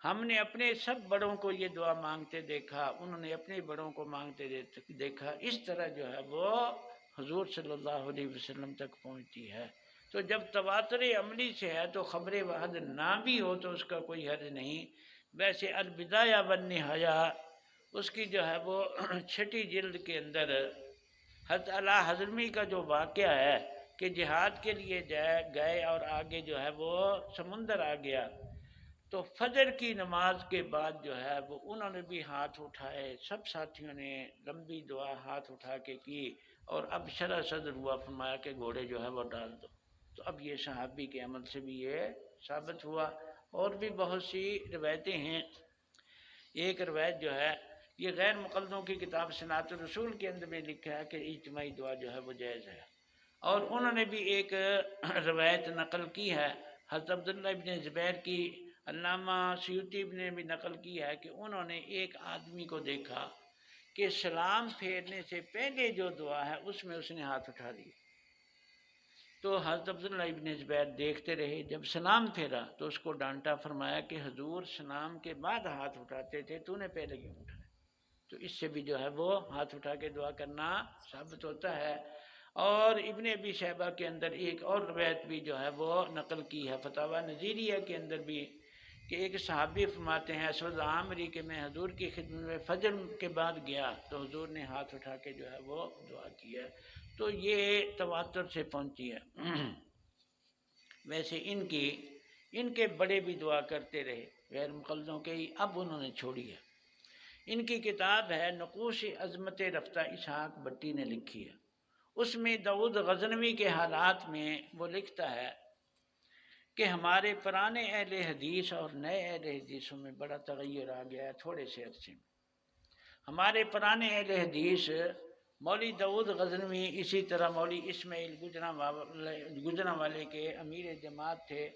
ہم نے اپنے سب بڑوں کو یہ دعا مانگتے دیکھا، انہوں نے اپنے بڑوں کو مانگتے دیکھا، اس طرح جو ہے وہ حضور صلی اللہ علیہ وسلم تک پہنچتی ہے۔ تو جب تواتر عملی سے ہے تو خبر واحد نہ بھی ہو تو اس کا کوئی حرج نہیں۔ ویسے البدایہ والنہایہ اس کی جو ہے وہ 6 جلد کے اندر حضرت اعلیٰ حضرمی کا جو واقعہ ہے کہ جہاد کے لیے گئے اور آگے جو ہے وہ سمندر آ گیا، تو فجر کی نماز کے بعد جو ہے وہ انہوں نے بھی ہاتھ اٹھائے، سب ساتھیوں نے لمبی دعا ہاتھ اٹھا کے کی، اور اب شرح صدر ہوا، فرمایا کہ گھوڑے جو ہے وہ ڈال دو، تو اب یہ صحابی کے عمل سے بھی یہ ثابت ہوا۔ اور بھی بہت سی روایتیں ہیں، ایک روایت جو ہے یہ غیر مقلدوں کی کتاب صناعت الرسول کے اندر میں لکھا ہے کہ اجتماعی دعا جو ہے وہ جائز ہے، اور انہوں نے بھی ایک روایت نقل کی ہے حضرت عبداللہ ابن زبیر کی، علامہ سیوطی نے بھی نقل کی ہے کہ انہوں نے ایک آدمی کو دیکھا کہ سلام پھیرنے سے پہلے جو دعا ہے اس میں اس نے ہاتھ اٹھا دیے، تو حضرت عبداللہ ابن زبیر دیکھتے رہے، جب سلام پھیرا تو اس کو ڈانٹا، فرمایا کہ حضور سلام کے بعد ہاتھ اٹھاتے تھے، تو نے پہلے کیوں اٹھایا؟ تو اس سے بھی جو ہے وہ ہاتھ اٹھا کے دعا کرنا ثابت ہوتا ہے۔ اور ابن ابی شیبہ کے اندر ایک اور روایت بھی جو ہے وہ نقل کی ہے فتاوی نظیریہ کے اندر بھی، کہ ایک صحابی فرماتے ہیں اسود عامری کہ میں حضور کی خدمت میں فجر کے بعد گیا تو حضور نے ہاتھ اٹھا کے جو ہے وہ دعا کی ہے، تو یہ تواتر سے پہنچی ہے۔ ویسے ان کے بڑے بھی دعا کرتے رہے غیر مقلدوں کے ہی، اب انہوں نے چھوڑی ہے۔ ان کی کتاب ہے نقوش عظمت رفتہ، اسحاق بٹی نے لکھی ہے، اس میں داؤد غزنوی کے حالات میں وہ لکھتا ہے کہ ہمارے پرانے اہل حدیث اور نئے اہل حدیثوں میں بڑا تغیر آ گیا ہے تھوڑے سے عرصے میں۔ ہمارے پرانے اہل حدیث مولوی داؤد غزنوی، اسی طرح مولوی اسماعیل گجرانوالے کے امیر جماعت تھے،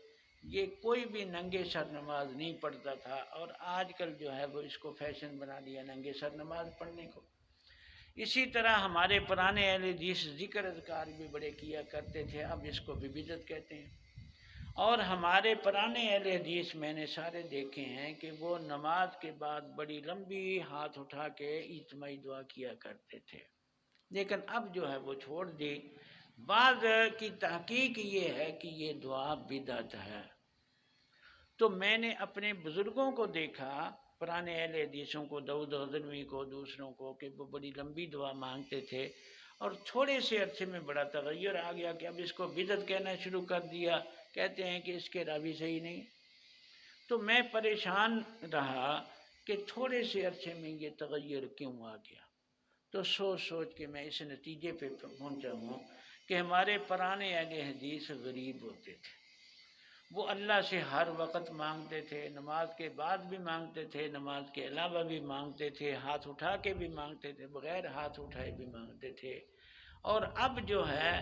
یہ کوئی بھی ننگے سر نماز نہیں پڑھتا تھا، اور آج کل جو ہے وہ اس کو فیشن بنا دیا ننگے سر نماز پڑھنے کو۔ اسی طرح ہمارے پرانے اہل حدیث ذکر اذکار بھی بڑے کیا کرتے تھے، اب اس کو بھی بدعت کہتے ہیں۔ اور ہمارے پرانے اہل حدیث میں نے سارے دیکھے ہیں کہ وہ نماز کے بعد بڑی لمبی ہاتھ اٹھا کے اجتماعی دعا کیا کرتے تھے، لیکن اب جو ہے وہ چھوڑ دی۔ بعض کی تحقیق یہ ہے کہ یہ دعا بدعت ہے، تو میں نے اپنے بزرگوں کو دیکھا، پرانے اہل حدیثوں کو، داؤد غزنوی کو، دوسروں کو، کہ وہ بڑی لمبی دعا مانگتے تھے، اور تھوڑے سے عرصے میں بڑا تغیر آ گیا کہ اب اس کو بدعت کہنا شروع کر دیا، کہتے ہیں کہ اس کے راوی صحیح نہیں۔ تو میں پریشان رہا کہ تھوڑے سے عرصے میں یہ تغیر کیوں آ گیا، تو سوچ کے میں اس نتیجے پہ پہنچا ہوں کہ ہمارے پرانے اہل حدیث غریب ہوتے تھے، وہ اللہ سے ہر وقت مانگتے تھے، نماز کے بعد بھی مانگتے تھے، نماز کے علاوہ بھی مانگتے تھے، ہاتھ اٹھا کے بھی مانگتے تھے، بغیر ہاتھ اٹھائے بھی مانگتے تھے۔ اور اب جو ہے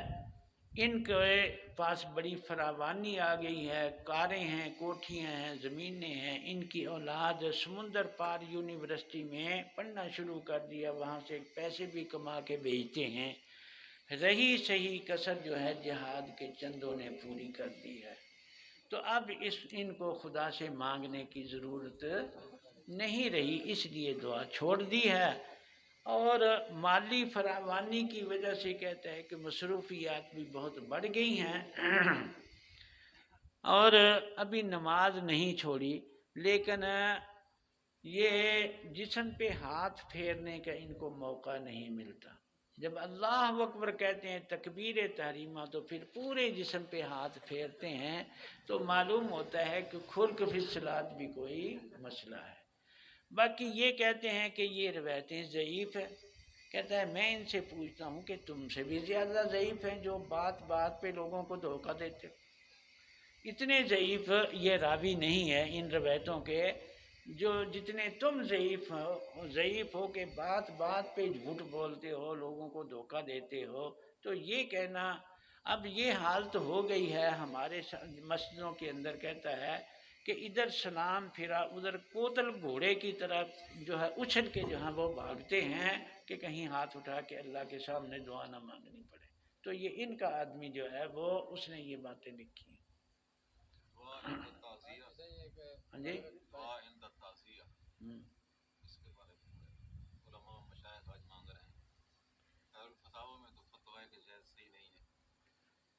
ان کے پاس بڑی فراوانی آ گئی ہے، کاریں ہیں، کوٹھیاں ہیں، زمینیں ہیں، ان کی اولاد سمندر پار یونیورسٹی میں پڑھنا شروع کر دیا، وہاں سے پیسے بھی کما کے بھیجتے ہیں۔ رہی صحیح کسر جو ہے جہاد کے چندوں نے پوری کر دی ہے۔ تو اب ان کو خدا سے مانگنے کی ضرورت نہیں رہی، اس لیے دعا چھوڑ دی ہے۔ اور مالی فراوانی کی وجہ سے کہتا ہے کہ مصروفیات بھی بہت بڑھ گئی ہیں اور ابھی نماز نہیں چھوڑی، لیکن یہ جسم پہ ہاتھ پھیرنے کا ان کو موقع نہیں ملتا۔ جب اللہ اکبر کہتے ہیں تکبیر تحریمہ تو پھر پورے جسم پہ ہاتھ پھیرتے ہیں، تو معلوم ہوتا ہے کہ خلق فی الصلاۃ بھی کوئی مسئلہ ہے۔ باقی یہ کہتے ہیں کہ یہ روایتیں ضعیف ہیں۔ کہتا ہے میں ان سے پوچھتا ہوں کہ تم سے بھی زیادہ ضعیف ہیں جو بات بات پہ لوگوں کو دھوکہ دیتے ہو۔ اتنے ضعیف یہ راوی نہیں ہے ان روایتوں کے جو جتنے تم ضعیف ہو کہ بات بات پہ جھوٹ بولتے ہو، لوگوں کو دھوکہ دیتے ہو۔ تو یہ کہنا اب یہ حالت ہو گئی ہے ہمارے مسجدوں کے اندر، کہتا ہے کہ ادھر سلام پھرا ادھر کوتل گھوڑے کی طرح جو ہے اچھل کے جو ہے وہ بھاگتے ہیں کہ کہیں ہاتھ اٹھا کے اللہ کے سامنے دعا نہ مانگنی پڑے۔ تو یہ ان کا آدمی جو ہے وہ اس نے یہ باتیں لکھی ہیں۔ ہاں جی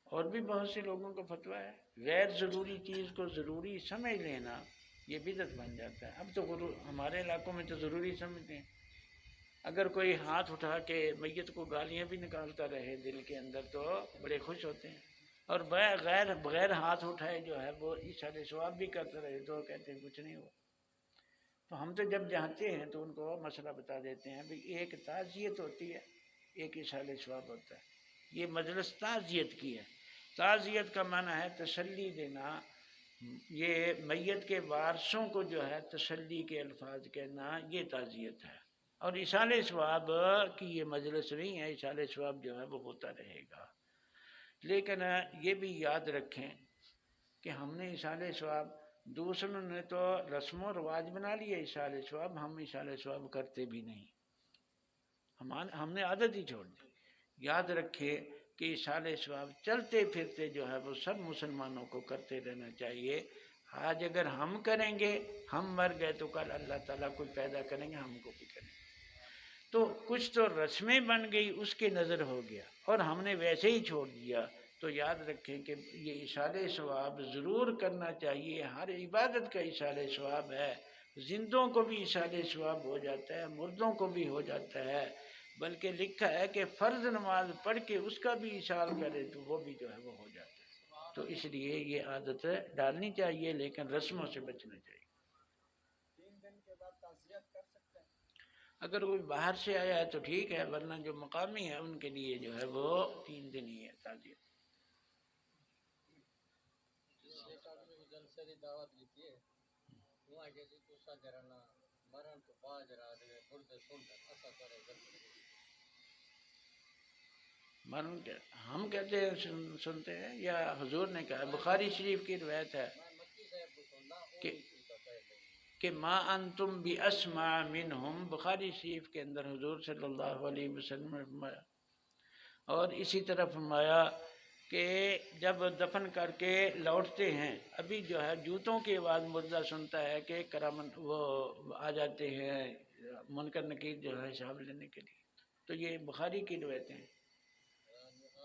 اور بھی بہت سے لوگوں کا فتویٰ ہے، غیر ضروری چیز کو ضروری سمجھ لینا یہ بدعت بن جاتا ہے۔ اب تو ہمارے علاقوں میں تو ضروری سمجھتے ہیں، اگر کوئی ہاتھ اٹھا کے میت کو گالیاں بھی نکالتا رہے دل کے اندر تو بڑے خوش ہوتے ہیں، اور بغیر ہاتھ اٹھائے جو ہے وہ ایصال ثواب بھی کرتا رہے تو کہتے ہیں کچھ نہیں ہوا۔ تو ہم تو جب جانتے ہیں تو ان کو مسئلہ بتا دیتے ہیں بھی ایک تعزیت ہوتی ہے، ایک ایصال ثواب ہوتا ہے۔ یہ مجلس تعزیت کی ہے، تعزیت کا معنی ہے تسلی دینا، یہ میت کے وارثوں کو جو ہے تسلی کے الفاظ کہنا، یہ تعزیت ہے۔ اور ایصال ثواب کی یہ مجلس نہیں ہے، ایصال ثواب جو ہے وہ ہوتا رہے گا۔ لیکن یہ بھی یاد رکھیں کہ ہم نے ایصال ثواب، دوسروں نے تو رسم و رواج بنا لیے ایصال ثواب، ہم ایصال ثواب کرتے بھی نہیں، ہم نے عادت ہی چھوڑ دی۔ یاد رکھے کہ ایصال ثواب چلتے پھرتے جو ہے وہ سب مسلمانوں کو کرتے رہنا چاہیے۔ آج اگر ہم کریں گے، ہم مر گئے تو کل اللہ تعالیٰ کوئی پیدا کریں گے، ہم کو بھی کریں گے۔ تو کچھ تو رسمیں بن گئی، اس کے نظر ہو گیا اور ہم نے ویسے ہی چھوڑ دیا۔ تو یاد رکھیں کہ یہ ایصال ثواب ضرور کرنا چاہیے، ہر عبادت کا ایصال ثواب ہے، زندوں کو بھی ایصال ثواب ہو جاتا ہے، مردوں کو بھی ہو جاتا ہے، بلکہ لکھا ہے کہ فرض نماز پڑھ کے اس کا بھی ایصال کرے تو وہ بھی جو ہے وہ ہو جاتا ہے۔ تو اس لیے یہ عادت ڈالنی چاہیے، لیکن رسموں سے بچنا چاہیے۔ 3 دن کے بعد تعزیت کر سکتے ہیں؟ اگر کوئی باہر سے آیا ہے تو ٹھیک ہے، ورنہ جو مقامی ہے ان کے لیے جو ہے وہ 3 دن ہی ہے تعزیت۔ ایک آدمی کو جلسے دی دعوت دیتی ہے، وہاں کے جی تو سا جرانا مرن تو باج رہا دے مردے سنڈر ایسا کرے جلسے دی۔ ہم کہتے ہیں سنتے ہیں یا حضور نے کہا، بخاری شریف کی روایت ہے میں مکی صاحب کو سننا وہ بھی چیز کا کہہ لیں کہ ما انتم باسمع منہم، بخاری شریف کے اندر حضور صلی اللہ علیہ وسلم نے فرمایا، اور اسی طرح فرمایا کہ جب دفن کر کے لوٹتے ہیں ابھی جو ہے جوتوں کی آواز مردہ سنتا ہے کہ کرامت وہ آ جاتے ہیں منکر نکیر جو ہے حساب لینے کے لیے۔ تو یہ بخاری کی روایتیں ہیں۔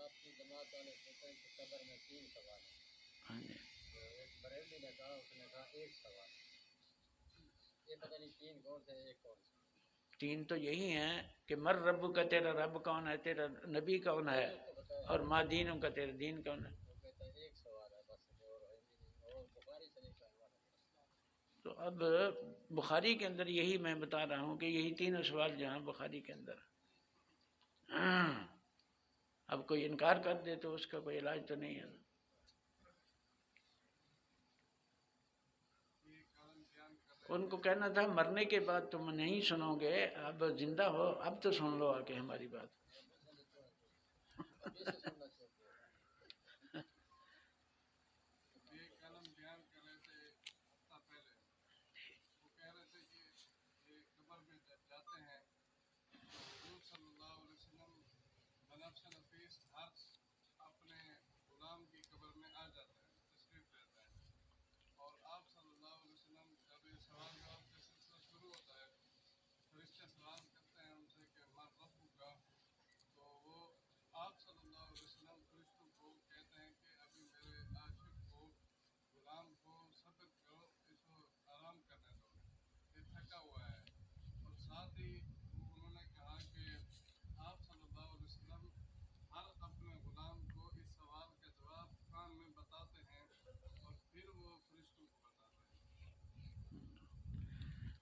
آپ کی جماعت والے کہتے ہیں کہ قبر میں 3 سوال ہیں۔ ہاں جی، تو ایک بریلوی نے کہا، اس نے کہا 1 سوال ہے۔ یہ پتہ نہیں 3 کون سے ایک کون سے؟ 3 تو یہی ہیں کہ مر رب کا، تیرا رب کون ہے، تیرا نبی کون ہے، اور ما دینوں کا، تیرا دین کون ہے۔ وہ کہتا ہے 1 سوال ہے بس، اور ہے بھی نہیں، اور بخاری شریف کا حوالہ ہے۔ تو اب بخاری کے اندر یہی میں بتا رہا ہوں کہ یہی 3 سوال جو ہیں بخاری کے اندر۔ اب کوئی انکار کر دے تو اس کا کوئی علاج تو نہیں ہے۔ ان کو کہنا تھا مرنے کے بعد تم نہیں سنو گے، اب زندہ ہو اب تو سن لو آ کے ہماری بات۔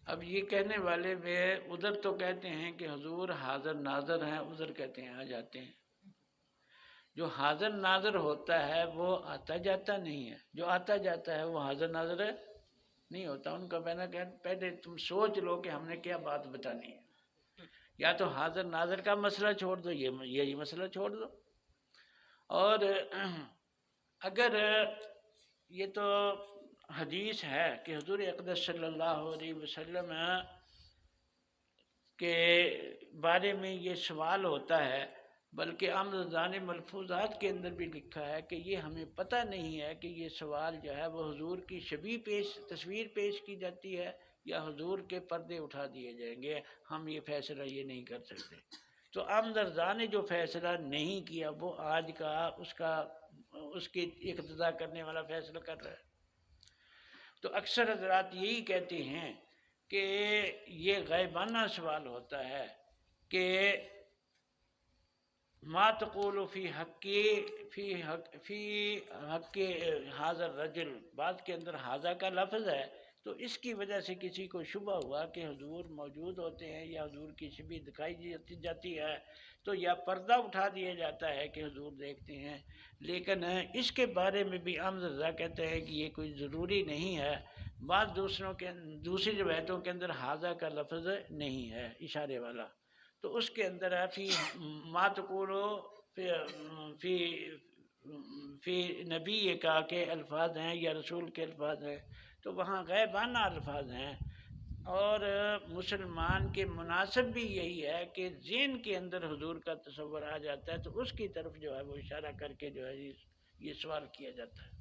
اب یہ کہنے والے میں ادھر تو کہتے ہیں کہ حضور حاضر ناظر ہیں، ادھر کہتے ہیں آ جاتے ہیں۔ جو حاضر ناظر ہوتا ہے وہ آتا جاتا نہیں ہے، جو آتا جاتا ہے وہ حاضر ناظر نہیں ہوتا۔ ان کا پہلے تم سوچ لو کہ ہم نے کیا بات بتانی ہے، یا تو حاضر ناظر کا مسئلہ چھوڑ دو، یہی مسئلہ چھوڑ دو۔ اور اگر یہ تو حدیث ہے کہ حضور اقدس صلی اللہ علیہ وسلم کے بارے میں یہ سوال ہوتا ہے، بلکہ امرزان ملفوظات کے اندر بھی لکھا ہے کہ یہ ہمیں پتہ نہیں ہے کہ یہ سوال جو ہے وہ حضور کی تصویر پیش کی جاتی ہے یا حضور کے پردے اٹھا دیے جائیں گے، ہم یہ فیصلہ یہ نہیں کر سکتے۔ تو امرزا نے جو فیصلہ نہیں کیا وہ آج کا اس کی اقتدا کرنے والا فیصلہ کر رہا ہے۔ تو اکثر حضرات یہی کہتے ہیں کہ یہ غیبانہ سوال ہوتا ہے کہ ما تقول فی حق حاضر رجل، بات کے اندر حاضر کا لفظ ہے، تو اس کی وجہ سے کسی کو شبہ ہوا کہ حضور موجود ہوتے ہیں یا حضور کی شبیہ دکھائی جاتی ہے، تو یا پردہ اٹھا دیا جاتا ہے کہ حضور دیکھتے ہیں۔ لیکن اس کے بارے میں بھی احمد رضا کہتے ہیں کہ یہ کوئی ضروری نہیں ہے۔ بعض دوسری روایتوں کے اندر حاضر کا لفظ نہیں ہے، اشارے والا، تو اس کے اندر ہے فی ما تقولو فی نبی کا کے الفاظ ہیں یا رسول کے الفاظ ہیں، تو وہاں غیبانہ الفاظ ہیں۔ اور مسلمان کے مناسب بھی یہی ہے کہ ذہن کے اندر حضور کا تصور آ جاتا ہے تو اس کی طرف جو ہے وہ اشارہ کر کے جو ہے یہ سوال کیا جاتا ہے۔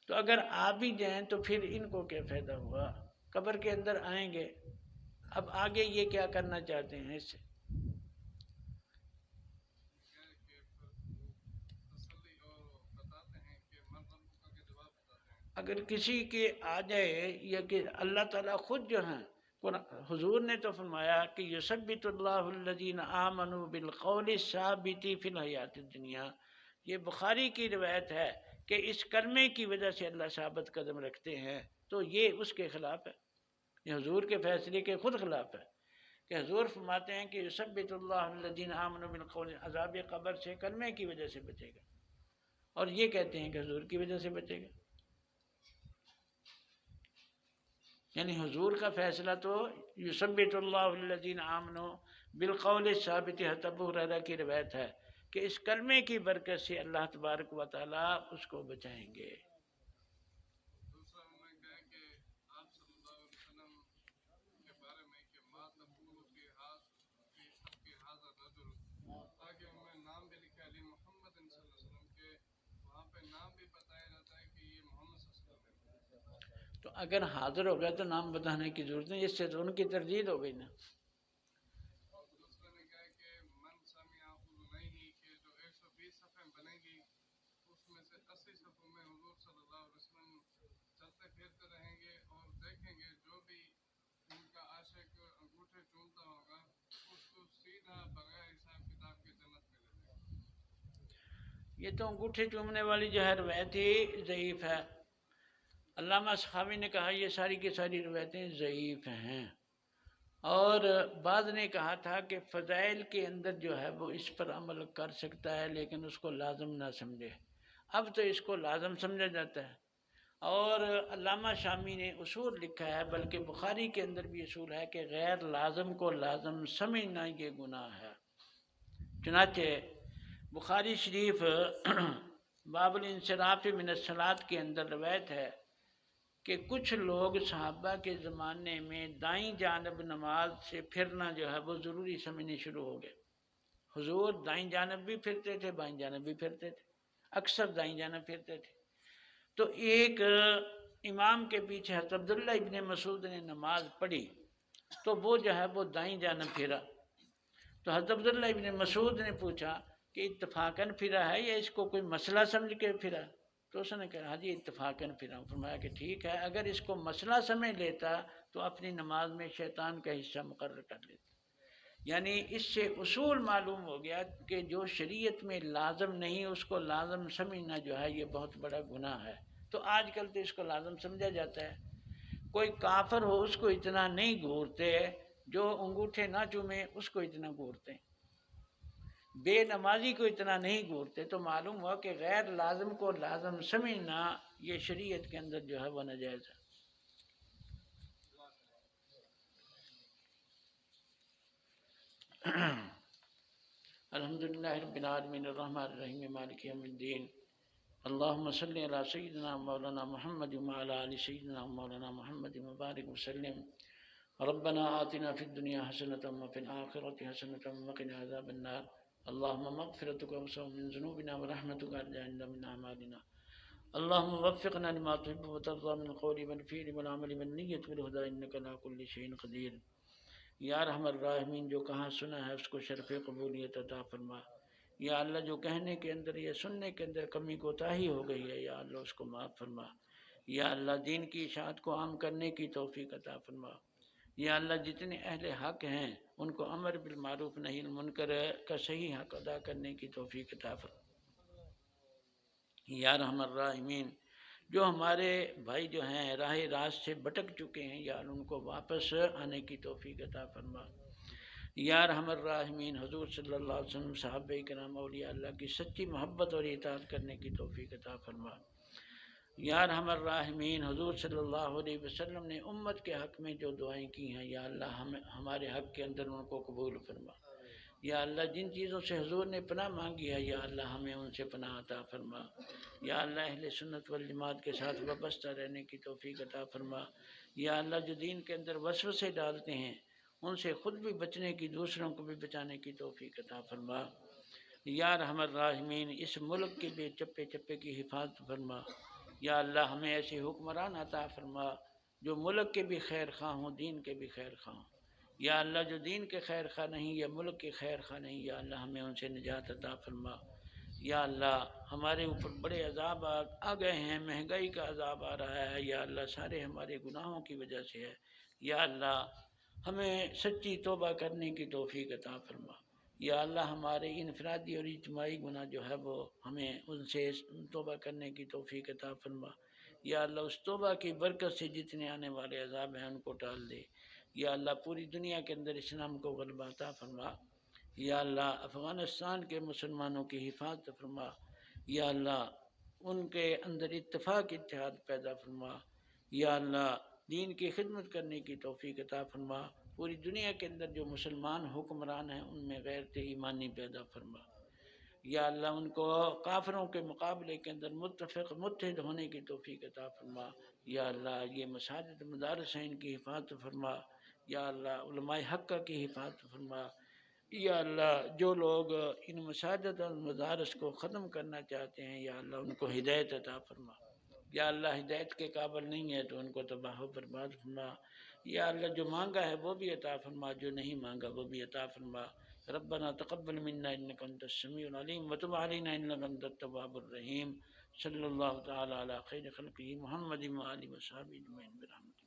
تو اگر آ بھی جائیں تو پھر ان کو کیا فائدہ ہوا، قبر کے اندر آئیں گے۔ اب آگے یہ کیا کرنا چاہتے ہیں اس سے؟ اگر کسی کے آ جائے یا کہ اللہ تعالیٰ خود جو ہیں، حضور نے تو فرمایا کہ یثبت اللہ الذین آمنوا بالقول الثابت فی الحیات الدنیا، یہ بخاری کی روایت ہے کہ اس کلمے کی وجہ سے اللہ ثابت قدم رکھتے ہیں، تو یہ اس کے خلاف ہے، یہ حضور کے فیصلے کے خود خلاف ہے کہ حضور فرماتے ہیں کہ یثبت اللہ الذین آمنوا بالقول، عذاب قبر سے کلمے کی وجہ سے بچے گا، اور یہ کہتے ہیں کہ حضور کی وجہ سے بچے گا۔ یعنی حضور کا فیصلہ تو یثبت اللہ الذین آمنوا بالقول الثابت، حضرت ابو ہریرہ کی روایت ہے کہ اس کلمے کی برکت سے اللہ تبارک و تعالیٰ اس کو بچائیں گے۔ دوسرا انہوں نے کہا کہ آپ صلی اللہ علیہ وسلم کے بارے میں کہ ما تقول فی حق حاضر رجل، تاکہ ان میں نام بھی لکھا علی محمد صلی اللہ علیہ وسلم کے، وہاں پہ نام بھی بتایا جاتا ہے کہ یہ محمد صلی اللہ علیہ وسلم ہے۔ تو اگر حاضر ہو گیا تو نام بتانے کی ضرورت نہیں، اس سے تو ان کی تردید ہو گئی نا۔ دوسرے نے کہا کہ من سمع اذنیہ، کہ جو 120 صفحیں بنیں گی اس میں سے 80 صفحوں میں حضور صلی اللہ علیہ وسلم چلتے پھرتے رہیں گے اور دیکھیں گے جو بھی ان کا عاشق انگوٹھے چومتا ہوگا اس کو سیدھا بغیر حساب کتاب کے جنت میں لے جائے گا۔ یہ تو انگوٹھے چومنے والی جو ہے روایت ہی ضعیف ہے۔ علامہ سخاوی نے کہا یہ ساری کی ساری روایتیں ضعیف ہیں، اور بعض نے کہا تھا کہ فضائل کے اندر جو ہے وہ اس پر عمل کر سکتا ہے لیکن اس کو لازم نہ سمجھے۔ اب تو اس کو لازم سمجھا جاتا ہے، اور علامہ شامی نے اصول لکھا ہے، بلکہ بخاری کے اندر بھی اصول ہے کہ غیر لازم کو لازم سمجھنا یہ گناہ ہے۔ چنانچہ بخاری شریف باب الانصراف من الصلاۃ کے اندر روایت ہے کہ کچھ لوگ صحابہ کے زمانے میں دائیں جانب نماز سے پھرنا جو ہے وہ ضروری سمجھنے شروع ہو گئے۔ حضور دائیں جانب بھی پھرتے تھے، بائیں جانب بھی پھرتے تھے، اکثر دائیں جانب پھرتے تھے۔ تو ایک امام کے پیچھے حضرت عبداللہ ابن مسعود نے نماز پڑھی تو وہ جو ہے وہ دائیں جانب پھرا، تو حضرت عبداللہ ابن مسعود نے پوچھا کہ اتفاقاً پھرا ہے یا اس کو کوئی مسئلہ سمجھ کے پھرا؟ تو اس نے کہا جی اتفاقاً پھرا۔ فرمایا کہ ٹھیک ہے، اگر اس کو مسئلہ سمجھ لیتا تو اپنی نماز میں شیطان کا حصہ مقرر کر لیتا۔ یعنی اس سے اصول معلوم ہو گیا کہ جو شریعت میں لازم نہیں اس کو لازم سمجھنا جو ہے یہ بہت بڑا گناہ ہے۔ تو آج کل تو اس کو لازم سمجھا جاتا ہے۔ کوئی کافر ہو اس کو اتنا نہیں گھورتے، جو انگوٹھے نہ چومے اس کو اتنا گھورتے، بے نمازی کو اتنا نہیں گھورتے۔ تو معلوم ہوا کہ غیر لازم کو لازم سمجھنا یہ شریعت کے اندر جو ہے وہ ناجائز ہے۔ الحمدللہ رب العالمین الرحمن الرحیم مالک یوم الدین، اللہم صلی علی سیدنا مولانا محمد وعلی آل سیدنا مولانا محمد مبارک وسلم۔ ربنا آتنا فی الدنیا حسنۃ وفی الآخرۃ حسنۃ وقنا عذاب النار۔ اللہم مغفرتک اوسع من ذنوبنا ورحمتک ارجع من اعمالنا۔ اللہم وفقنا لما تحب وترضى من القول والفعل والعمل والنیۃ والہدى انک علی کل شیء قدیر۔ یا ارحم الراحمین، جو کہاں سنا ہے اس کو شرف قبولیت عطا فرما۔ یا اللہ جو کہنے کے اندر یا سننے کے اندر کمی کوتاہی ہو گئی ہے یا اللہ اس کو معاف فرما۔ یا اللہ دین کی اشاعت کو عام کرنے کی توفیق عطا فرما۔ یا اللہ جتنے اہل حق ہیں ان کو امر بالمعروف نہی المنکر کا صحیح حق ادا کرنے کی توفیق عطا فرما۔ یا ارحم الراحمین، جو ہمارے بھائی جو ہیں راہ راست سے بھٹک چکے ہیں یا اللہ ان کو واپس آنے کی توفیق عطا فرما۔ یا ارحم الراحمین، حضور صلی اللہ علیہ وسلم، صحابہ کرام، اولیاء اللہ کی سچی محبت اور اطاعت کرنے کی توفیق عطا فرما۔ یا ارحم الراحمین، حضور صلی اللہ علیہ وسلم نے امت کے حق میں جو دعائیں کی ہیں یا اللہ ہمارے حق کے اندر ان کو قبول فرما۔ یا اللہ جن چیزوں سے حضور نے پناہ مانگی ہے یا اللہ ہمیں ان سے پناہ عطا فرما۔ یا اللہ اہل سنت والجماعت کے ساتھ وابستہ رہنے کی توفیق عطا فرما۔ یا اللہ جو دین کے اندر وسوسے ڈالتے ہیں ان سے خود بھی بچنے کی، دوسروں کو بھی بچانے کی توفیق عطا فرما۔ یا ارحم الراحمین، اس ملک کے بھی چپے چپے کی حفاظت فرما۔ یا اللہ ہمیں ایسے حکمران عطا فرما جو ملک کے بھی خیر خواہ ہوں، دین کے بھی خیر خواہ ہوں۔ یا اللہ جو دین کے خیر خواہ نہیں یا ملک کے خیر خواہ نہیں یا اللہ ہمیں ان سے نجات عطا فرما۔ یا اللہ ہمارے اوپر بڑے عذاب آ گئے ہیں، مہنگائی کا عذاب آ رہا ہے یا اللہ سارے ہمارے گناہوں کی وجہ سے ہے۔ یا اللہ ہمیں سچی توبہ کرنے کی توفیق عطا فرما۔ یا اللہ ہمارے انفرادی اور اجتماعی گناہ جو ہے وہ ہمیں ان سے توبہ کرنے کی توفیق عطا فرما۔ یا اللہ اس توبہ کی برکت سے جتنے آنے والے عذاب ہیں ان کو ٹال دے۔ یا اللہ پوری دنیا کے اندر اسلام کو غلبہ عطا فرما۔ یا اللہ افغانستان کے مسلمانوں کی حفاظت فرما۔ یا اللہ ان کے اندر اتفاق اتحاد پیدا فرما۔ یا اللہ دین کی خدمت کرنے کی توفیق عطا فرما۔ پوری دنیا کے اندر جو مسلمان حکمران ہیں ان میں غیرت ایمانی پیدا فرما۔ یا اللہ ان کو کافروں کے مقابلے کے اندر متفق متحد ہونے کی توفیق عطا فرما۔ یا اللہ یہ مساجد مدارس ہیں ان کی حفاظت فرما۔ یا اللہ علماء حق کی حفاظت فرما۔ یا اللہ جو لوگ ان مساجد اور مدارس کو ختم کرنا چاہتے ہیں یا اللہ ان کو ہدایت عطا فرما۔ یا اللہ ہدایت کے قابل نہیں ہے تو ان کو تباہ و برباد فرما۔ یا اللہ جو مانگا ہے وہ بھی عطا فرما، جو نہیں مانگا وہ بھی عطا فرما۔ ربنا تقبل منا انک انت السمیع العلیم وتب علینا انک انت التواب الرحیم۔ صلی اللہ تعالی علی خیر خلقہ محمد وآلہ وصحبہ اجمعین برحمتک۔